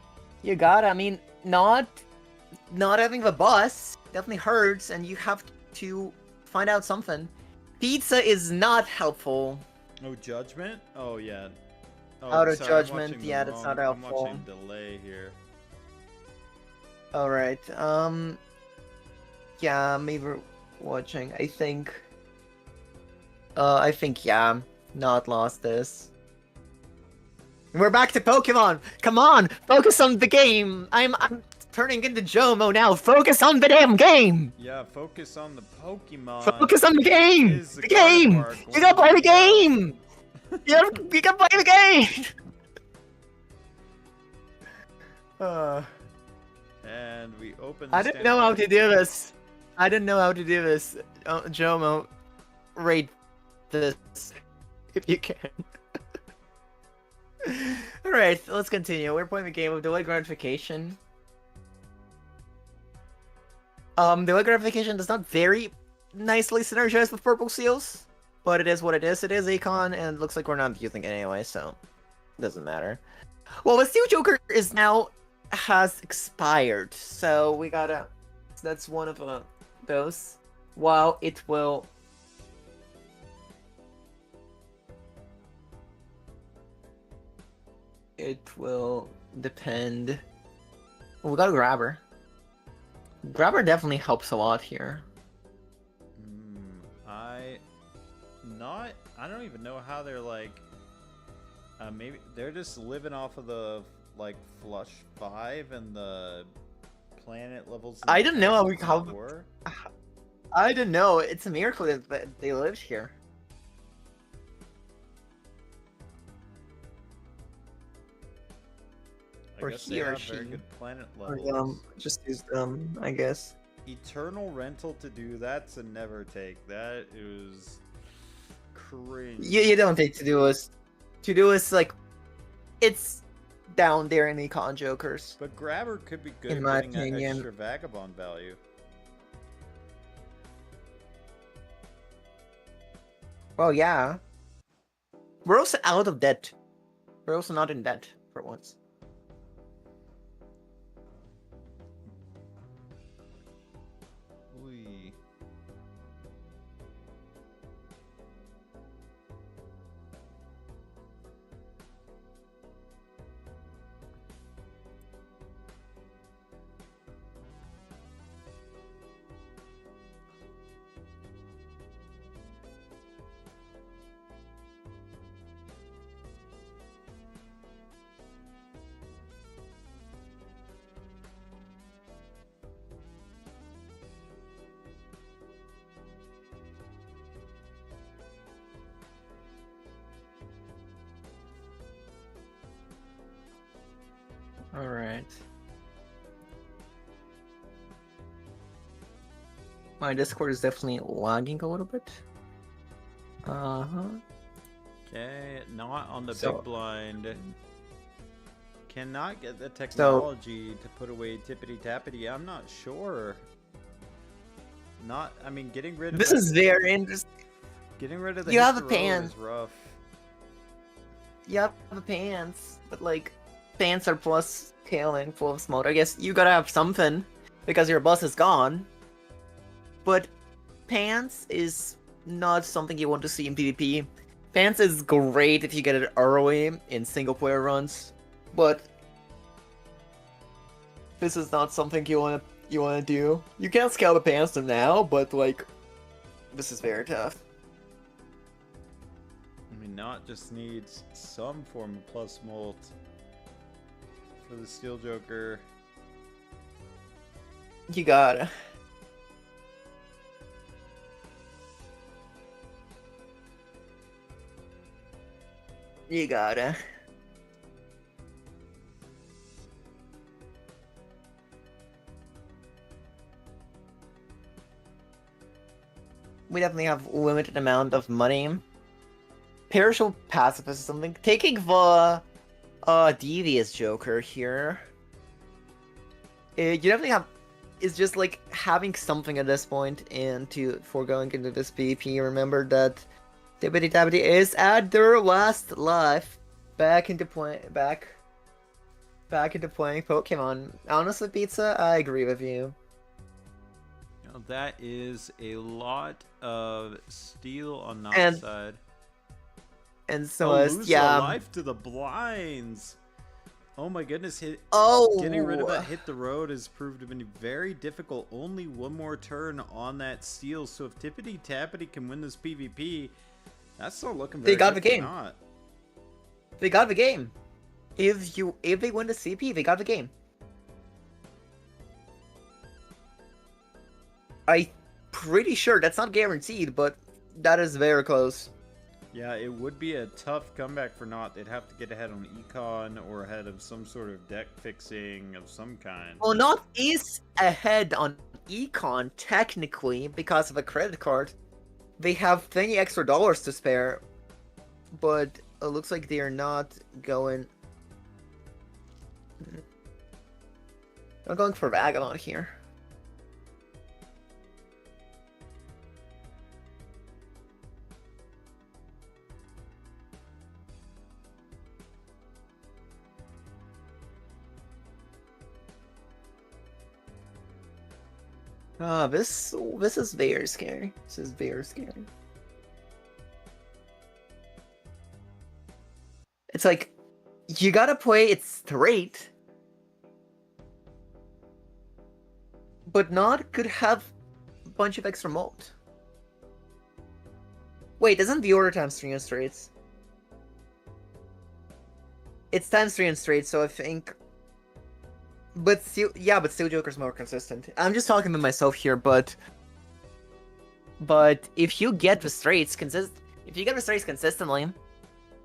I mean, not having the boss definitely hurts, and you have to find out something. Pizza is not helpful.
Oh, Judgment? Oh, yeah. Oh,
Out of
sorry,
Judgment, yeah, that's not
I'm
helpful.
watching delay here.
Alright, yeah, maybe watching, I think, yeah, not lost this. We're back to Pokemon! Come on! Focus on the game! I'm turning into Jomo now! Focus on the damn game!
Yeah, focus on the Pokemon!
Focus on the game! The game! You gotta play the game! you gotta play the game!
And we open.
I didn't know how to do this. Jomo, rate this if you can. Alright, let's continue. We're playing the game of delayed gratification. Delayed gratification does not very nicely synergize with purple seals, but it is what it is. It is Akon, and it looks like we're not using it anyway, so it doesn't matter. Well, the Steel Joker has expired, so we gotta. That's one of those. While it will. It will depend. Oh, we got a grabber. Grabber definitely helps a lot here.
I don't even know how they're like. Maybe they're just living off of the like flush 5 and the planet levels.
I didn't know how. I didn't know. It's a miracle that they lived here. Or he or she.
Very good planet levels.
Just use them, I guess.
Eternal rental to do that's a never take. That is cringe.
You don't take to do us. To do us like, it's down there in the con jokers.
But grabber could be good
in my
getting
opinion.
An extra vagabond value.
Well, yeah. We're also out of debt. We're also not in debt for once. Alright. My Discord is definitely lagging a little bit. Uh-huh.
Okay, not on the
So-
big blind. Cannot get the technology to put away Tippity Tappity. I'm not sure. I mean, getting rid of
This
that,
is very interesting.
getting rid of the
You
hit
have
the
a
road
pan.
is rough.
You have the pants, but like, pants are plus tailing full of smoke. I guess you gotta have something because your bus is gone. But pants is not something you want to see in PvP. Pants is great if you get it early in single player runs, but this is not something you wanna do. You can scale the pants to now, but like, this is very tough.
I mean, not just needs some form of plus molt for the Steel Joker.
You gotta. You gotta. We definitely have limited amount of money. Perishable pacifist is something. Taking the devious Joker here. You definitely have. It's just like having something at this point, and for going into this PvP, remember that Tippity Tappity is at their last life, back into playing Pokemon. Honestly, Pizza, I agree with you.
Now, that is a lot of steel on that
And-
side.
And so
lose
yeah.
a life to the blinds. Oh my goodness!
Oh,
Getting rid of that hit the road has proved to be very difficult. Only one more turn on that steel. So if Tippity Tappity can win this PvP, that's still looking very
They got
good
the
for
game.
Not.
They got the game. If they win the CP, they got the game. I'm pretty sure that's not guaranteed, but that is very close.
Yeah, it would be a tough comeback for Not. They'd have to get ahead on Econ or ahead of some sort of deck fixing of some kind.
Well, Not is ahead on Econ technically because of a credit card. They have plenty extra dollars to spare, but it looks like they are not going. I'm going for Vagabond here. This is very scary. This is very scary. It's like you gotta play it straight, but Not could have a bunch of extra mult. Wait, isn't the order times 3 and straights? It's times 3 and straight, so I think. But still, yeah, but still Joker's more consistent. I'm just talking to myself here, but if you get the straights consistently,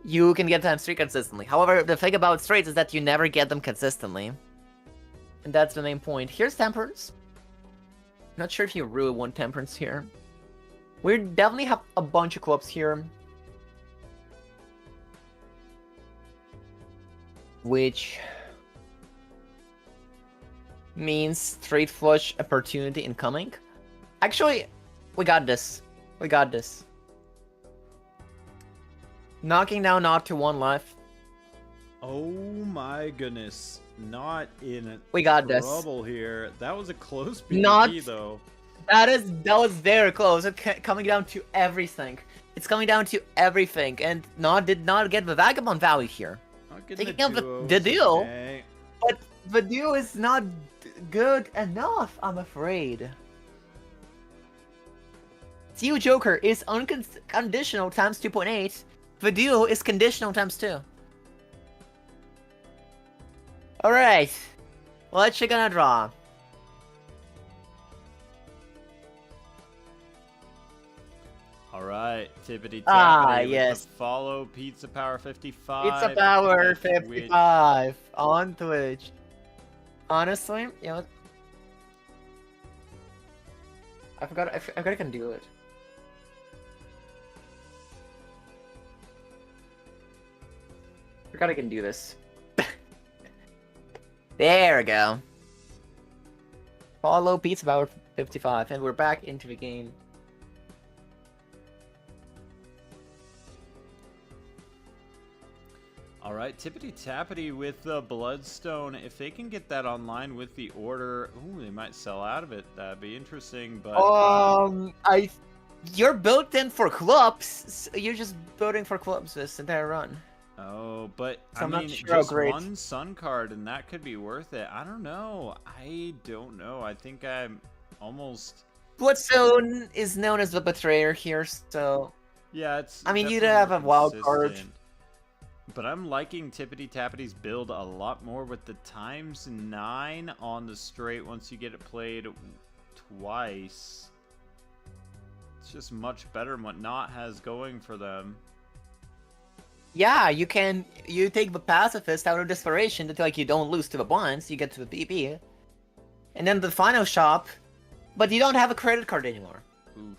you can get times 3 consistently. However, the thing about straights is that you never get them consistently. And that's the main point. Here's Temperance. Not sure if you really want Temperance here. We definitely have a bunch of clubs here. Which means straight flush opportunity incoming. Actually, we got this. We got this. Knocking down Not to 1 life.
Oh my goodness. Not in
We got this.
trouble here. That was a close PvP
Not-
though.
That was very close. It's coming down to everything. It's coming down to everything, and Not did not get the Vagabond value here.
Not getting
Taking out the
duos,
deal.
okay.
But the deal is not good enough, I'm afraid. Steel Joker is unconditional times 2.8. The deal is conditional times 2. Alright. What you gonna draw?
Alright, Tippity Tappity
Ah,
with
yes.
the follow Pizza Power 55.
It's a power
with
55 on Twitch. Honestly, you know, I forgot I can do it. Forgot I can do this. There we go. Follow Pizza Power 55, and we're back into the game.
All right, Tippity Tappity with the Bloodstone. If they can get that online with the order, ooh, they might sell out of it. That'd be interesting. But
you're built in for clubs. You're just building for clubs this entire run.
Oh, but
So
I
I'm
mean,
not sure
just
how great.
one Sun card, and that could be worth it. I don't know. I don't know. I think I'm almost.
Bloodstone is known as the Betrayer here, so
Yeah, it's.
I mean, you'd
definitely
have
more
a wild card.
consistent. But I'm liking Tippity Tappity's build a lot more with the ×9 on the straight once you get it played twice. It's just much better than what Not has going for them.
Yeah, you take the pacifist out of desperation that like you don't lose to the blinds, you get to the PP. And then the final shop, but you don't have a credit card anymore.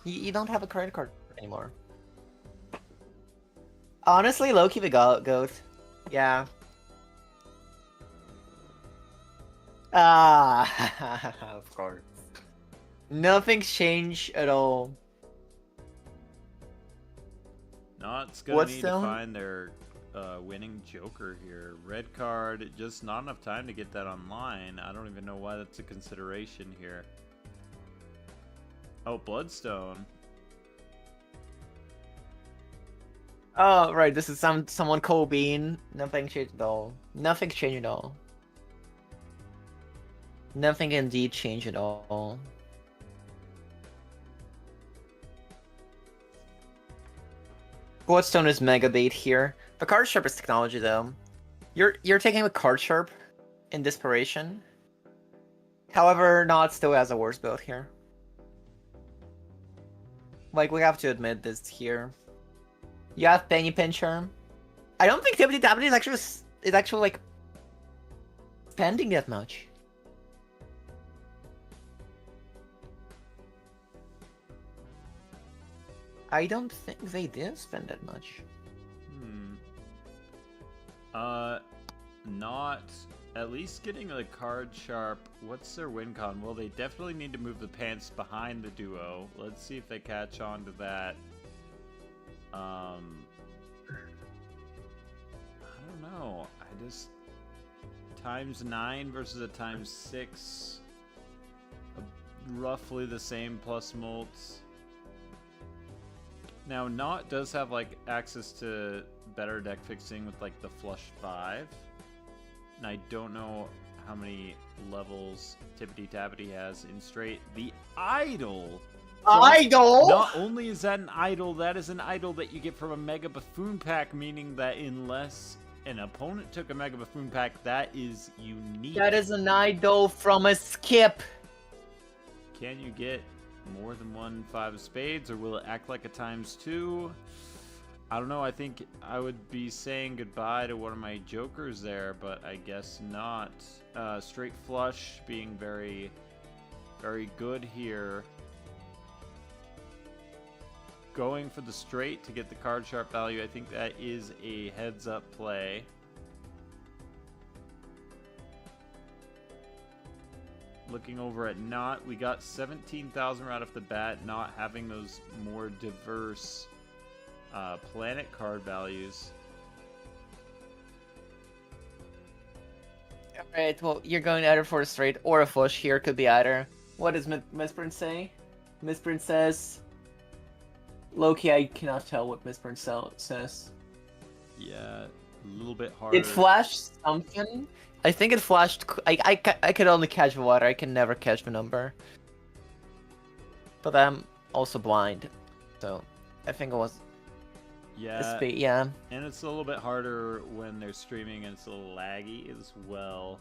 You don't have a credit card anymore. Honestly, low-key the goat. Yeah. Ah, of course. Nothing's changed at all.
Not's gonna need to find their winning Joker here. Red card, just not enough time to get that online. I don't even know why that's a consideration here. Oh, Bloodstone.
Oh, right, this is someone Cole Bean. Nothing changed at all. Nothing changed at all. Nothing indeed changed at all. Bloodstone is mega bait here. The card sharp is technology though. You're taking a card sharp in desperation. However, Not still has a worse build here. Like, we have to admit this here. You have Penny Pincher. I don't think Tippity Tappity is actually like spending that much. I don't think they did spend that much.
Not at least getting a card sharp. What's their win con? Well, they definitely need to move the pants behind the duo. Let's see if they catch on to that. I don't know. I just ×9 versus a ×6. Roughly the same plus mults. Now, Not does have like access to better deck fixing with like the flush 5. And I don't know how many levels Tippity Tappity has in straight. The Idol!
Idol?
Not only is that an idol, that is an idol that you get from a Mega Buffoon pack, meaning that unless an opponent took a Mega Buffoon pack, that is unique.
That is an idol from a skip.
Can you get more than one 5 of spades, or will it act like a ×2? I don't know. I think I would be saying goodbye to one of my jokers there, but I guess not. Straight flush being very, very good here. Going for the straight to get the card sharp value, I think that is a heads up play. Looking over at Not, we got 17,000 right off the bat, not having those more diverse planet card values.
Alright, well, you're going either for a straight or a flush here. Could be either. What does Misprint say? Misprint says... Loki, I cannot tell what Misprint says.
Yeah, a little bit harder.
It flashed something. I think it flashed... I could only catch the water. I can never catch the number. But I'm also blind. So, I think it was...
Yeah,
yeah.
And it's a little bit harder when they're streaming, and it's a little laggy as well.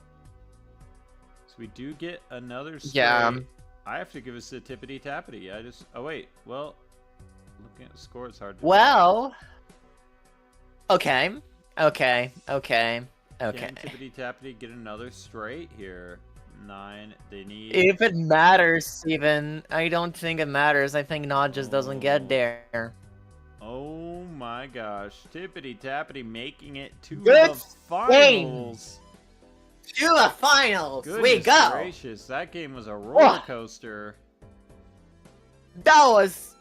So we do get another straight.
Yeah.
I have to give us a Tippity Tappity. Oh wait, well, looking at the score, it's hard to
Well... Okay. Okay.
Can Tippity Tappity get another straight here? 9. They need.
If it matters, Steven, I don't think it matters. I think Nod just doesn't get there.
Oh my gosh. Tippity Tappity making it to
Good
the finals.
To the finals!
Goodness
We go!
gracious, that game was a roller coaster.
That was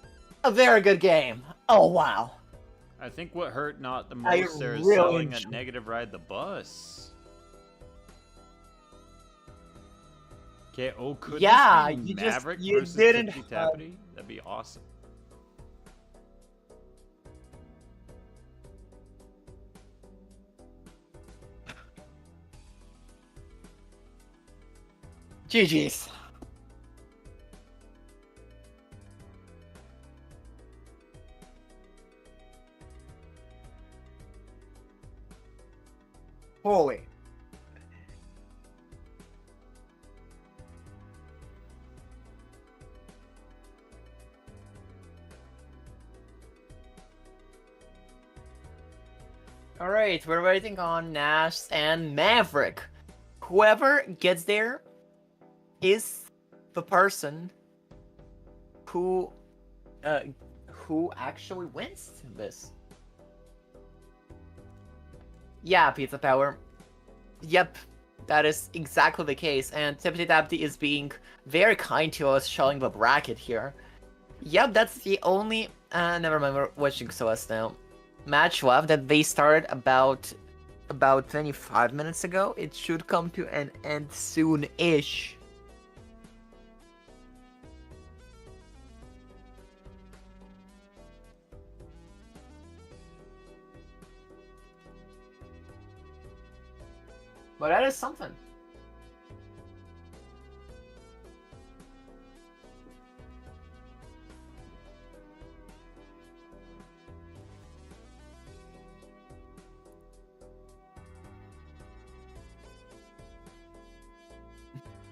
a very good game. Oh, wow.
I think what hurt not the
I
most there is
really
selling a
enjoyed-
negative ride the bus. Okay, oh, could
Yeah,
this be
you just-
Maverick
you
versus
didn't
Tippity Tappity? That'd be awesome.
GG's. Holy. Alright, we're waiting on Nash and Maverick. Whoever gets there is the person who actually wins this. Yeah, Pizza Power. Yep, that is exactly the case, and Tippity Tappity is being very kind to us, showing the bracket here. Yep, that's the only never mind, we're watching SOS now. Match left that they started about 25 minutes ago. It should come to an end soon-ish. But that is something.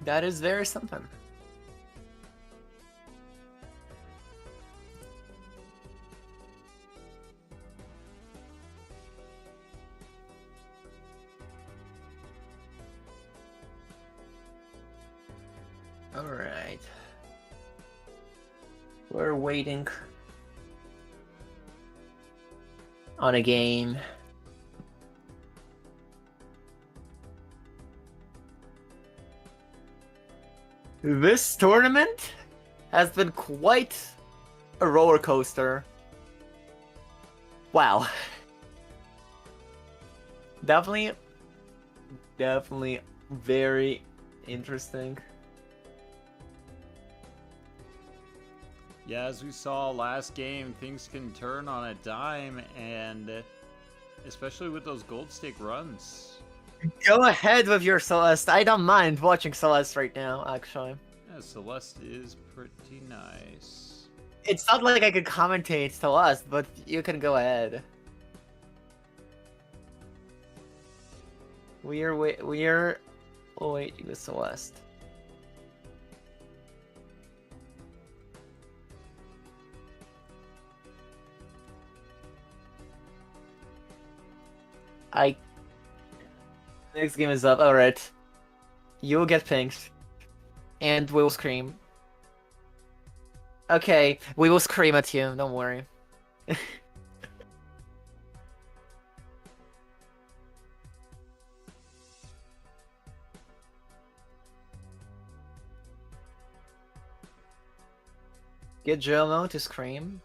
That is very something. Alright. We're waiting on a game. This tournament has been quite a roller coaster. Wow. Definitely very interesting.
Yeah, as we saw last game, things can turn on a dime, and especially with those gold stake runs.
Go ahead with your Celeste. I don't mind watching Celeste right now, actually.
Yeah, Celeste is pretty nice.
It's not like I could commentate Celeste, but you can go ahead. We're waiting with Celeste. Next game is up. Alright. You'll get pinked. And we will scream. Okay, we will scream at you, don't worry. Get Jomo to scream.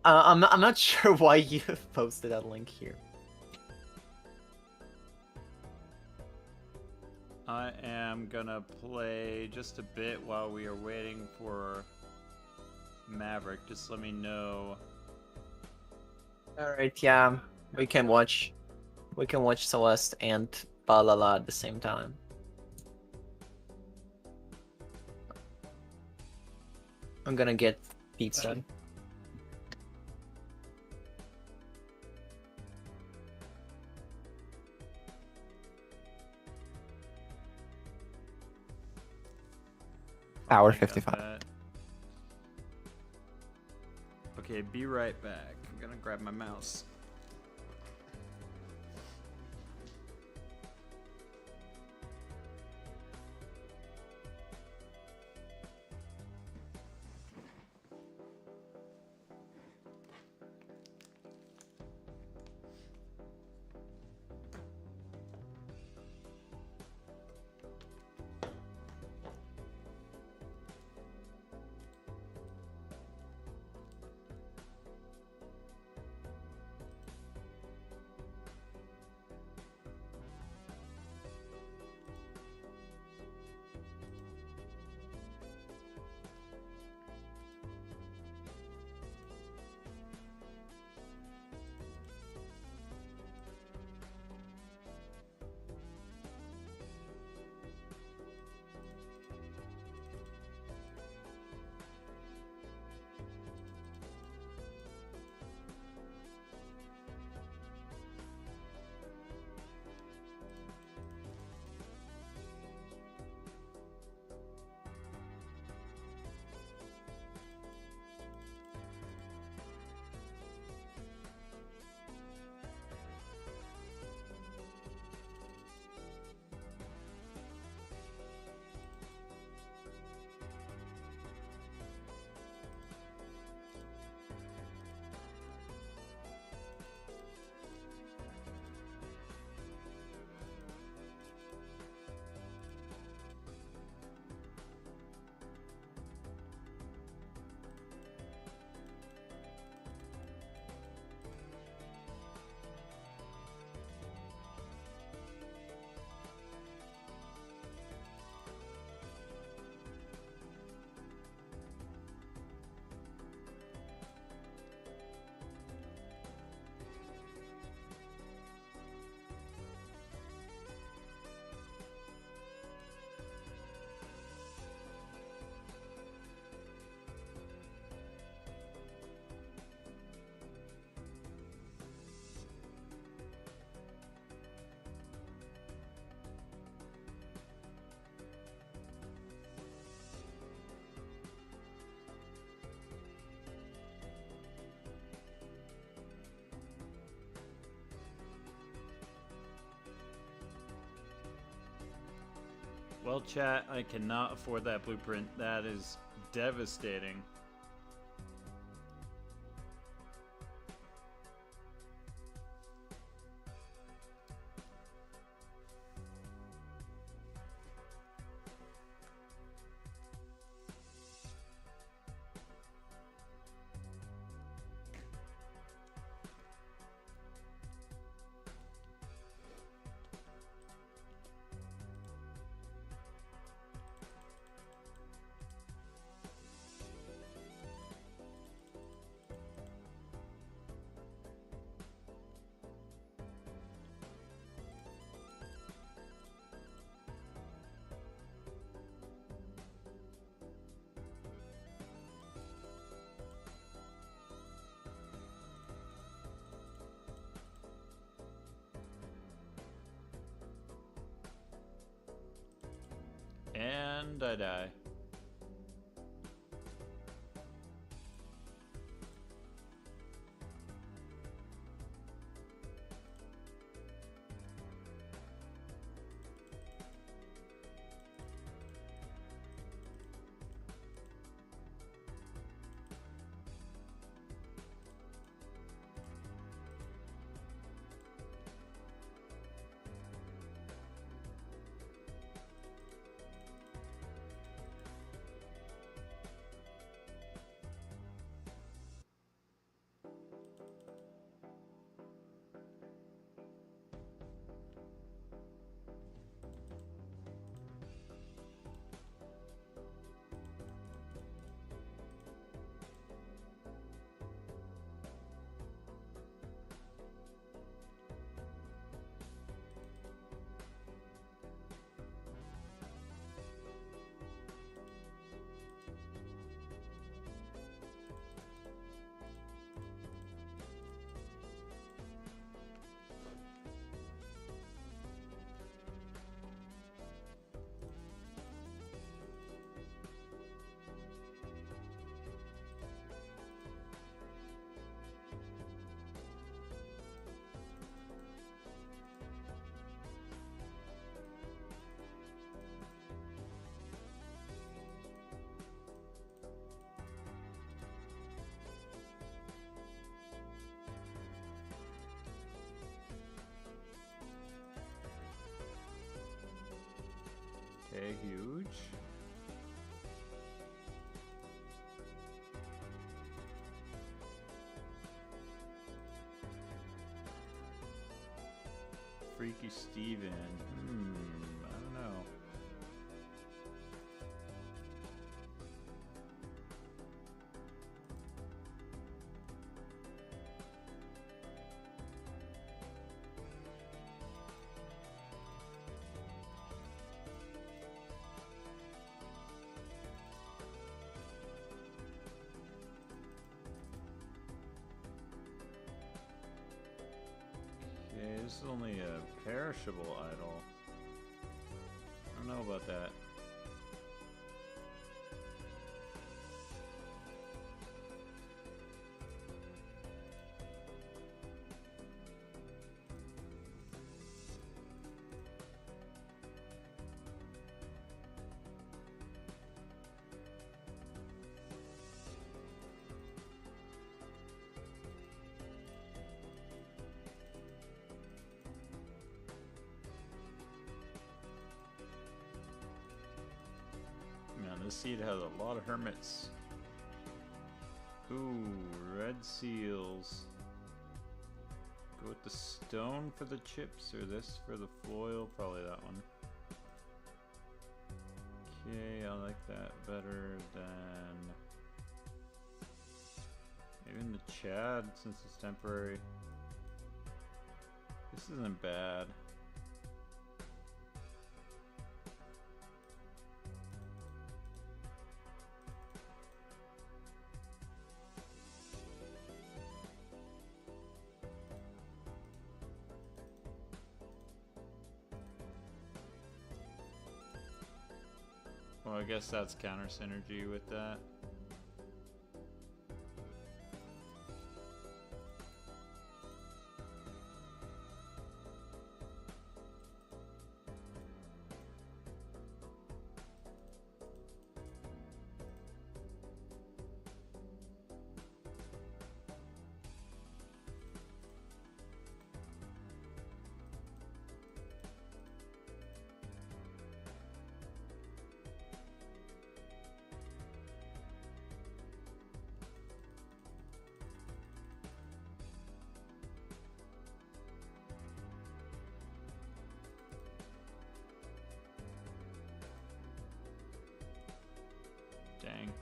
I'm not sure why you posted that link here.
I am gonna play just a bit while we are waiting for Maverick. Just let me know.
Alright, yeah. We can watch Celeste and Balala at the same time. I'm gonna get pizza. Hour
I got
55.
that. Okay, be right back. I'm gonna grab my mouse. Well, chat, I cannot afford that blueprint. That is devastating. And I die. Okay, huge. Freaky Steven. I don't know. Okay, this is only a perishable idol. I don't know about that. Man, this seed has a lot of hermits. Ooh, red seals. Go with the stone for the chips, or this for the foil? Probably that one. Okay, I like that better than even the Chad, since it's temporary. This isn't bad. Well, I guess that's counter synergy with that. Dang.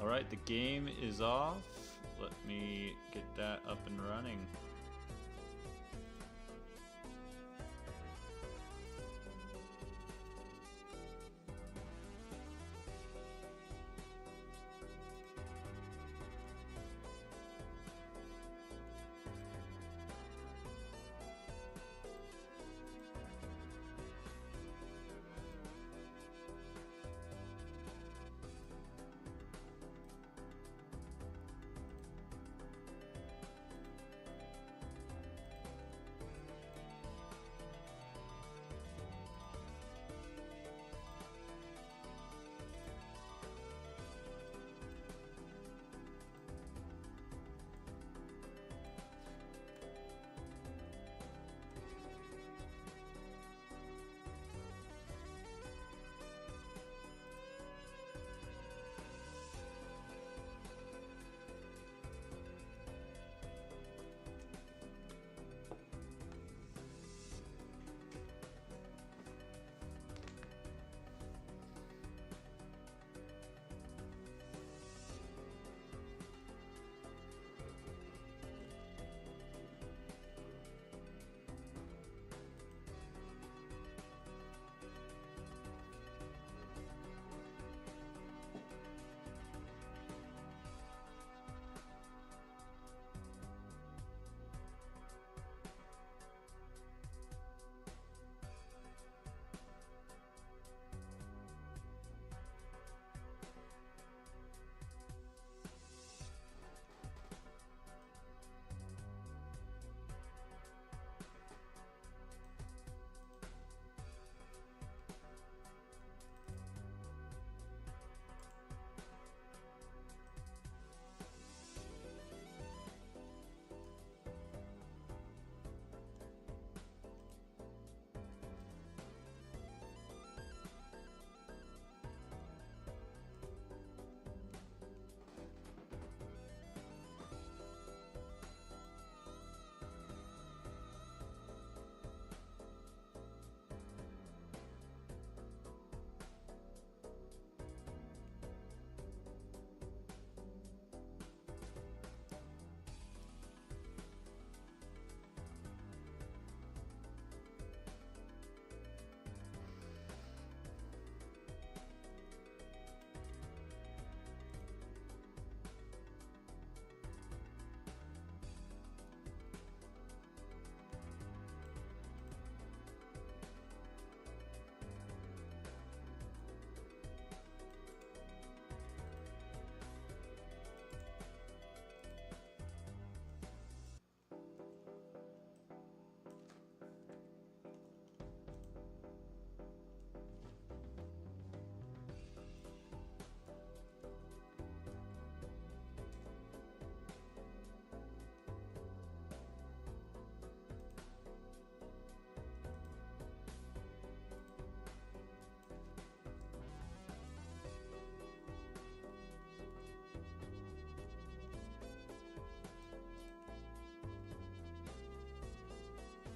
Alright, the game is off. Let me get that up and running.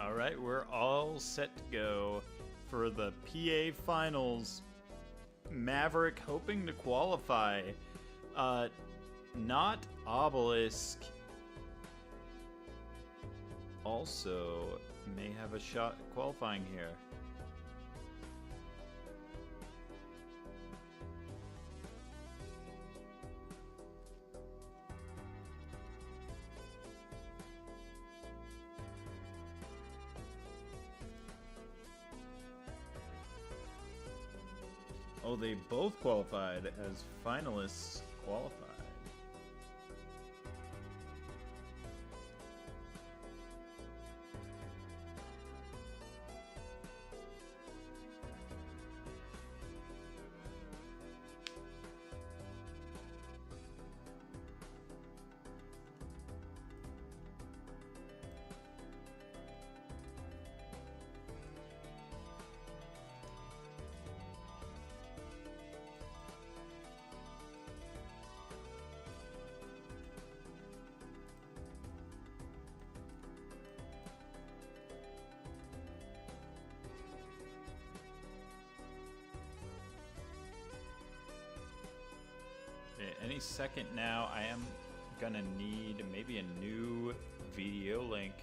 All right, we're all set to go for the PA finals. Maverick hoping to qualify. Not Obelisk. Also may have a shot at qualifying here. Oh, they both qualified as finalists qualified. Okay, any second now, I am gonna need maybe a new video link.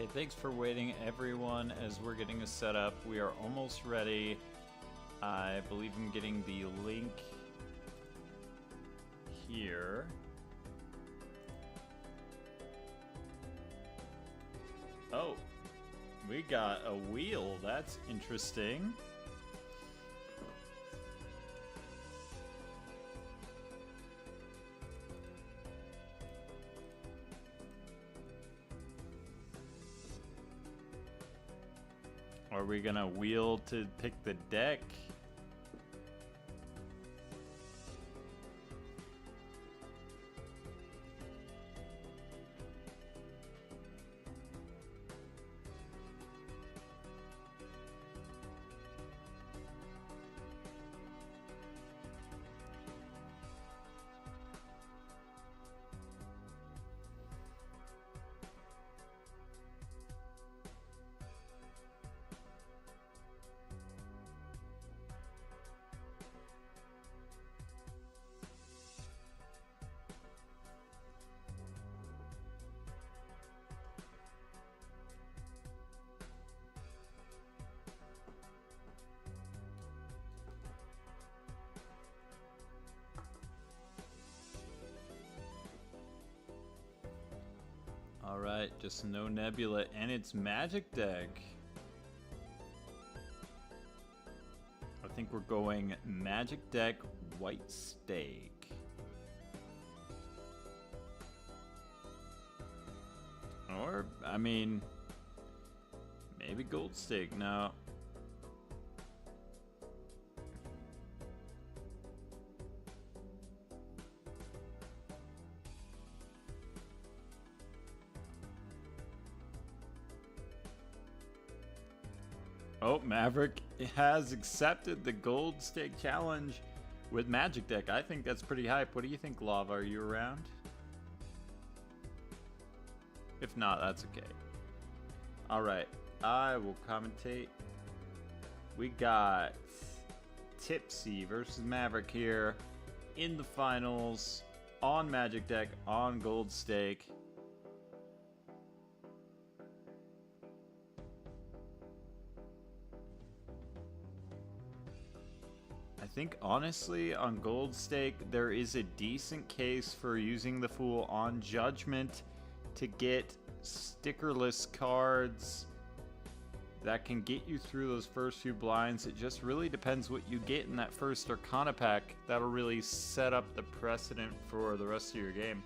Okay, thanks for waiting, everyone, as we're getting this set up. We are almost ready. I believe I'm getting the link here. Oh, we got a wheel. That's interesting. Are we gonna wheel to pick the deck? Alright, just no Nebula, and it's Magic Deck. I think we're going Magic Deck, White Stake. Or, I mean, maybe Gold Stake. No. Oh, Maverick has accepted the Gold Stake Challenge with Magic Deck. I think that's pretty hype. What do you think, Lava? Are you around? If not, that's okay. Alright, I will commentate. We got Tipsy versus Maverick here in the finals on Magic Deck on Gold Stake. I think honestly on Gold Stake there is a decent case for using the Fool on Judgment to get stickerless cards that can get you through those first few blinds. It just really depends what you get in that first Arcana pack. That'll really set up the precedent for the rest of your game.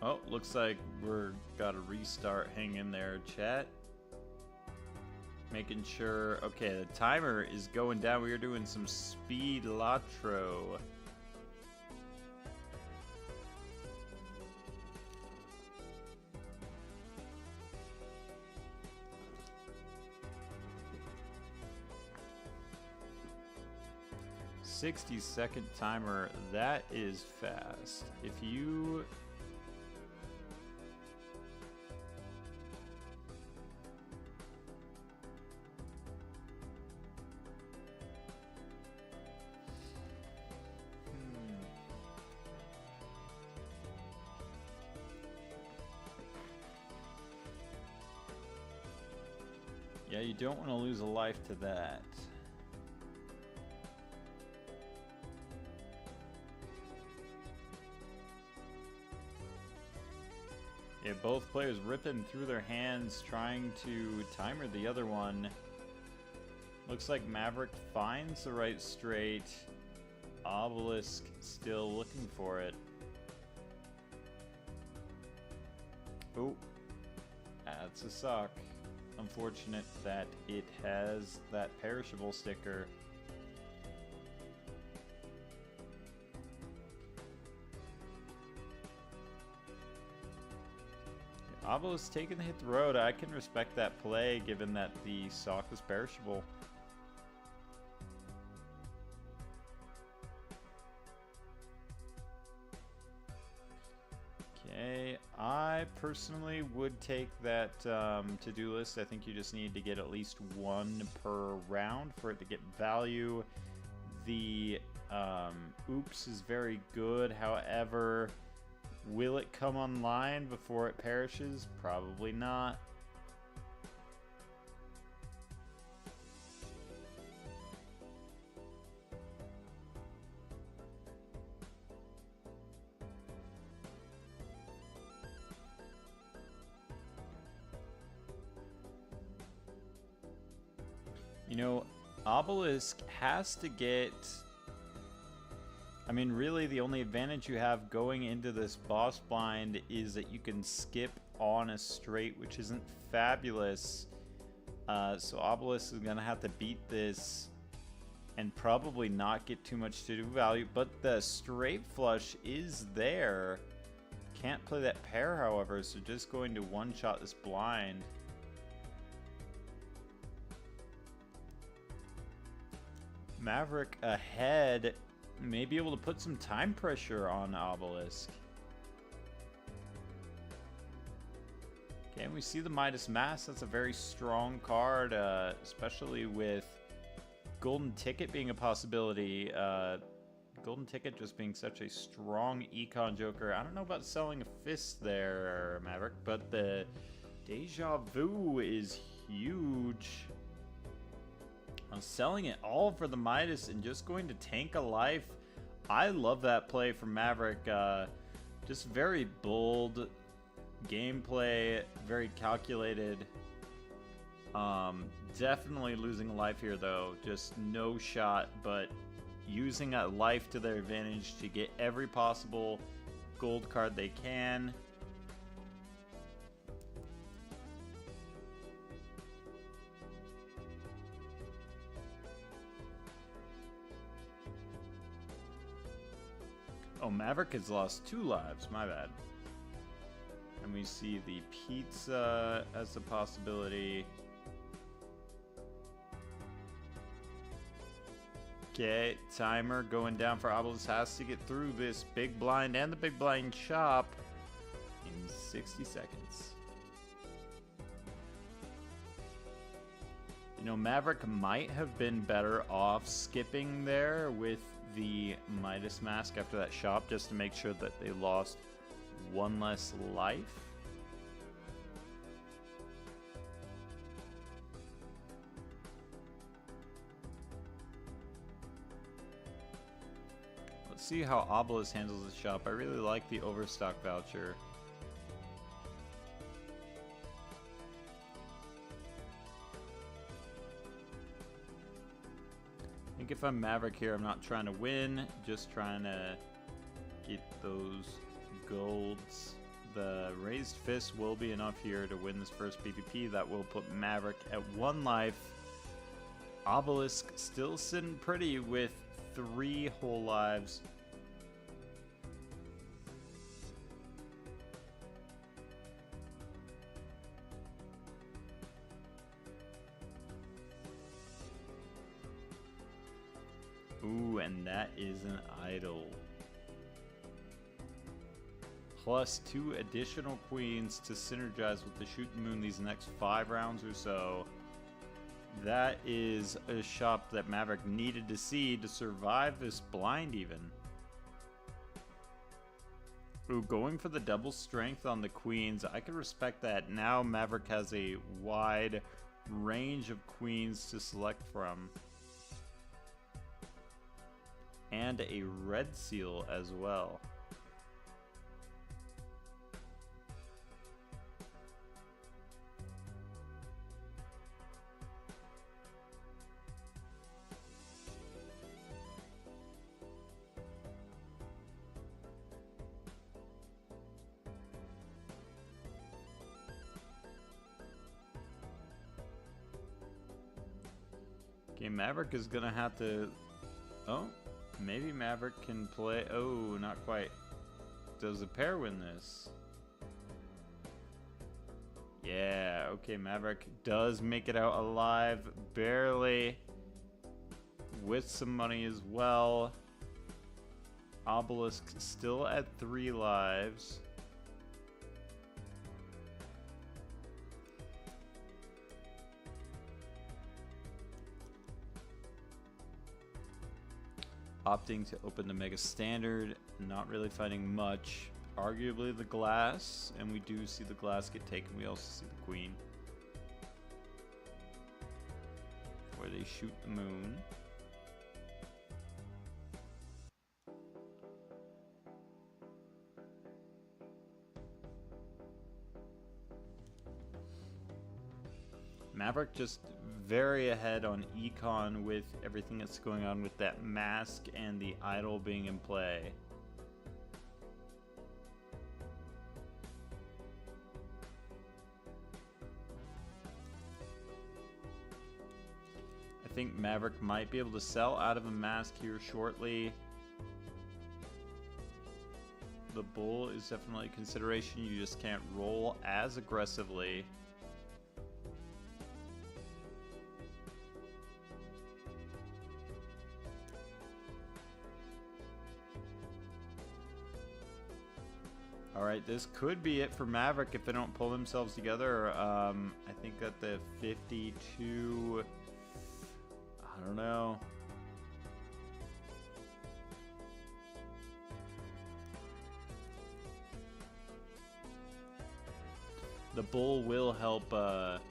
Oh, looks like we're got a restart. Hang in there, chat. Making sure. Okay, the timer is going down. We are doing some speed Balatro. "60-second timer." That is fast. If you Yeah, you don't want to lose a life to that. Yeah, both players ripping through their hands trying to timer the other one. Looks like Maverick finds the right straight. Obelisk still looking for it. Oh, that's a suck. Unfortunate that it has that perishable sticker. Obelisk taking the hit the road. I can respect that play given that the sock was perishable. I personally would take that to-do list. I think you just need to get at least one per round for it to get value. The oops is very good. However, will it come online before it perishes? Probably not. You know, Obelisk has to get... I mean, really, the only advantage you have going into this boss blind is that you can skip on a straight, which isn't fabulous. So Obelisk is going to have to beat this and probably not get too much to do value. But the straight flush is there. Can't play that pair, however, so just going to one-shot this blind. Maverick ahead, may be able to put some time pressure on Obelisk. Okay, we see the Midas Mask. That's a very strong card, especially with Golden Ticket being a possibility. Golden Ticket just being such a strong econ joker. I don't know about selling a fist there, Maverick, but the Deja Vu is huge. I'm selling it all for the Midas and just going to tank a life. I love that play from Maverick. Just very bold gameplay, very calculated. Definitely losing a life here though. Just no shot, but using a life to their advantage to get every possible gold card they can. Oh, Maverick has lost 2 lives. My bad. And we see the pizza as a possibility. Okay, timer going down for Obelisk. Has to get through this big blind and the big blind chop in 60 seconds. You know, Maverick might have been better off skipping there with the Midas Mask after that shop just to make sure that they lost 1 less life. Let's see how Obelisk handles the shop. I really like the overstock voucher. I think if I'm Maverick here, I'm not trying to win, just trying to get those golds. The raised fist will be enough here to win this first PvP. That will put Maverick at 1 life. Obelisk still sitting pretty with 3 whole lives. Ooh, and that is an idol. Plus 2 additional queens to synergize with the Shooting Moon these next 5 rounds or so. That is a shop that Maverick needed to see to survive this blind even. Ooh, going for the double strength on the queens. I can respect that. Now Maverick has a wide range of queens to select from. And a red seal as well. Okay, Maverick is gonna have to... Oh, maybe Maverick can play... Oh, not quite. Does the pair win this? Yeah, okay, Maverick does make it out alive, barely. With some money as well. Obelisk still at 3 lives. opting to open the Mega Standard, not really finding much. Arguably the glass, and we do see the glass get taken. We also see the queen, where they shoot the moon. Maverick just very ahead on econ with everything that's going on with that mask and the idol being in play. I think Maverick might be able to sell out of a mask here shortly. The bull is definitely a consideration. You just can't roll as aggressively. Alright, this could be it for Maverick if they don't pull themselves together. I think that the 52... I don't know. The bull will help, the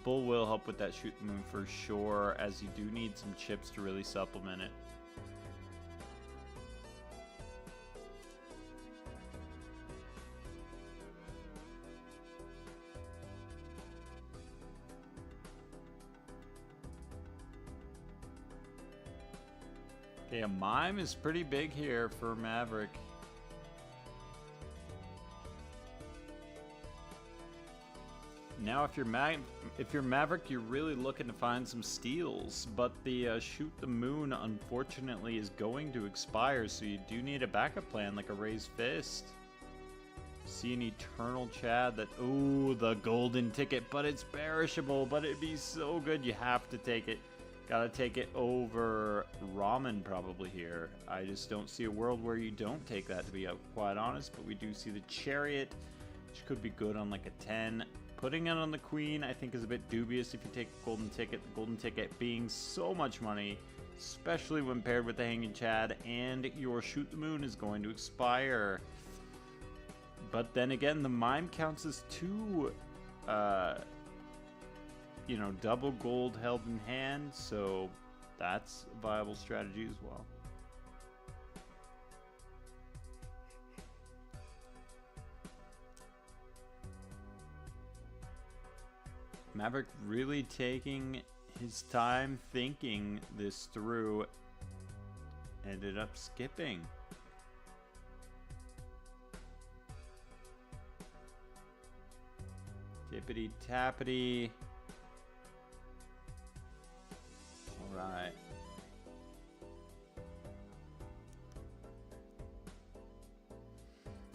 bull will help with that shoot the moon for sure, as you do need some chips to really supplement it. Okay, a mime is pretty big here for Maverick. Now, if you're Maverick, you're really looking to find some steals, but the shoot the moon, unfortunately, is going to expire, so you do need a backup plan, like a raised fist. See an eternal Chad that, ooh, the golden ticket, but it's perishable, but it'd be so good. You have to take it. Gotta take it over ramen probably here. I just don't see a world where you don't take that, to be quite honest, but we do see the chariot, which could be good on like a 10. Putting it on the queen, I think, is a bit dubious if you take the golden ticket being so much money, especially when paired with the hanging Chad, and your shoot the moon is going to expire. But then again, the mime counts as two, you know, double gold held in hand, so that's a viable strategy as well. Maverick really taking his time thinking this through, ended up skipping. Tippity tappity. Alright.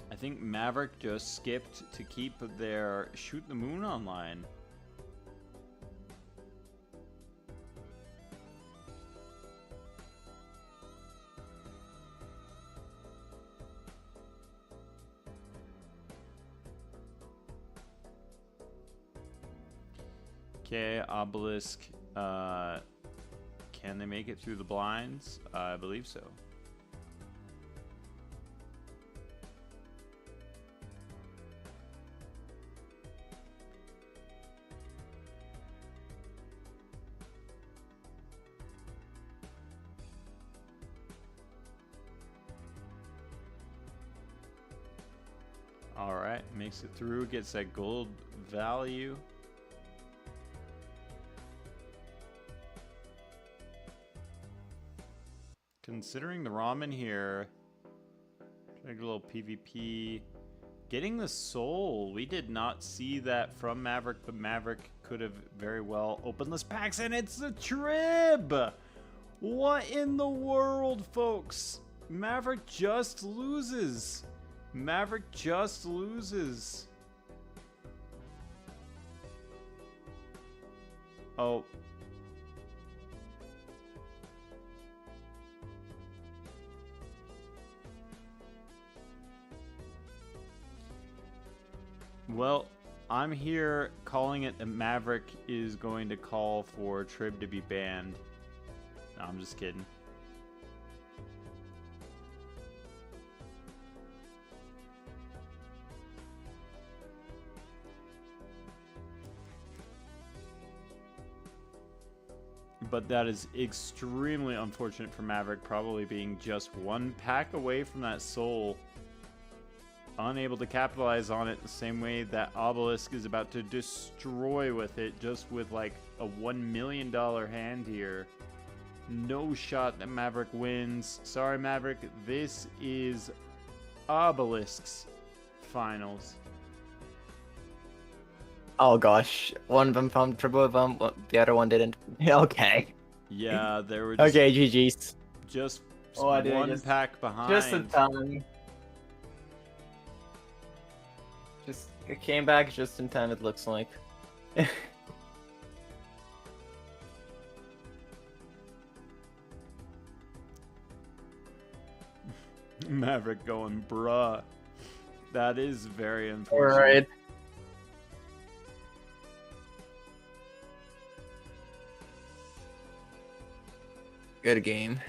I think Maverick just skipped to keep their shoot the moon online. Okay, obelisk. Can they make it through the blinds? I believe so. All right, makes it through, gets that gold value. Considering the ramen here, trying a little PvP, getting the soul. We did not see that from Maverick, but Maverick could have very well opened this packs, and it's a trib. What in the world, folks? Maverick just loses. Maverick just loses. Oh. Well, I'm here calling it that Maverick is going to call for Trib to be banned. No, I'm just kidding. But that is extremely unfortunate for Maverick, probably being just one pack away from that soul. Unable to capitalize on it the same way that Obelisk is about to destroy with it, just with like a $1 million hand here. No shot that Maverick wins. Sorry, Maverick. This is Obelisk's finals.
Oh gosh, one of them found triple bump, the other one didn't. Okay.
Yeah, there were just,
Okay, GG's.
just
Oh, dude,
one pack behind.
Just in time. It came back just in time, it looks like.
Maverick going, bruh. That is very unfortunate.
Alright. Good game.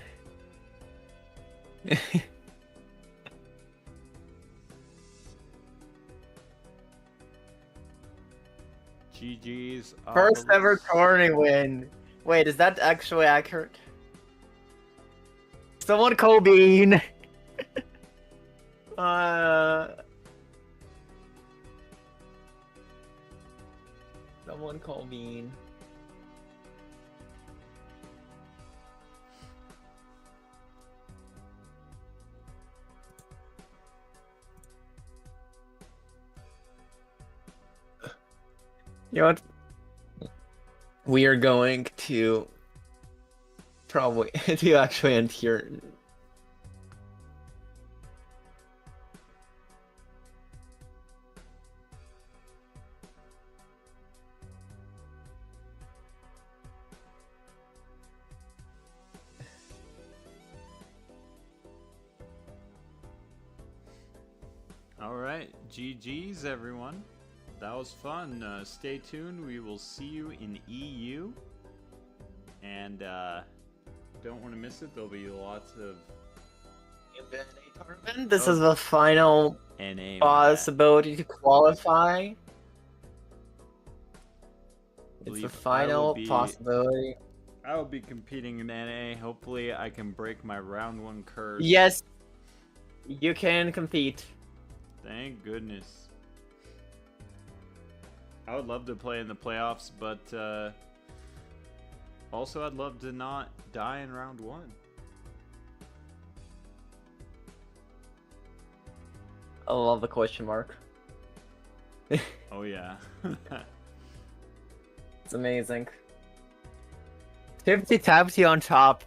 GG's.
First ever tourney win. Wait, is that actually accurate? Someone call Bean. Someone call Bean. You know what? We are going to probably to actually end here.
All right, GG's everyone. That was fun. Stay tuned. We will see you in EU. And don't want to miss it. There'll be lots of
tournament. This is the final
NA
possibility to qualify. It's the final possibility.
I will be competing in NA. Hopefully, I can break my round 1 curse.
Yes, you can compete.
Thank goodness. I would love to play in the playoffs, but also I'd love to not die in round 1.
I love the question mark.
Oh yeah.
It's amazing. Tipsy Tapsy on top.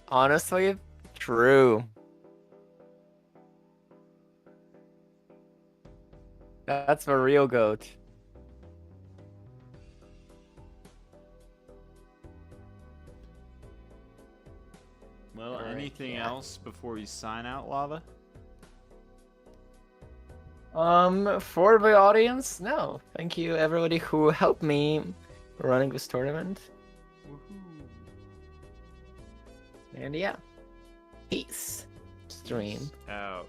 Honestly, true. That's the real goat.
Well, anything else before we sign out, Lava?
For the audience, no. Thank you everybody who helped me running this tournament.
Woohoo.
And yeah. Peace. Stream.
Peace out.